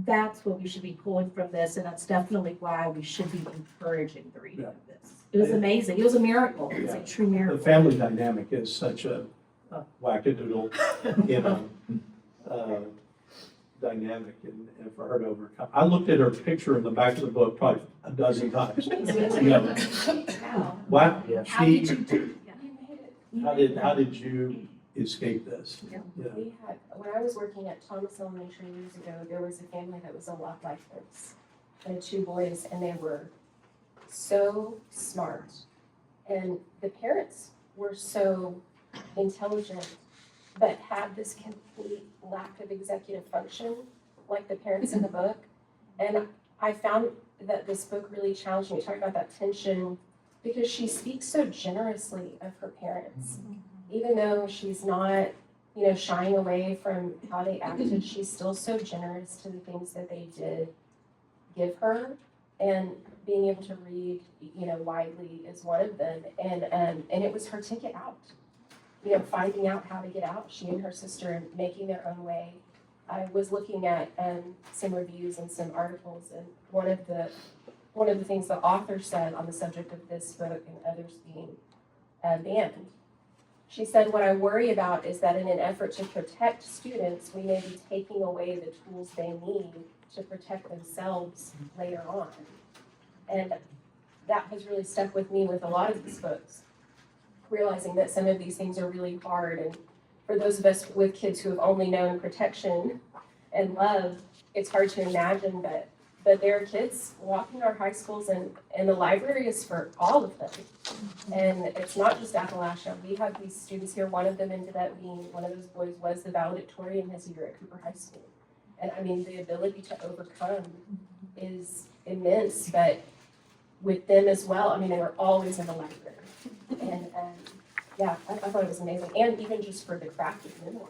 that's what we should be pulling from this, and that's definitely why we should be encouraging the reading of this. It was amazing. It was a miracle. It was a true The miracle. family dynamic is such a wackadoodle, dynamic and for her to overcome. I looked at her picture in the back of the book probably a dozen times. Wow, How did you do? how did you escape this? We had, when I was working at Thomas Elementary years ago, there was a family that was a lot like this. They had 2 boys and they were so smart. And the parents were so intelligent, but had this complete lack of executive function, like the parents in the book. And I found that this book really challenged me, talking about that tension, because she speaks so generously of her parents. Even though she's not, shying away from how they acted, she's still so generous to the things that they did give her. And being able to read, widely is one of them. And it was her ticket out. Finding out how to get out, she and her sister making their own way. I was looking at some reviews and some articles, and one of the things the author said on the subject of this book and others being banned, she said, "What I worry about is that in an effort to protect students, we may be taking away the tools they need to protect themselves later on." And that has really stuck with me with a lot of these books, realizing that some of these things are really hard. And for those of us with kids who have only known protection and love, it's hard to imagine, but there are kids walking our high schools, and the library is for all of them. And it's not just Appalachia. We have these students here. One of them ended up being, one of those boys was the valedictorian his year at Cooper High School. And I mean, the ability to overcome is immense, but with them as well, I mean, they were always in the library. And yeah, I thought it was amazing. And even just for the craft of memoir.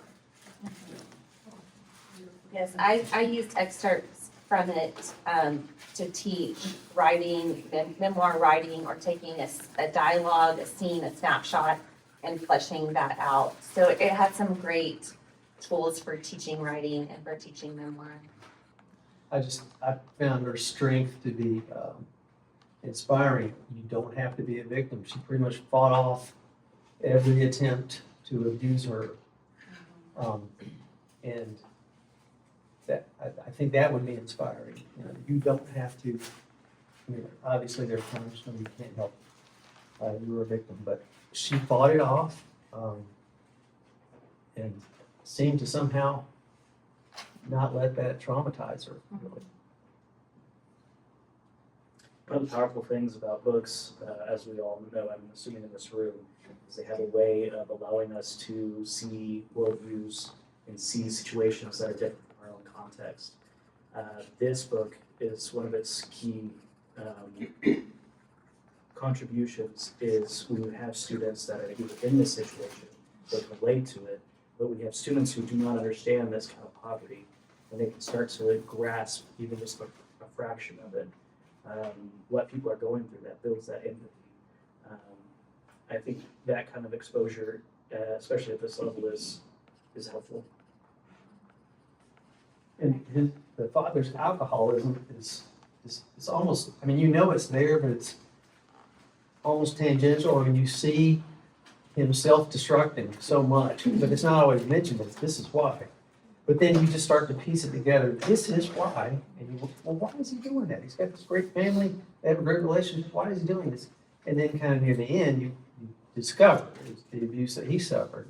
Yes, I used excerpts from it to teach writing, memoir writing, or taking a dialogue, a scene, a snapshot, and fleshing that out. So it had some great tools for teaching writing and for teaching memoir. I found her strength to be inspiring. You don't have to be a victim. She pretty much fought off every attempt to abuse her. And that, I think that would be inspiring. You don't have to, obviously there are times when you can't help, you were a victim, but she fought it off and seemed to somehow not let that traumatize her, really. One of the powerful things about books, as we all know, I'm assuming in this room, is they have a way of allowing us to see worldviews and see situations that are different from our own context. This book is one of its key contributions is when you have students that are either in this situation, that relate to it, but we have students who do not understand this kind of poverty, and they can start to grasp even just a fraction of it. What people are going through, that builds that empathy. I think that kind of exposure, especially at this level, is helpful. And the father's alcoholism is almost, it's there, but it's almost tangential. You see him self-destructing so much, but it's not always mentioned. This is why. But then you just start to piece it together. This is why. And you go, well, why is he doing that? He's got this great family. They have a great relationship. Why is he doing this? And then kind of near the end, you discover the abuse that he suffered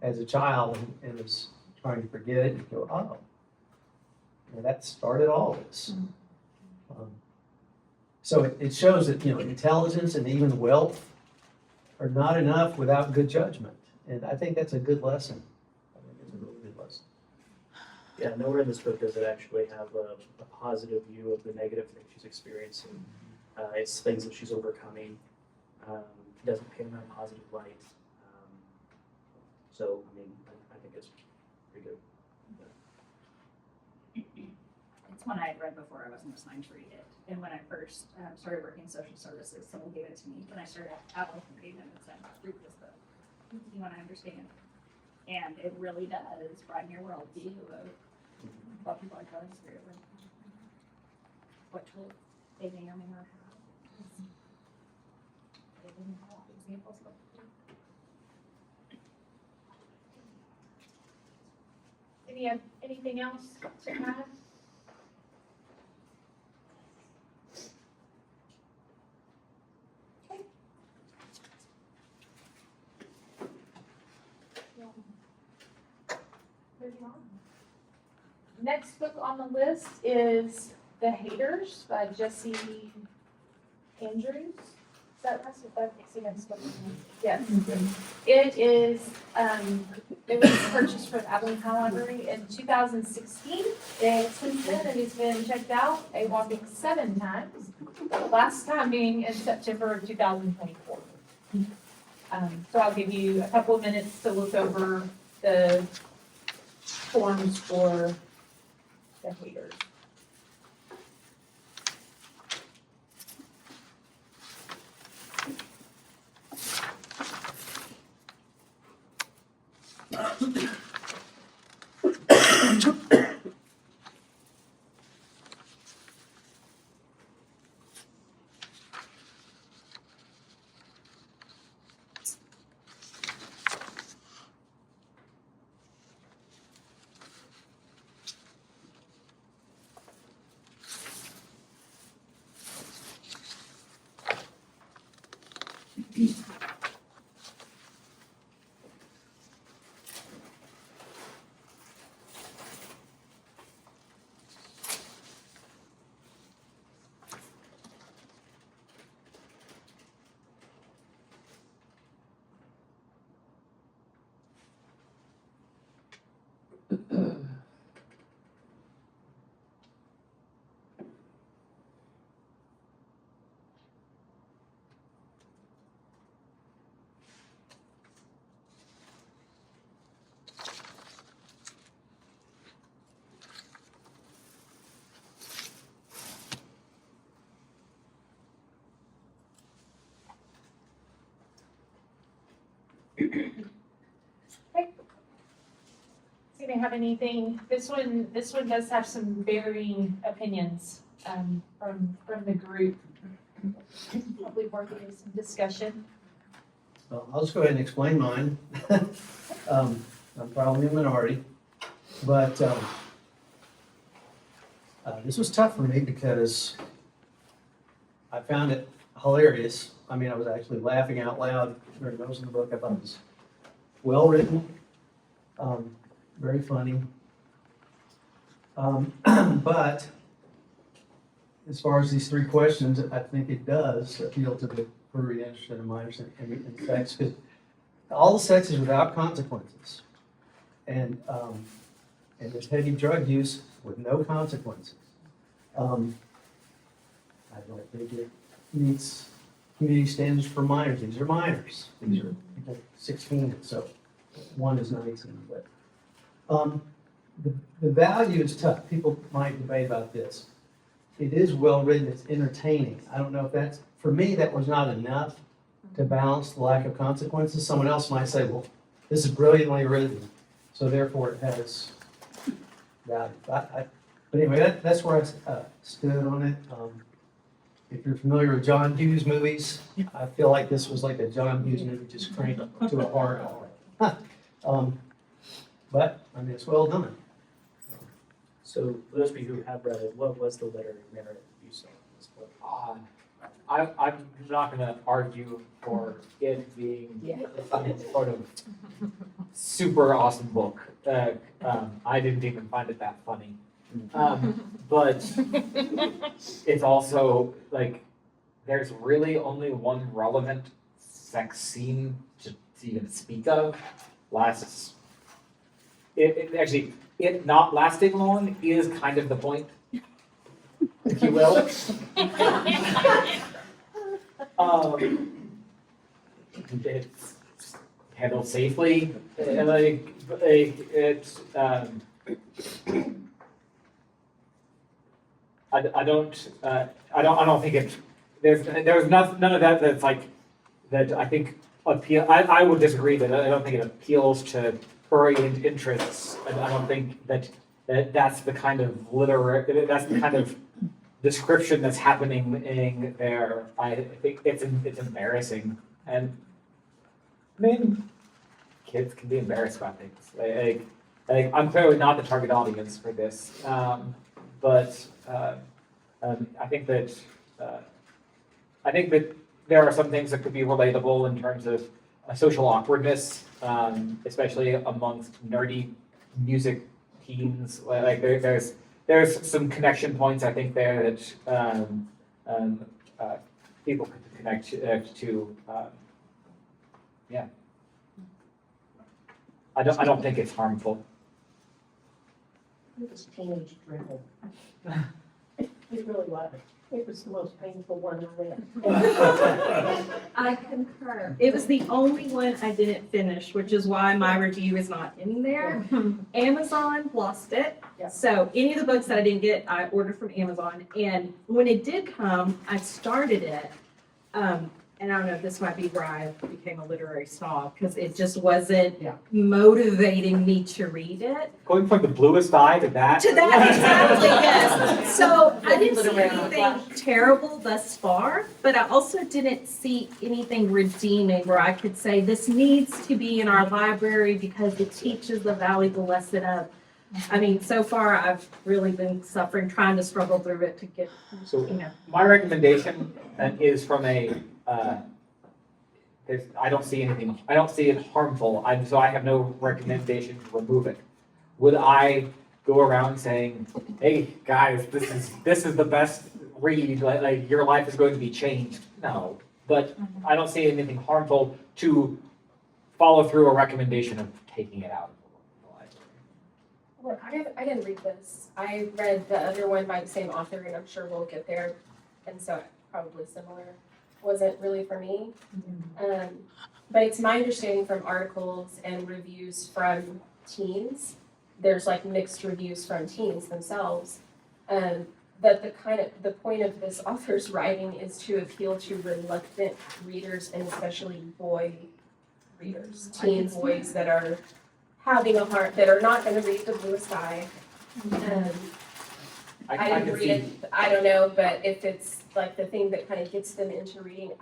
as a child and was trying to forget it. And you go, oh, that started all this. So it shows that, intelligence and even wealth are not enough without good judgment. And I think that's a good lesson. I think it's a really good lesson. Yeah, nowhere in this book does it actually have a positive view of the negative things she's experiencing. It's things that she's overcoming. It doesn't paint them in a positive light. So, I think it's pretty good. It's one I had read before I wasn't assigned to read it. And when I first started working in social services, someone gave it to me. When I started out with reading it, and said, read this book. You want to understand. And it really does brighten your worldview of Probably like us, really. What, till 8 a.m. in our house. They didn't have examples of. Anything else to add? Moving on. Next book on the list is The Haters by Jesse Andrews. Is that right? That's the next book. Yes. It is, it was purchased from Abilene Library in 2016. And since then, it has been checked out a whopping 7 times. The last time being in September of 2024. So I'll give you a couple of minutes to look over the forms for the haters. Okay. So they have anything, this one does have some varying opinions, from the group. Probably worth some discussion. Well, I'll just go ahead and explain mine. I'm probably a minority, but this was tough for me because I found it hilarious. I mean, I was actually laughing out loud during those in the book. I thought it was well written, very funny. But as far as these 3 questions, I think it does appeal to the very interested in minors and sex, because all the sex is without consequences. And there's heavy drug use with no consequences. I don't think it meets community standards for minors. These are minors. These are people 16 and so. One is 19, but the value is tough. People might debate about this. It is well written. It's entertaining. I don't know if that's, for me, that was not enough to balance the lack of consequences. Someone else might say, well, this is brilliantly written, so therefore it has value. But anyway, that's where I stood on it. If you're familiar with John Hughes movies, I feel like this was like a John Hughes movie just cranked to a hard R. But, I mean, it's well done. So for those of you who have read it, what was the literary merit you saw in this book? I'm not gonna argue for it being some sort of super awesome book. I didn't even find it that funny. But it's also like, there's really only one relevant sex scene to even speak of. It not lasting long is kind of the point, if you will. It's handled safely, and I don't think it. There's none of that that's like that. I think appeal. I would disagree that I don't think it appeals to furry interests. I don't think that that's the kind of that's the kind of description that's happening in there. I think it's embarrassing, and I mean, kids can be embarrassed about things. I'm clearly not the target audience for this, but I think that there are some things that could be relatable in terms of social awkwardness, especially amongst nerdy music teens. Like there's some connection points I think there that people could connect to. Yeah, I don't think it's harmful. It was teenage dribble. It really was. It was the most painful one I read. I concur. It was the only one I didn't finish, which is why my review is not in there. Amazon lost it. Yeah. So any of the books that I didn't get, I ordered from Amazon. And when it did come, I started it. And I don't know, this might be where I became a literary snob, because it just wasn't motivating me to read it. Going from the bluest eye to that? To that, exactly, yes. So I didn't see anything terrible thus far, but I also didn't see anything redeeming where I could say this needs to be in our library because it teaches the valuable lesson of, I mean, so far I've really been suffering, trying to struggle through it to get, So you know. my recommendation is from a, I don't see it harmful, so I have no recommendation to remove it. Would I go around saying, hey, guys, this is the best read, like your life is going to be changed? No, but I don't see anything harmful to follow through a recommendation of taking it out of the library. Well, I didn't read this. I read the other one by the same author, and I'm sure we'll get there. And so probably similar. Wasn't really for me. But it's my understanding from articles and reviews from teens, there's like mixed reviews from teens themselves, that the point of this author's writing is to appeal to reluctant readers and especially boy readers, teen boys that are having a heart, that are not going to read The Bluest Eye. I didn't read it, I don't know, but if it's like the thing that kind of gets them into reading,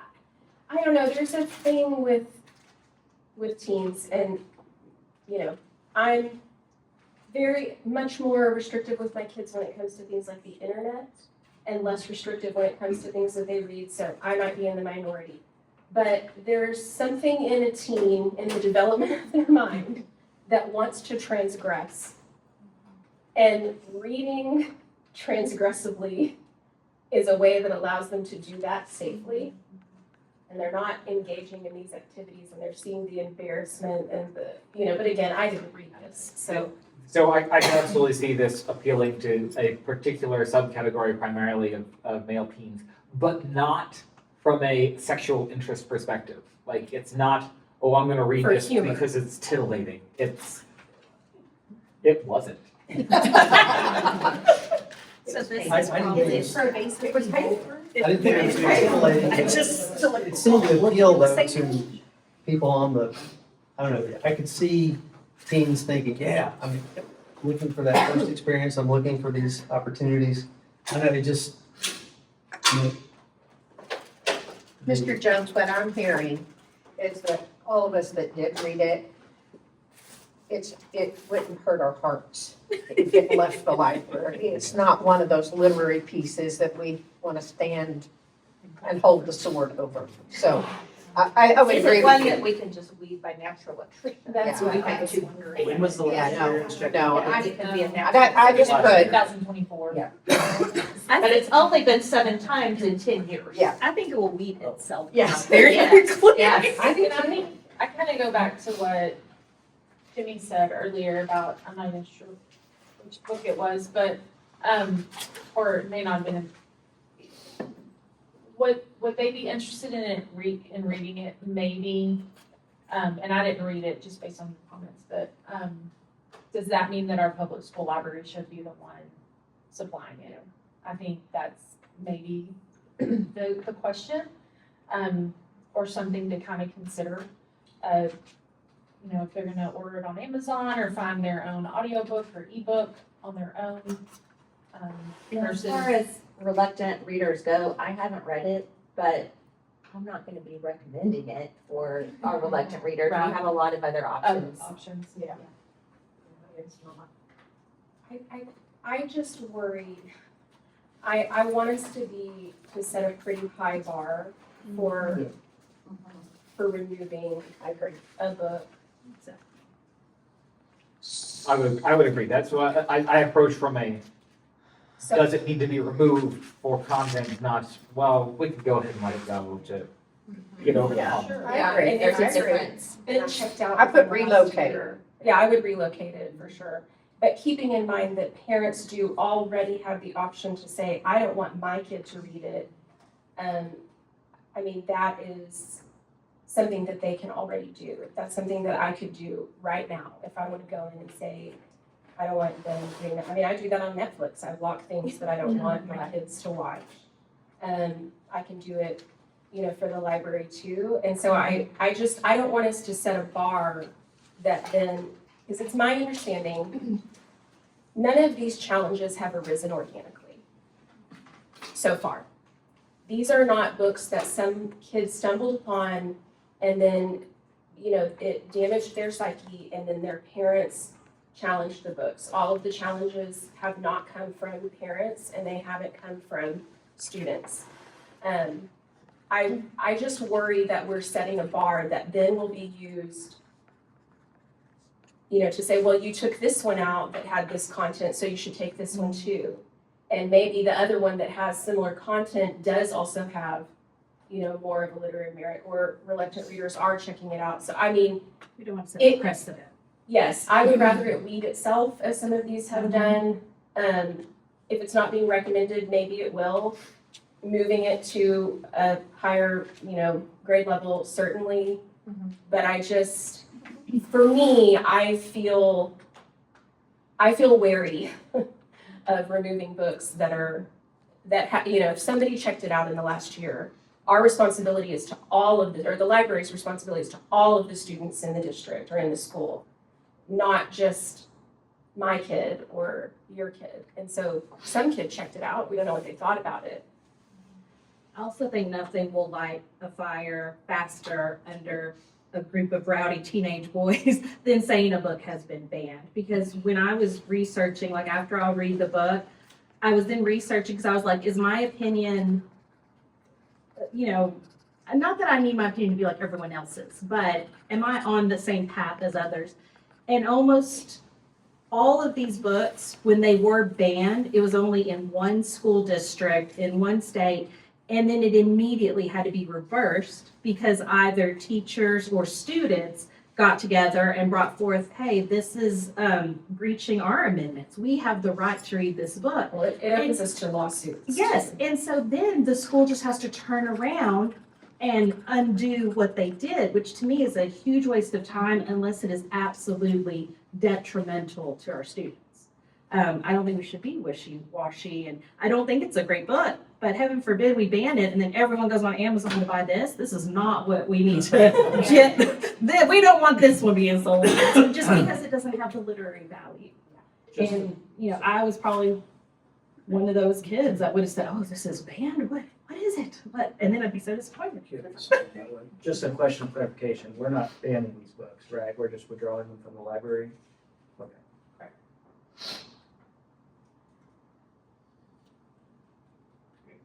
I don't know, there's a thing with teens, and, you know, I'm very much more restrictive with my kids when it comes to things like the internet, and less restrictive when it comes to things that they read, so I might be in the minority. But there's something in a teen, in the development of their mind, that wants to transgress. And reading transgressively is a way that allows them to do that safely. And they're not engaging in these activities, and they're seeing the embarrassment and the, you know, but again, I didn't read this, so. So I can absolutely see this appealing to a particular subcategory primarily of male teens, but not from a sexual interest perspective. Like, it's not, oh, I'm gonna read this because it's titillating. It wasn't. So this I is didn't probably get for basic people. I didn't think it was titillating. It seemed to appeal though to people on the, I don't know, I could see teens thinking, yeah, I'm looking for that first experience, I'm looking for these opportunities. I know, it just, you know, Mr. Jones, what I'm hearing is that all of us that did read it, it wouldn't hurt our hearts if it left the library. It's not one of those literary pieces that we want to stand and hold the sword over. So I would Is agree it one with you. that we can just weed by natural attrition? That's what what I I was wondering. When was the last Yeah, no, year? Check. no, It could be a natural. I just could. 2024. Yeah. But it's only been 7 times in 10 years. Yeah. I think it will weed itself. Yes. Very Yes. quickly. Yes. I kind of go back to what Jimmy said earlier about, I'm not even sure which book it was, but, or it may not have been. Would they be interested in it, in reading it, maybe? And I didn't read it just based on the comments, but, does that mean that our public school library should be the one supplying it? I think that's maybe the question, or something to kind of consider. You know, if they're gonna order it on Amazon or find their own audiobook or ebook, on their own. And as Versus, far as reluctant readers go, I haven't read it, but I'm not gonna be recommending it for our reluctant readers. We Right. have a lot of other options. options, yeah. It's not. I just worry, I want us to set a pretty high bar for removing a book. I would agree. That's why I approach from a, So, does it need to be removed for content, not, well, we could go ahead and let it go to get over the hump. Yeah, and there's a if it's difference. been checked out. I put for the last relocate. year, yeah, I would relocate it for sure. But keeping in mind that parents do already have the option to say, I don't want my kid to read it. I mean, that is something that they can already do. That's something that I could do right now if I would go in and say, I don't want them doing that. I mean, I do that on Netflix. I block things that I don't want my kids to watch. I can do it, for the library too. And so I don't want us to set a bar that then, because it's my understanding, none of these challenges have arisen organically so far. These are not books that some kids stumbled upon and then, it damaged their psyche and then their parents challenged the books. All of the challenges have not come from parents and they haven't come from students. I just worry that we're setting a bar that then will be used, to say, well, you took this one out that had this content, so you should take this one too. And maybe the other one that has similar content does also have, more of a literary merit, or reluctant readers are checking it out. So, I mean, We don't want to set a precedent. yes, I would rather it weed itself, as some of these have done. If it's not being recommended, maybe it will. Moving it to a higher, grade level, certainly. But for me, I feel wary of removing books if somebody checked it out in the last year, our responsibility is to the library's responsibility is to all of the students in the district or in the school, not just my kid or your kid. And so some kid checked it out. We don't know what they thought about it. I also think nothing will light a fire faster under a group of rowdy teenage boys than saying a book has been banned. Because when I was researching, like after I'll read the book, I was then researching because I was like, is my opinion, not that I need my opinion to be like everyone else's, but am I on the same path as others? And almost all of these books, when they were banned, it was only in one school district in one state. And then it immediately had to be reversed because either teachers or students got together and brought forth, hey, this is breaching our amendments. We have the right to read this book. Well, it opens us to lawsuits. Yes, and so then the school just has to turn around and undo what they did, which to me is a huge waste of time unless it is absolutely detrimental to our students. I don't think we should be wishy-washy, and I don't think it's a great book, but heaven forbid we ban it and then everyone goes on Amazon to buy this. This is not what we need to get. We don't want this one being sold just because it doesn't have the literary value. And, I was probably one of those kids that would have said, oh, this is banned? What is it? And then I'd be so disappointed. Just a question of clarification, we're not banning these books, right? We're just withdrawing them from the library? Okay.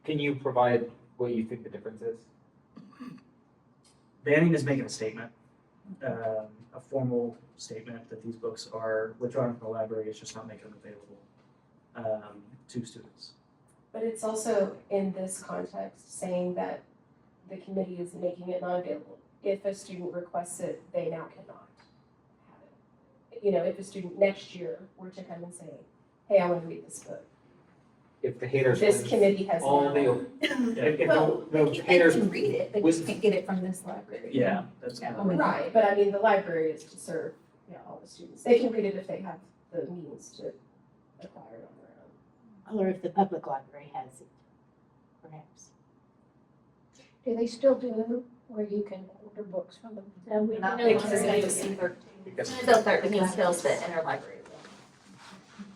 Can you provide what you think the difference is? Banning is making a statement, a formal statement that these books are withdrawn from the library, it's just not making them available to students. But it's also in this context saying that the committee is making it non-available. If a student requests it, they now cannot have it. If a student next year were to come and say, hey, I want to read this book. If the haters This win, committee has all now. if Well, the they haters can read it, they win- just can't get it from this library. Yeah, that's. Yeah. Right, but I mean, the library is to serve, all the students. They can read it if they have the means to acquire it on their own. Or if the public library has it, perhaps. Do they still do where you can order books from them? No, we Not don't. because they receive their, because they'll start the skills fit in our library.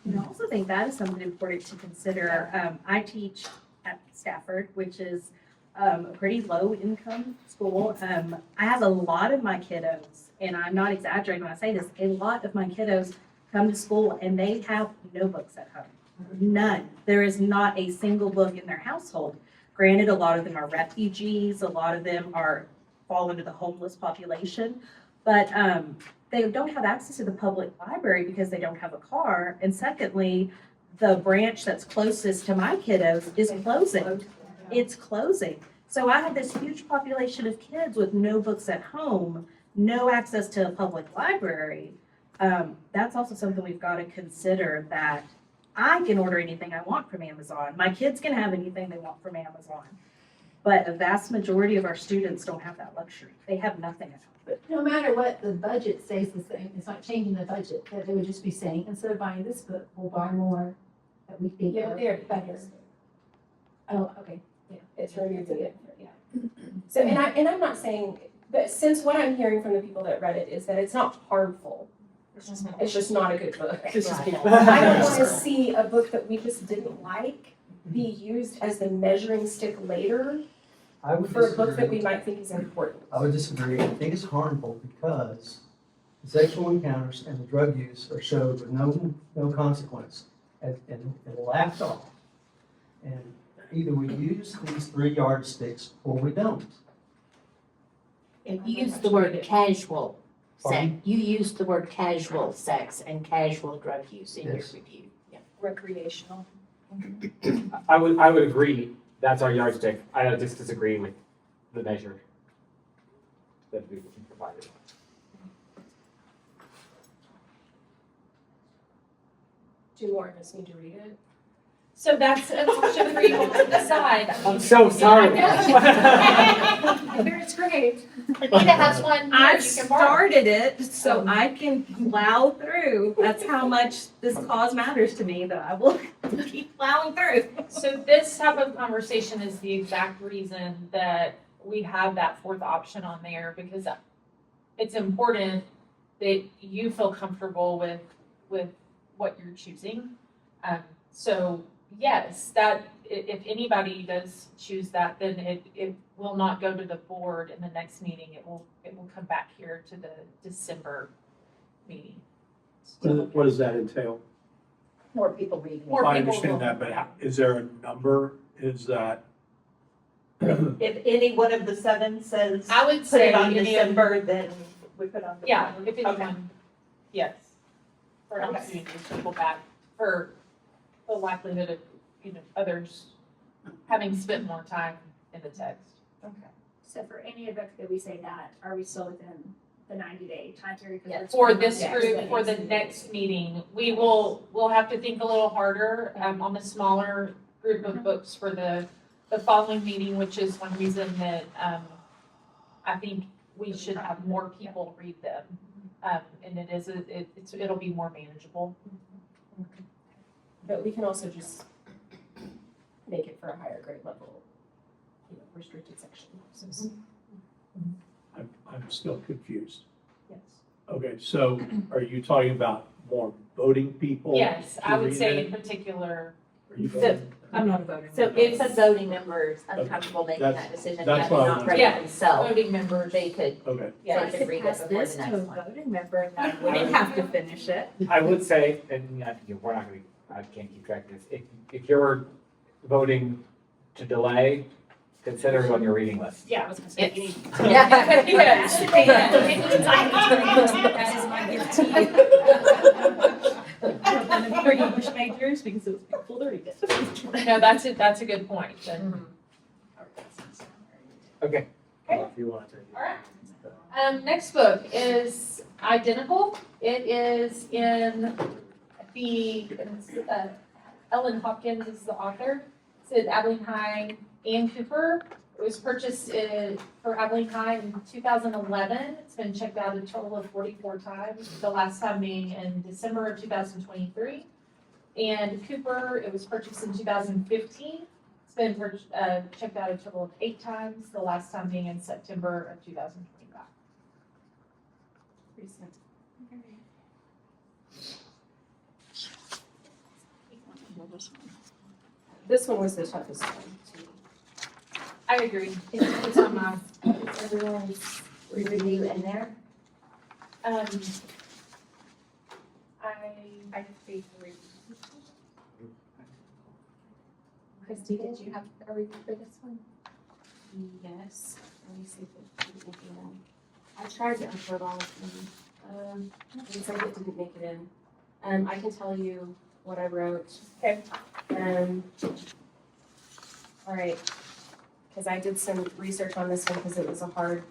And I also think that is something important to consider. I teach at Stafford, which is a pretty low income school. I have a lot of my kiddos, and I'm not exaggerating when I say this, a lot of my kiddos come to school and they have no books at home. None. There is not a single book in their household. Granted, a lot of them are refugees, a lot of them fall into the homeless population, but they don't have access to the public library because they don't have a car. And secondly, the branch that's closest to my kiddos is closing. It's closing. So I have this huge population of kids with no books at home, no access to a public library. That's also something we've got to consider, that I can order anything I want from Amazon. My kids can have anything they want from Amazon. But a vast majority of our students don't have that luxury. They have nothing at home. But no matter what, the budget stays the same. It's not changing the budget, that they would just be saying, instead of buying this book, we'll buy more that we think Yeah, are they're better. Oh, okay. It's removed it, yeah. So, and I'm not saying, but since what I'm hearing from the people that read it is that it's not harmful. It's just not a good book. It's just people. I don't want to see a book that we just didn't like be used as the measuring stick later I would for a book that disagree. we might think is important. I would disagree. I think it's harmful because the sexual encounters and the drug use are showed with no consequence and laughed off. And either we use these 3 yardsticks or we don't. You used the word casual sex, Pardon? you used the word casual sex and casual drug use in your Yes. review. Yeah. Recreational. I would agree, that's our yardstick. I just disagree with the measure that we provided. Do more of us need to read it? So that's an option for you all to decide. I'm so sorry. It's great. Anita has one here I've you can borrow. started it so I can plow through. That's how much this cause matters to me, that I will keep plowing through. So this type of conversation is the exact reason that we have that fourth option on there, because it's important that you feel comfortable with what you're choosing. So yes, that if anybody does choose that, then it will not go to the board in the next meeting. It will come back here to the December meeting. What does that entail? More people reading. More I people understand will- that, but is there a number? Is that? If any one of the 7 says I would put say it on any of- December, then we put on. Yeah, December. if anyone, yes. For Okay. opportunity to people back, for the likelihood of, others having spent more time in the text. So for any book that we say that, are we still within the 90-day time period? 'Cause we're For still this on group, for the next meeting, we'll have to think a little harder, on the smaller group of books for the following meeting, which is one reason that, I think we should have more people read them. And it'll be more manageable. But we can also just make it for a higher grade level, restricted section. So, I'm still confused. yes. Okay, so are you talking about more voting people? Yes, to I would read say it? in particular, Are you So- voting? I'm not a voter. So if a voting member is uncomfortable making That's- that decision, that's yet what I not wanted. ready Yeah. themselves, voting members, they could, Okay, yeah. they could read it Pass before this the to next a one. voting member, and I wouldn't have to finish it. I would say, and we're not gonna, I can't keep track of this, if you're voting to delay, consider it on your reading list. Yeah, I was gonna say. you need- Yes. That is my gift to you. For English majors, because it was beautiful to read it. No, that's a good point. Then. Okay. If you want to. All right. Next book is identical. It is in Ellen Hopkins is the author. It's at Abilene High and Cooper. It was purchased for Abilene High in 2011. It's been checked out a total of 44 times, the last time being in December of 2023. And Cooper, it was purchased in 2015. It's been checked out a total of 8 times, the last time being in September of 2025. This one was the toughest one to me. I agree. It's on my, is everyone's review in there? I agree. Christy, did you have a review for this one? Yes. Let me see if it didn't make it in. I tried to upload all of them. It looks like it didn't make it in. I can tell you what I wrote. Okay. All right. Because I did some research on this one because it was a hard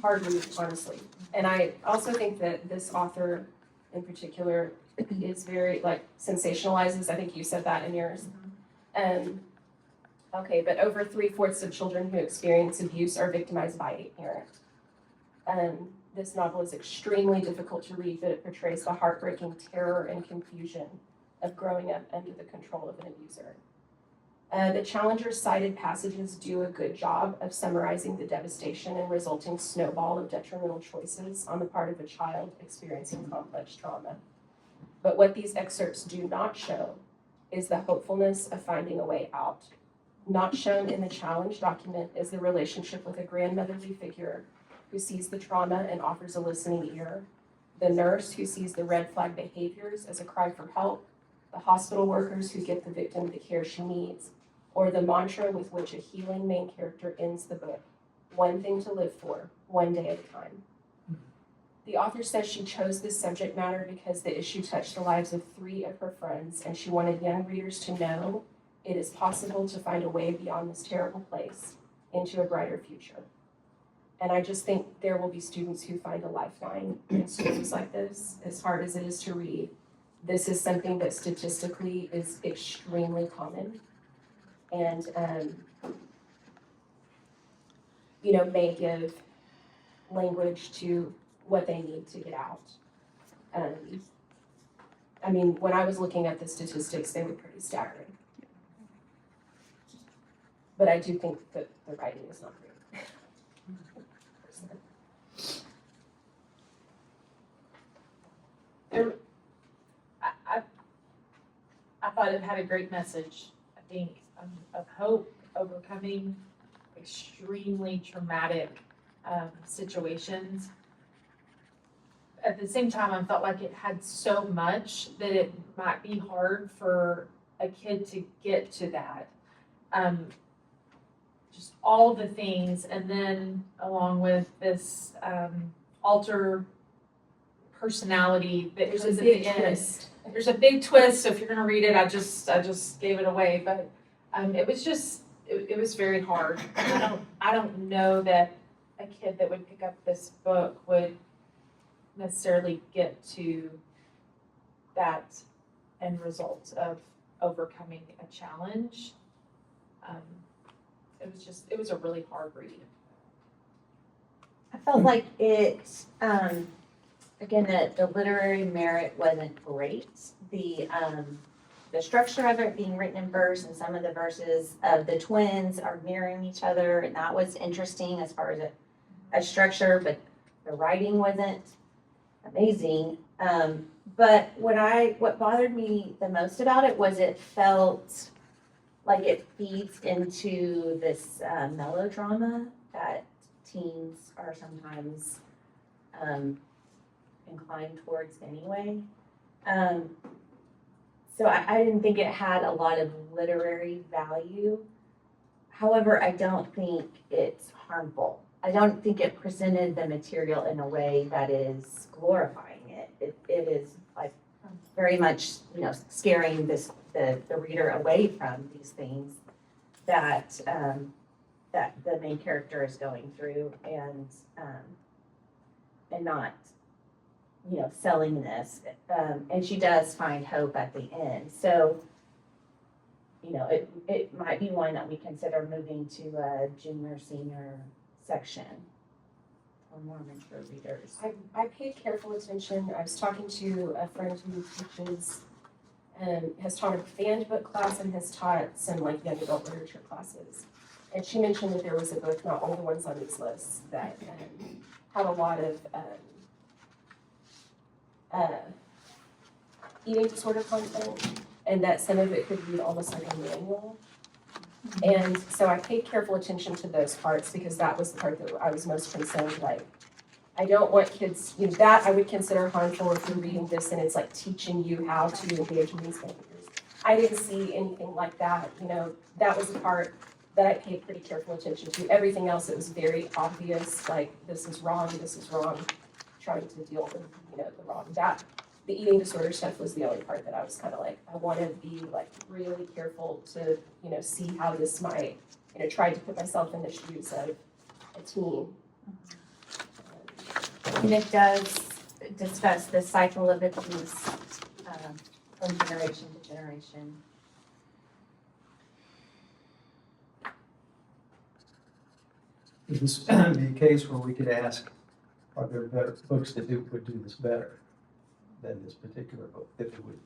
read, honestly. And I also think that this author in particular is very, like, sensationalizes. I think you said that in yours. Okay, but over 3/4 of children who experience abuse are victimized by a parent. This novel is extremely difficult to read, but it portrays the heartbreaking terror and confusion of growing up under the control of an abuser. The Challenger's cited passages do a good job of summarizing the devastation and resulting snowball of detrimental choices on the part of a child experiencing complex trauma. But what these excerpts do not show is the hopefulness of finding a way out. Not shown in the challenge document is the relationship with a grandmotherly figure who sees the trauma and offers a listening ear, the nurse who sees the red flag behaviors as a cry for help, the hospital workers who get the victim the care she needs, or the mantra with which a healing main character ends the book: one thing to live for, one day at a time. The author says she chose this subject matter because the issue touched the lives of 3 of her friends, and she wanted young readers to know it is possible to find a way beyond this terrible place into a brighter future. And I just think there will be students who find a lifeline in stories like this, as hard as it is to read. This is something that statistically is extremely common and, may give language to what they need to get out. When I was looking at the statistics, they were pretty staggering. But I do think that the writing is not great. I thought it had a great message, I think, of hope, overcoming extremely traumatic situations. At the same time, I felt like it had so much that it might be hard for a kid to get to that. Just all the things, and then along with this alter personality that There's comes a at the big end. twist. There's a big twist, so if you're gonna read it, I just gave it away, but it was just, it was very hard. I don't know that a kid that would pick up this book would necessarily get to that end result of overcoming a challenge. It was a really hard read. I felt like it, again, the literary merit wasn't great. The structure of it being written in verse and some of the verses of the twins are mirroring each other, and that was interesting as far as a structure, but the writing wasn't amazing. But what bothered me the most about it was it felt like it feeds into this melodrama that teens are sometimes inclined towards anyway. So I didn't think it had a lot of literary value. However, I don't think it's harmful. I don't think it presented the material in a way that is glorifying it. It is like very much, scaring the reader away from these things that that the main character is going through, and not, selling this. And she does find hope at the end. So, it might be one that we consider moving to a junior, senior section or more mature readers. I paid careful attention. I was talking to a friend who teaches, has taught a banned book class and has taught some young adult literature classes. And she mentioned that there was a book, not all the ones on these lists, that had a lot of eating disorder content. and that some of it could read almost like a manual. And so I paid careful attention to those parts because that was the part that I was most concerned, like, I don't want kids, that I would consider harmful if you're reading this and it's like teaching you how to engage in these behaviors. I didn't see anything like that, that was the part that I paid pretty careful attention to. Everything else, it was very obvious, like, this is wrong, trying to deal with, the wrong. The eating disorder stuff was the only part that I was kind of like, I want to be like really careful to, see how this might, try to put myself in the shoes of a teen. And it does discuss the cycle of abuse from generation to generation. Would this be a case where we could ask, are there better books that would do this better than this particular book, that would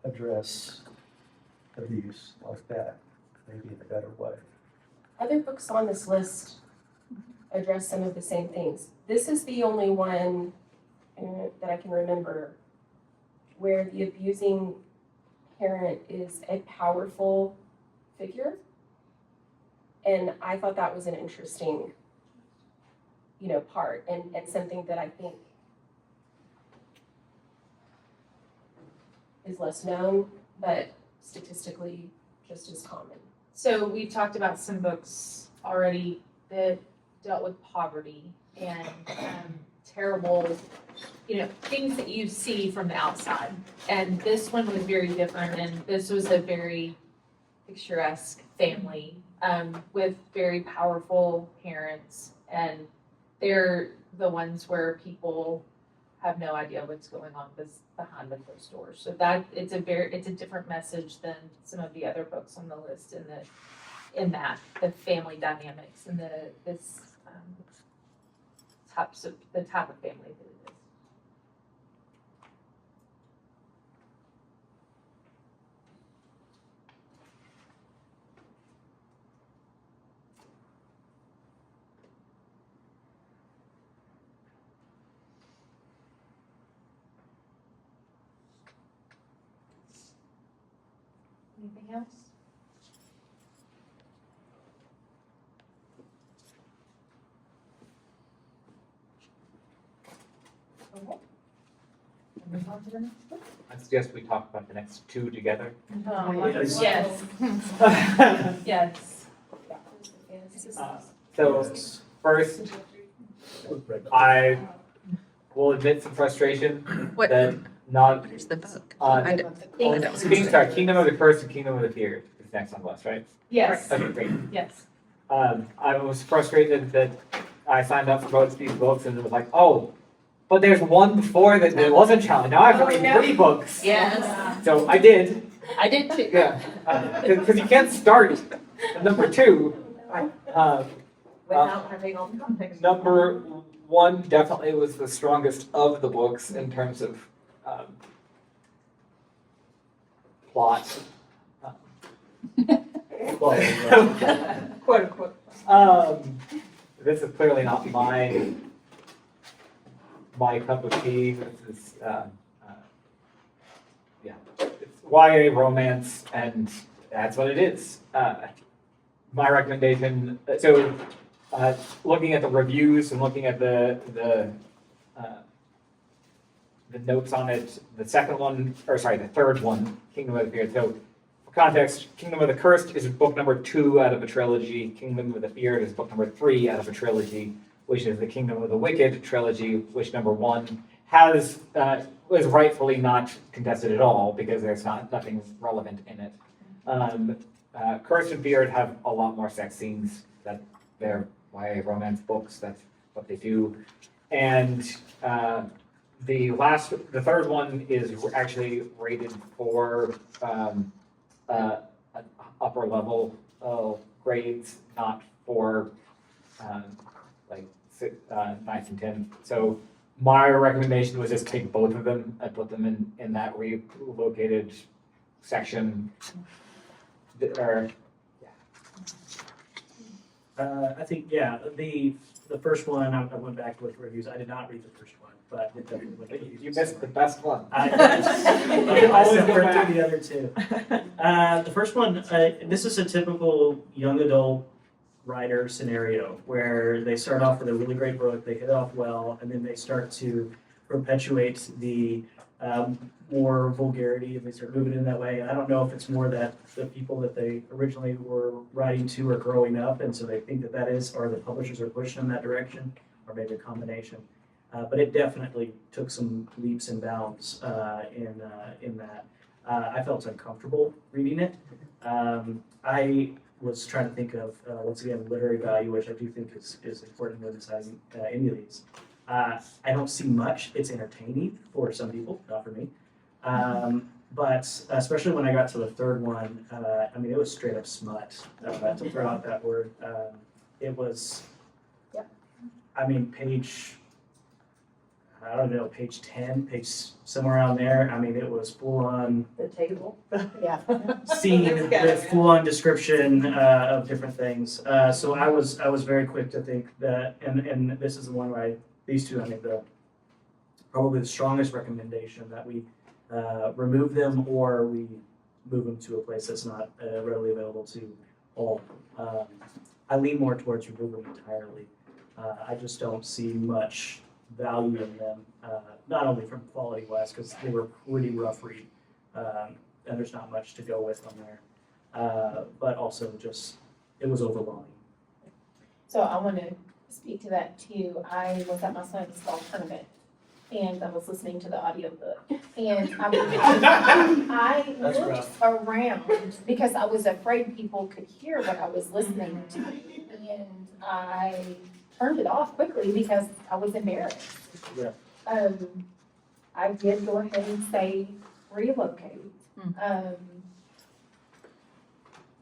address abuse like that, maybe in a better way? Other books on this list address some of the same things. This is the only one that I can remember where the abusing parent is a powerful figure. And I thought that was an interesting, part and something that I think is less known, but statistically just as common. So we talked about some books already that dealt with poverty and terrible, things that you see from the outside. And this one was very different, and this was a very picturesque family with very powerful parents, and they're the ones where people have no idea what's going on behind the closed doors. So that it's a different message than some of the other books on the list in that the family dynamics and the type of family that it is. Anything else? Okay. Move on to the next book. I suggest we talk about the next two together. Yes. Yes. So first, I will admit some frustration that not. Where's the book? Kingdom of the Cursed and Kingdom of the Feared is next on the list, right? Yes. Okay, great. Yes. I was frustrated that I signed up for both these books and it was like, oh, but there's one before that it wasn't challenged. Now I have to read 3 books. Yes. So I did. I did too. Yeah. Because you can't start at number 2. Without having all the context. Number 1 definitely was the strongest of the books in terms of plot. Quote unquote. This is clearly not my cup of tea. This is it's YA romance, and that's what it is. My recommendation. So, looking at the reviews and looking at the notes on it, the third one, Kingdom of the Feared. So, for context, Kingdom of the Cursed is book number 2 out of a trilogy. Kingdom of the Feared is book number 3 out of a trilogy, which is the Kingdom of the Wicked trilogy, which number 1 was rightfully not contested at all because there's nothing relevant in it. Cursed and Feared have a lot more sex scenes. That they're YA romance books. That's what they do. And the third one is actually rated for upper level grades, not for 9th and 10th. So my recommendation was just take both of them and put them in that relocated section. I think, the first one, I went back with reviews. I did not read the first one. but it definitely. You missed the best one. I can always go separate back. through the other two. The first one, this is a typical young adult writer scenario where they start off with a really great book, they hit it off well, and then they start to perpetuate the more vulgarity and they start moving in that way. I don't know if it's more that the people that they originally were writing to are growing up and so they think that that is, or the publishers are pushing in that direction, or maybe a combination. But it definitely took some leaps and bounds in that. I felt uncomfortable reading it. I was trying to think of, once again, literary value, which I do think is important when deciding any of these. I don't see much. It's entertaining for some people, not for me. But especially when I got to the third one, I mean, it was straight up smut, to throw out that word. It was, I mean, page 10, somewhere around there. I mean, it was full on The table? Yeah. scene with full on description of different things. So I was very quick to think that, and this is the one where these two, I think probably the strongest recommendation that we remove them or we move them to a place that's not readily available to all. I lean more towards remove them entirely. I just don't see much value in them, not only from quality wise, because they were pretty rough read, and there's not much to go with on there, but also just, it was overwhelming. So I want to speak to that too. I was at my son's golf tournament and I was listening to the audiobook and I That's looked rough. around because I was afraid people could hear what I was listening to. And I turned it off quickly because I was embarrassed. Yeah. I did go ahead and say relocate. Yeah,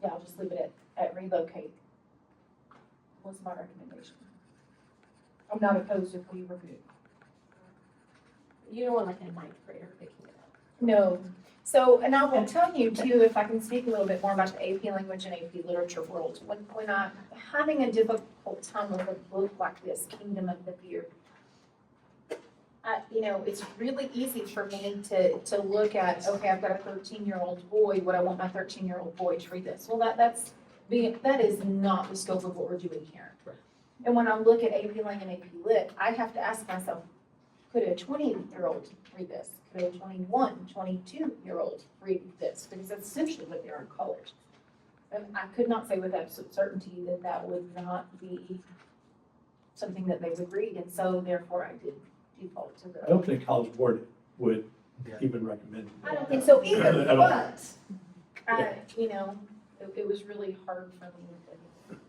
I'll just leave it at relocate. Was my recommendation. I'm not opposed if we remove. You don't want like a ninth grader picking it up. No. So, and I will tell you too, if I can speak a little bit more about the AP language and AP literature world. When I'm having a difficult time with a book like this, Kingdom of the Fear, it's really easy for me to look at, okay, I've got a 13-year-old boy, would I want my 13-year-old boy to read this? Well, that is not the scope of what we're doing here. And when I look at AP Lang and AP Lit, I have to ask myself, could a 20-year-old read this? Could a 21, 22-year-old read this? Because that's essentially what they are in college. And I could not say with absolute certainty that that would not be something that they would read, and so therefore I did default to the. I don't think College Board would even recommend. I don't think so either, I don't- but, it was really hard for me.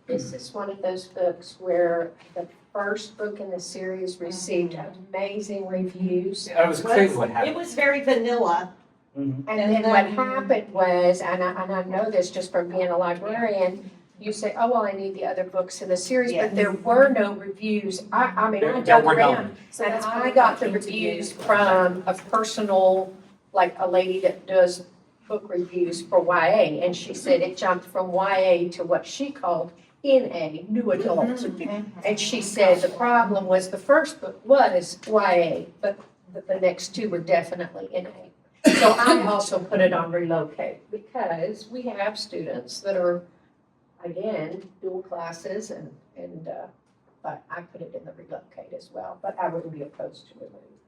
This is one of those books where the first book in the series received amazing reviews. It was crazy what happened. It was very vanilla. And then what happened was, and I know this just from being a librarian, you say, oh, well, I need the other books in the series, but there were no reviews. I mean, I dug around, and I got the reviews from a personal, like a lady that does book reviews for YA, and she said it jumped from YA to what she called NA, new adult. And she said the problem was the first book was YA, but the next two were definitely NA. So I also put it on relocate because we have students that are, again, dual classes but I put it in the relocate as well, but I wouldn't be opposed to remove.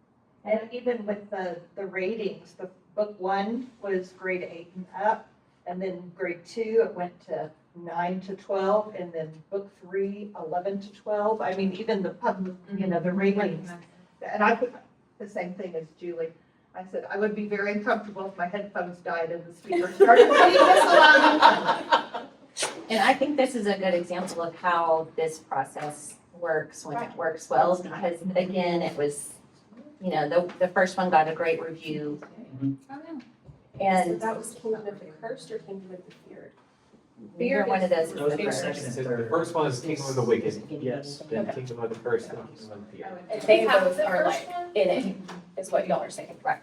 And even with the ratings, the book 1 was grade 8 and up, and then grade 2, it went to 9 to 12, and then book 3, 11 to 12. I mean, even the the ratings. And I put the same thing as Julie. I said, I would be very uncomfortable if my headphones died and the speaker started playing this along. And I think this is a good example of how this process works when it works well, because again, it was, the first one got a great review. So And that was Kingdom of the Cursed or Kingdom of the Feared? neither one of those is Those the are second first. and The third. first one is Kingdom of the Wicked, Yes. then Kingdom of the Cursed, then Kingdom of the Fear. And they Have both the are first like one? in it, is what y'all are saying, right?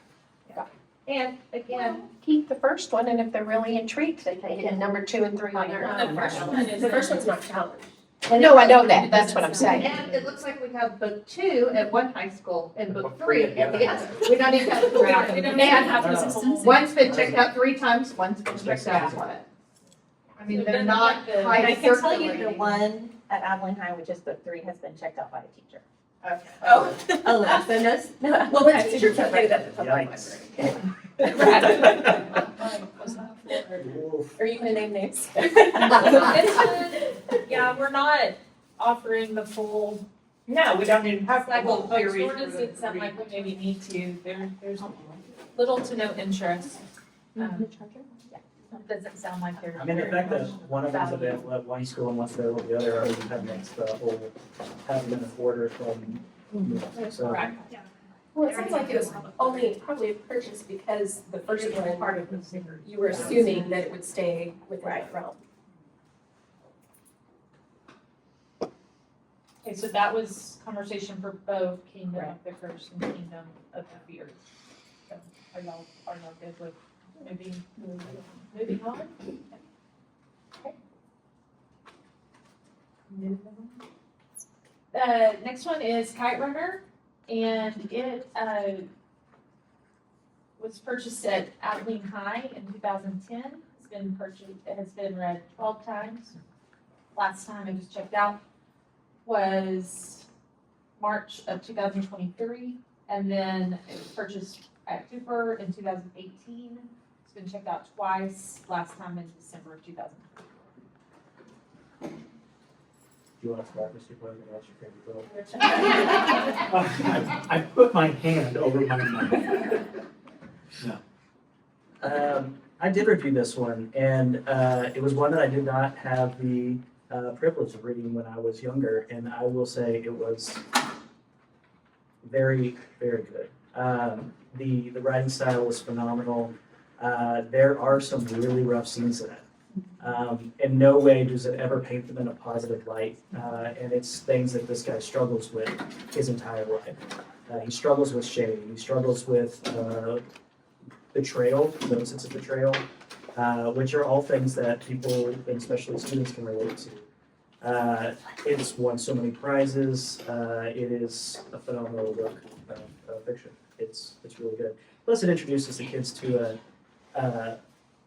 And again, Keep the first one, and if they're really intrigued, they can hit number 2 and 3 on their own. The first one's not challenged. No, I know that, that's what I'm saying. And it looks like we have book 2 at one high school and book Book 3 3 at the at other the high other. We don't even have We don't have And to. one's been checked out 3 times, one's been checked out one. I mean, they're not high And I can tell you the circulating. one at Abilene High, which is book 3, has been checked out by a teacher. Okay. Oh, so no. Well, the teacher can't get it at the public Yikes. library. Are you gonna name names? This one, yeah, we're not offering the full, No, we don't even have like, the whole well, series. nor does it sound like we maybe need to, there's little to no interest. Doesn't sound like there's. I mean, the fact that one of them's available at one school and one's available at the other, already kind of makes the whole having an order from, so. Right. Well, it sounds like it was only probably purchased because the first one, you were assuming that it would stay within that realm. Okay, so that was conversation for both Kingdom of the Curse and Kingdom of the Fear. So are y'all good with moving on? Okay. Next one is Kite Runner, and it, was purchased at Abilene High in 2010. It has been read 12 times. Last time it was checked out was March of 2023, and then it was purchased at Cooper in 2018. It's been checked out twice, last time in December of 2024. Do you want to start, Mr. President? That's your favorite bill. I put my hand over my mouth. I did review this one, and it was one that I did not have the privilege of reading when I was younger, and I will say it was very, very good. The writing style was phenomenal. There are some really rough scenes in it. In no way does it ever paint them in a positive light, and it's things that this guy struggles with his entire life. He struggles with shame. He struggles with betrayal, no sense of betrayal, which are all things that people, and especially students, can relate to. It's won so many prizes. It is a phenomenal work of fiction. It's really good. Plus, it introduces the kids to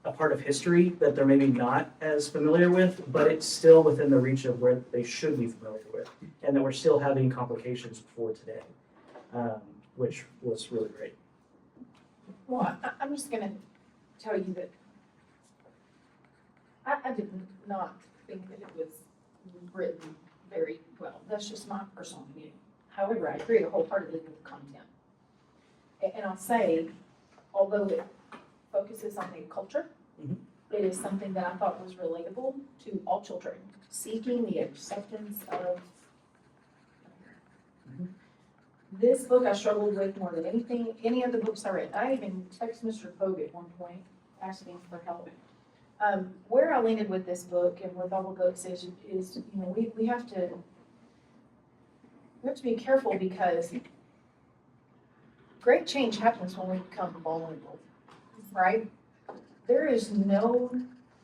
a part of history that they're maybe not as familiar with, but it's still within the reach of where they should be familiar with, and that we're still having complications for today, which was really great. Well, I'm just gonna tell you that I did not think that it was written very well. That's just my personal opinion. However, I agree wholeheartedly with the content. And I'll say, although it focuses on the culture, it is something that I thought was relatable to all children, seeking the acceptance of. This book I struggled with more than anything, any of the books I read. I even texted Mr. Pogue at one point, asking for help. Where I landed with this book and with all the books is we have to be careful, because great change happens when we become vulnerable, right? There is no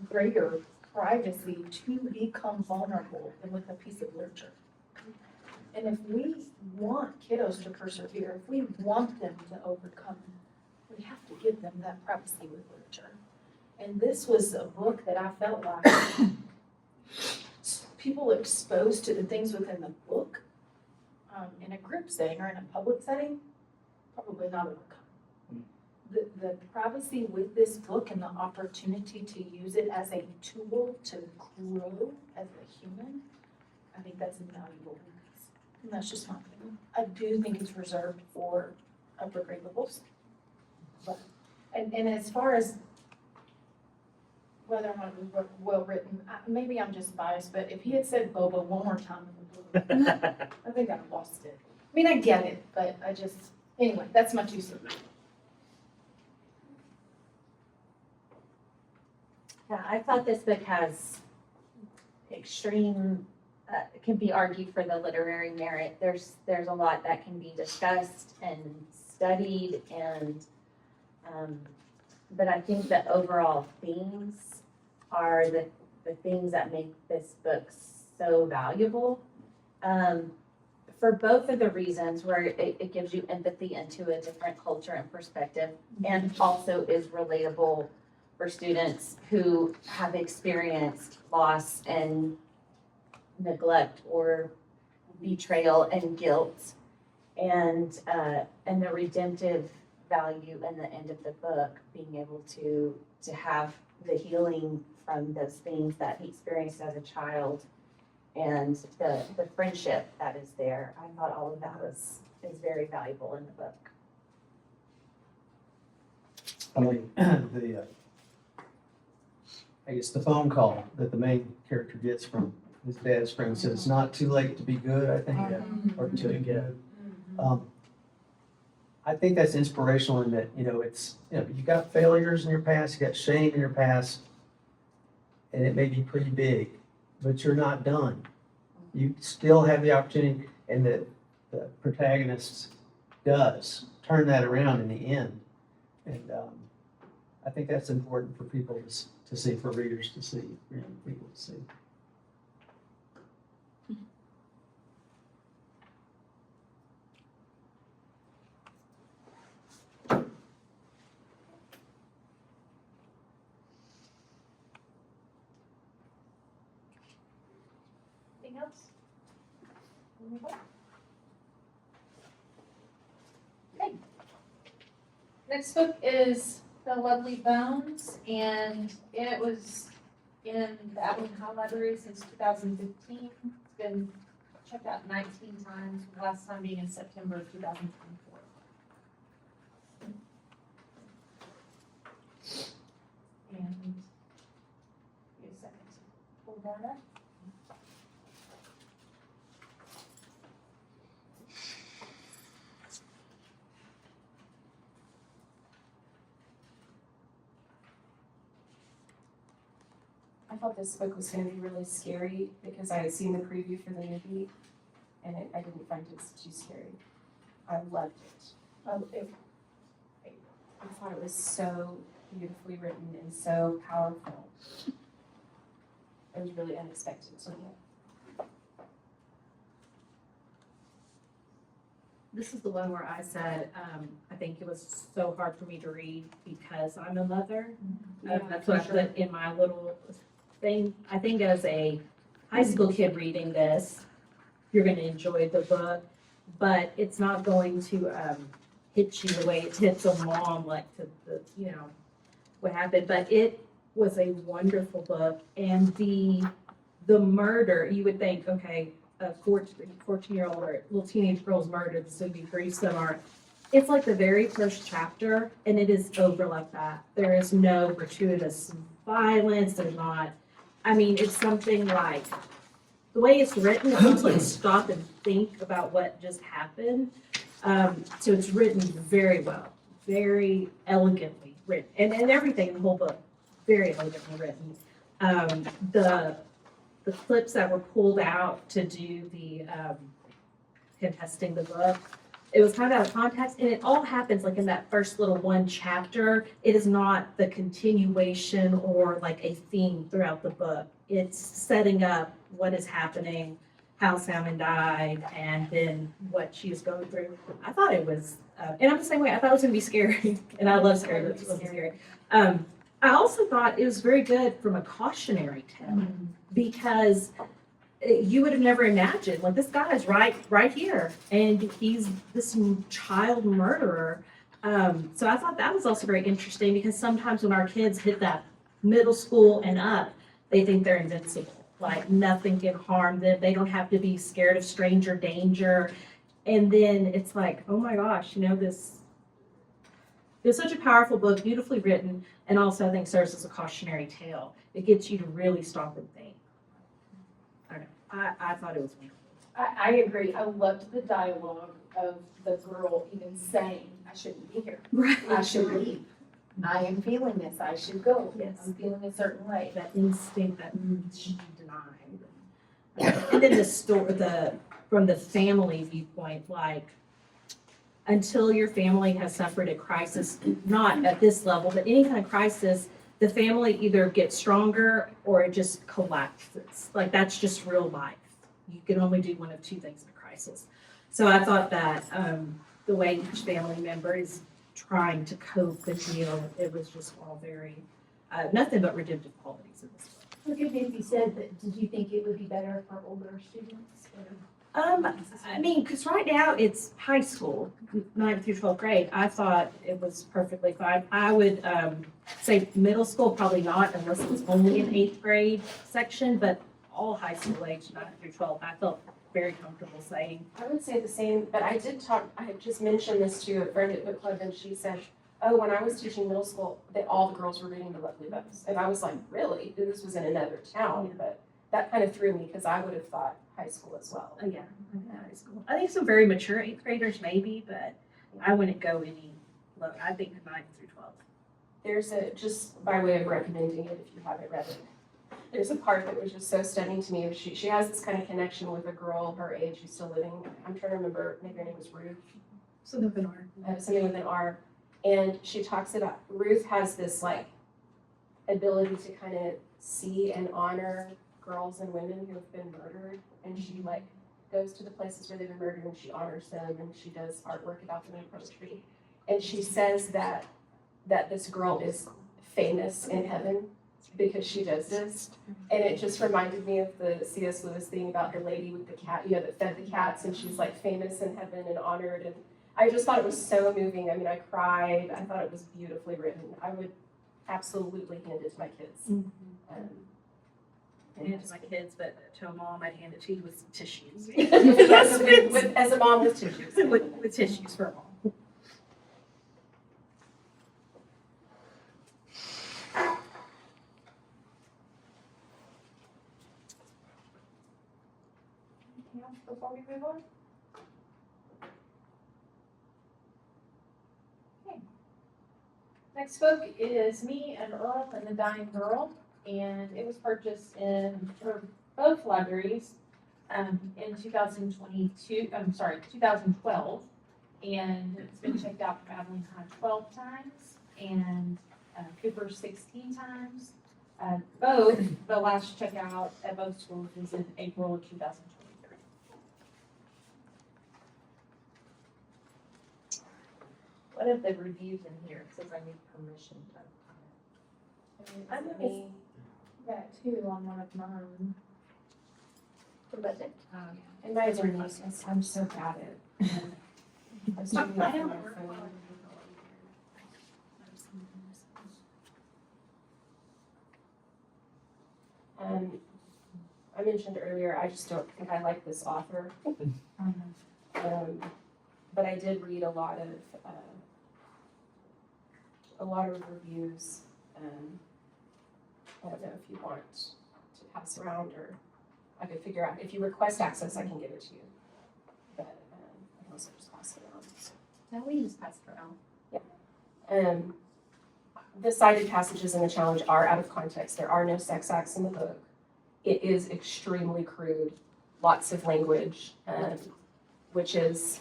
greater privacy to become vulnerable than with a piece of literature. And if we want kiddos to persevere, if we want them to overcome, we have to give them that privacy with literature. And this was a book that I felt like people exposed to the things within the book in a group setting or in a public setting, probably not overcome. The privacy with this book and the opportunity to use it as a tool to grow as a human, I think that's invaluable. And that's just my opinion. I do think it's reserved for upper grade levels. But, and as far as whether or not it was well written, maybe I'm just biased, but if he had said boba one more time in the book, I think I'd have lost it. I mean, I get it, but anyway, that's my 2 cents. Yeah, I thought this book has extreme, can be argued for the literary merit. There's a lot that can be discussed and studied, and but I think the overall themes are the things that make this book so valuable. For both of the reasons where it gives you empathy into a different culture and perspective, and also is relatable for students who have experienced loss and neglect or betrayal and guilt, and the redemptive value in the end of the book, being able to have the healing from those things that he experienced as a child, and the friendship that is there. I thought all of that is very valuable in the book. I mean, I guess the phone call that the main character gets from his dad's friend said, "It's not too late to be good," I think, or to be good. I think that's inspirational in that, it's, you got failures in your past, you got shame in your past, and it may be pretty big, but you're not done. You still have the opportunity, and the protagonist does turn that around in the end. And I think that's important for people to see, for readers to see, people to see. Anything else? Okay. Next book is The Lovely Bones, and it was in the Abilene High Library since 2015. It's been checked out 19 times, the last time being in September of 2024. And give me a second to pull that up. I thought this book was gonna be really scary because I had seen the preview for the movie and I didn't find it too scary. I loved it. I thought it was so beautifully written and so powerful. It was really unexpected to me. This is the one where I said, I think it was so hard for me to read because I'm a mother. That's what I put in my little thing. I think as a high school kid reading this, you're going to enjoy the book, but it's not going to hit you the way it hits a mom, like what happened. But it was a wonderful book, and the murder, you would think, okay, a 14-year-old or little teenage girl's murder, this would be gruesome. Or it's like the very first chapter, and it is over like that. There is no gratuitous violence. There's not. I mean, it's something like the way it's written, it makes you stop and think about what just happened. So it's written very well, very elegantly written, and everything in the whole book, very elegantly written. The clips that were pulled out to do the him testing the book, it was kind of out of context, and it all happens like in that first little one chapter. It is not the continuation or like a theme throughout the book. It's setting up what is happening, how Salmon died, and then what she was going through. I thought it was, and I'm the same way. I thought it was going to be scary, and I love scary books. It wasn't scary. I also thought it was very good from a cautionary tale, because you would have never imagined, like, this guy is right here, and he's this child murderer. So I thought that was also very interesting, because sometimes when our kids hit that middle school and up, they think they're invincible. Like, nothing can harm them. They don't have to be scared of stranger danger. And then it's like, oh my gosh, this it's such a powerful book, beautifully written, and also I think serves as a cautionary tale. It gets you to really stop and think. I don't know. I thought it was wonderful. I agree. I loved the dialogue of the girl even saying, I shouldn't be here. Right. I should leave. I am feeling this. I should go. Yes. I'm feeling a certain way. That instinct that she denied. And then the story, from the family viewpoint, like, until your family has suffered a crisis, not at this level, but any kind of crisis, the family either gets stronger or it just collapses. Like, that's just real life. You can only do one of two things in a crisis. So I thought that the way each family member is trying to cope and deal, it was just all very, nothing but redemptive qualities in this book. Look at Nancy said that, did you think it would be better for older students? I mean, because right now it's high school, 9th through 12th grade. I thought it was perfectly fine. I would say middle school, probably not, unless it's only an 8th grade section, but all high school age, 9th through 12th, I felt very comfortable saying. I would say the same, but I had just mentioned this to a friend at book club, and she said, oh, when I was teaching middle school, all the girls were reading The Lovely Bones. And I was like, really? This was in another town, but that kind of threw me because I would have thought high school as well. Yeah, high school. I think some very mature 8th graders maybe, but I wouldn't go any lower. I think 9th through 12th. There's just by way of recommending it if you haven't read it, there's a part that was just so stunning to me. She has this kind of connection with a girl her age who's still living. I'm trying to remember, maybe her name was Ruth. Something with an R. Something with an R. And she talks about, Ruth has this like ability to kind of see and honor girls and women who have been murdered. And she like goes to the places where they've been murdered and she honors them and she does artwork about them in poetry. And she says that this girl is famous in heaven because she does this. And it just reminded me of the C.S. Lewis thing about the lady with the cat, that fed the cats, and she's like famous in heaven and honored. And I just thought it was so moving. I mean, I cried. I thought it was beautifully written. I would absolutely hand it to my kids. I hand it to my kids, but to a mom, I'd hand it to you with some tissues. Yes, as a mom with tissues. with tissues for a mom. Anything else before we move on? Okay. Next book is Me and Earl and the Dying Girl, and it was purchased for both libraries in 2012, and it's been checked out from Abilene High 12 times and Cooper 16 times. The last checkout at both schools is in April of 2023. What of the reviews in here? It says I need permission to. I noticed that too on one of mine. But it, And my reviews, I'm so bad at. I was doing that on my phone. I mentioned earlier, I just don't think I like this author. But I did read a lot of reviews. I don't know if you want to pass around, or I could figure out, if you request access, I can give it to you. But I can also just pass it around. no, we just passed it around. The cited passages in the challenge are out of context. There are no sex acts in the book. It is extremely crude, lots of language, which is,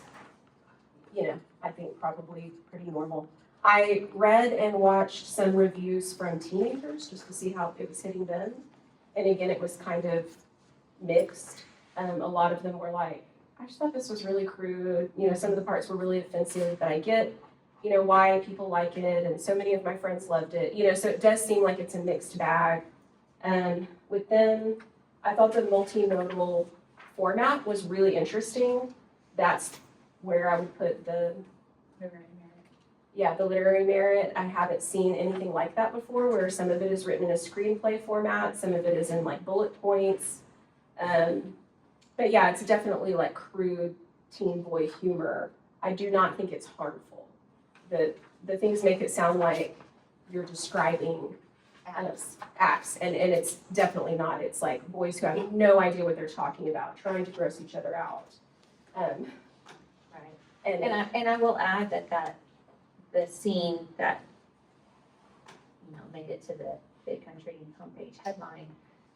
I think probably pretty normal. I read and watched some reviews from teenagers just to see how it was hitting them. And again, it was kind of mixed. A lot of them were like, I just thought this was really crude. Some of the parts were really offensive, but I get why people like it, and so many of my friends loved it. So it does seem like it's a mixed bag. With them, I thought the multimodal format was really interesting. That's where I would put the literary merit. I haven't seen anything like that before, where some of it is written in a screenplay format, some of it is in like bullet points. But yeah, it's definitely like crude teen boy humor. I do not think it's harmful. The things make it sound like you're describing acts, and it's definitely not. It's like boys who have no idea what they're talking about, trying to gross each other out. Right. And I will add that the scene that made it to the Big Country homepage headline,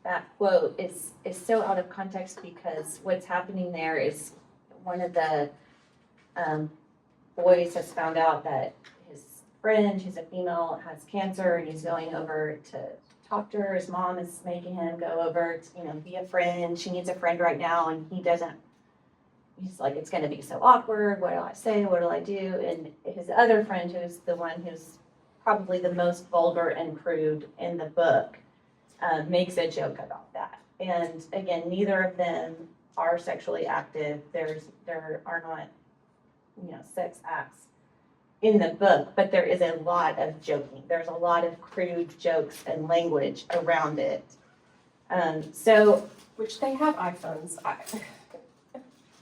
that quote is so out of context, because what's happening there is one of the boys has found out that his friend who's a female, has cancer, and he's going over to talk to her. His mom is making him go over to, be a friend. She needs a friend right now, and he's like, it's gonna be so awkward. What do I say? What do I do? And his other friend, who's the one who's probably the most vulgar and crude in the book, makes a joke about that. And again, neither of them are sexually active. There are not, sex acts in the book, but there is a lot of joking. There's a lot of crude jokes and language around it. Which they have iPhones.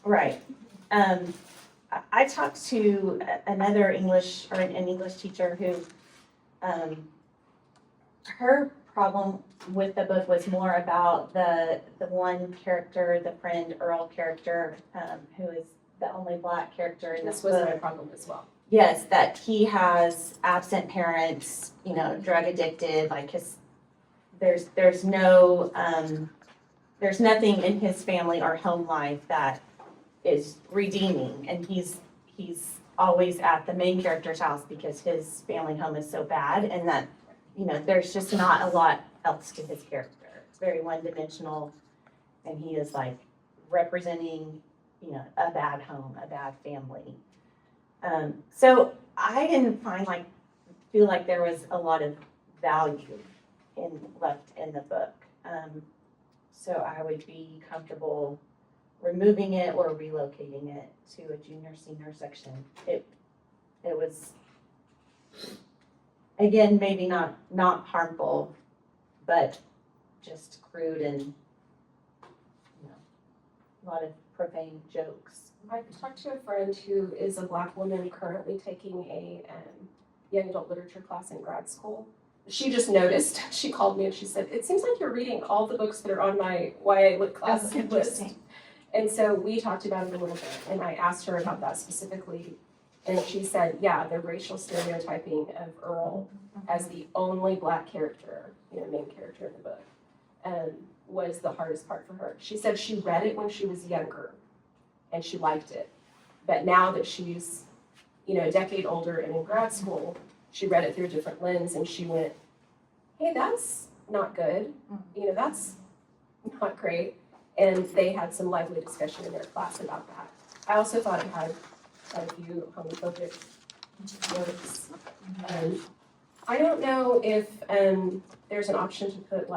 Right. I talked to another English or an English teacher who, her problem with the book was more about the one character, the friend Earl character, who is the only Black character in this This was book. my problem as well. Yes, that he has absent parents, drug addicted, like there's nothing in his family or home life that is redeeming, and he's always at the main character's house because his family home is so bad, and that, there's just not a lot else to his character. It's very one-dimensional, and he is like representing, a bad home, a bad family. So I didn't feel like there was a lot of value left in the book. So I would be comfortable removing it or relocating it to a junior senior section. It was, again, maybe not harmful, but just crude and, a lot of profane jokes. I talked to a friend who is a Black woman currently taking a young adult literature class in grad school. She just noticed, she called me and she said, it seems like you're reading all the books that are on my YA lit class list. And so we talked about it a little bit, and I asked her about that specifically. And she said, yeah, the racial stereotyping of Earl as the only Black character, main character in the book, was the hardest part for her. She said she read it when she was younger, and she liked it. But now that she's, a decade older and in grad school, she read it through a different lens, and she went, hey, that's not good. That's not great. And they had some lively discussion in their class about that. I also thought it had quite a few homophobic words. I don't know if there's an option to put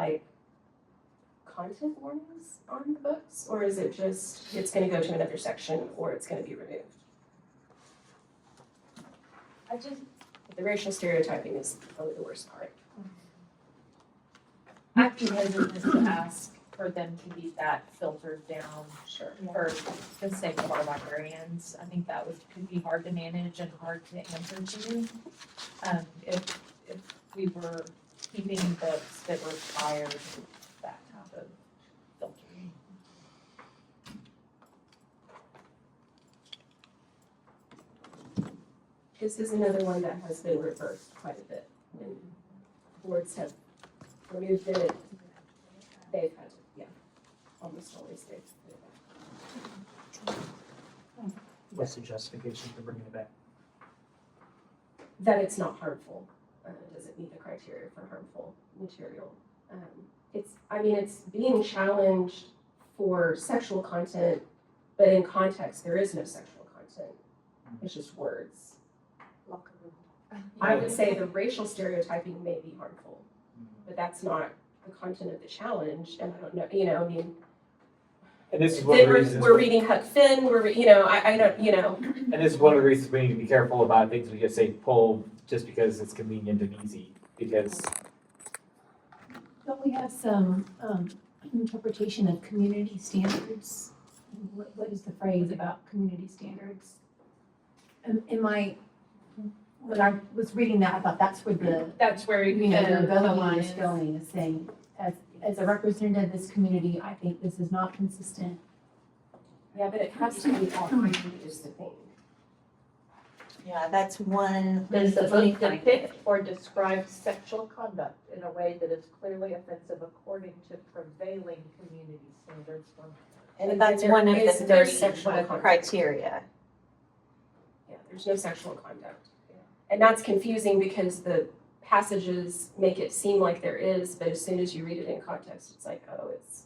content warnings on the books, or is it just, it's gonna go to another section, or it's gonna be removed? The racial stereotyping is probably the worst part. I'd be hesitant to ask for them to be that filtered down. Sure. For the sake of our librarians. I think that could be hard to manage and hard to answer to. If we were keeping books that required that type of filtering. This is another one that has been reversed quite a bit. And boards have removed it. They've had to, almost always they've put it back. What's the justification for bringing it back? That it's not harmful. Doesn't meet the criteria for harmful material. It's being challenged for sexual content, but in context, there is no sexual content. It's just words. I would say the racial stereotyping may be harmful, but that's not the content of the challenge, and I don't know, And this is one of the reasons. we're reading Huck Finn, I don't, And this is one of the reasons we need to be careful about things we just say pull just because it's convenient and easy, because. Don't we have some interpretation of community standards? What is the phrase about community standards? When I was reading that, I thought that's where the line is going, is saying, as a representative of this community, I think this is not consistent. Yeah, but it has to be all community is the thing. Yeah, that's one. Does the book depict or describe sexual conduct in a way that is clearly offensive according to prevailing community standards for minors? And that's one of the There's 30 sexual conduct. criteria. Yeah, there's no sexual conduct. And that's confusing because the passages make it seem like there is, but as soon as you read it in context, it's like, oh, it's.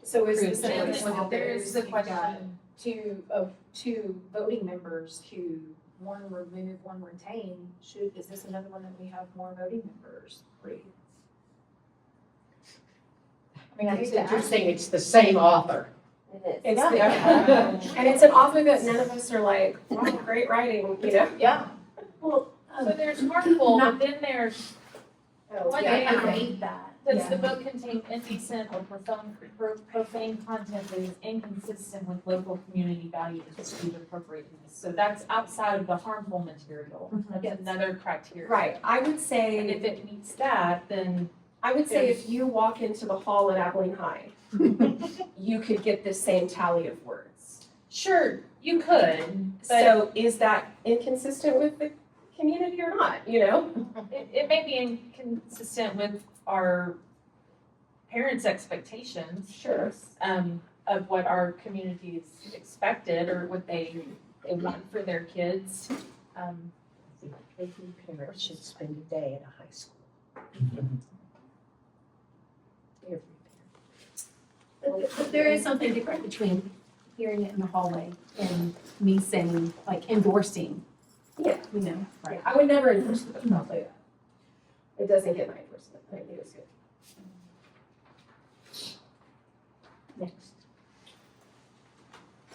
So is this And one then there is the you've got question, two voting members who one remove, one retain, is this another one that we have more voting members? I mean, I hate It's to ask. interesting, it's the same author. It It's is. the, and it's an author that none of us are like, wow, great writing, you know? Yeah. well, so there's harmful, but then there's, Oh, yeah, I I hate that. does the book contain indecent or profane content that is inconsistent with local community values or food appropriateness? So that's outside of the harmful material. That's another criteria. Right, I would And say, if it meets that, then I would say if you walk into the hall at Abilene High, you could get the same tally of words. sure, you could, but So is that inconsistent with the community or not, you know? it may be inconsistent with our parents' expectations. Sure. Of what our community is expected or what they want for their kids. Every parent should spend a day at a high school. Every But there is something different between hearing it in the hallway and me saying, like endorsing. Yeah. You know, Right, I would never endorse the book, I'll tell you that. It doesn't get my endorsement, I think it's good. next.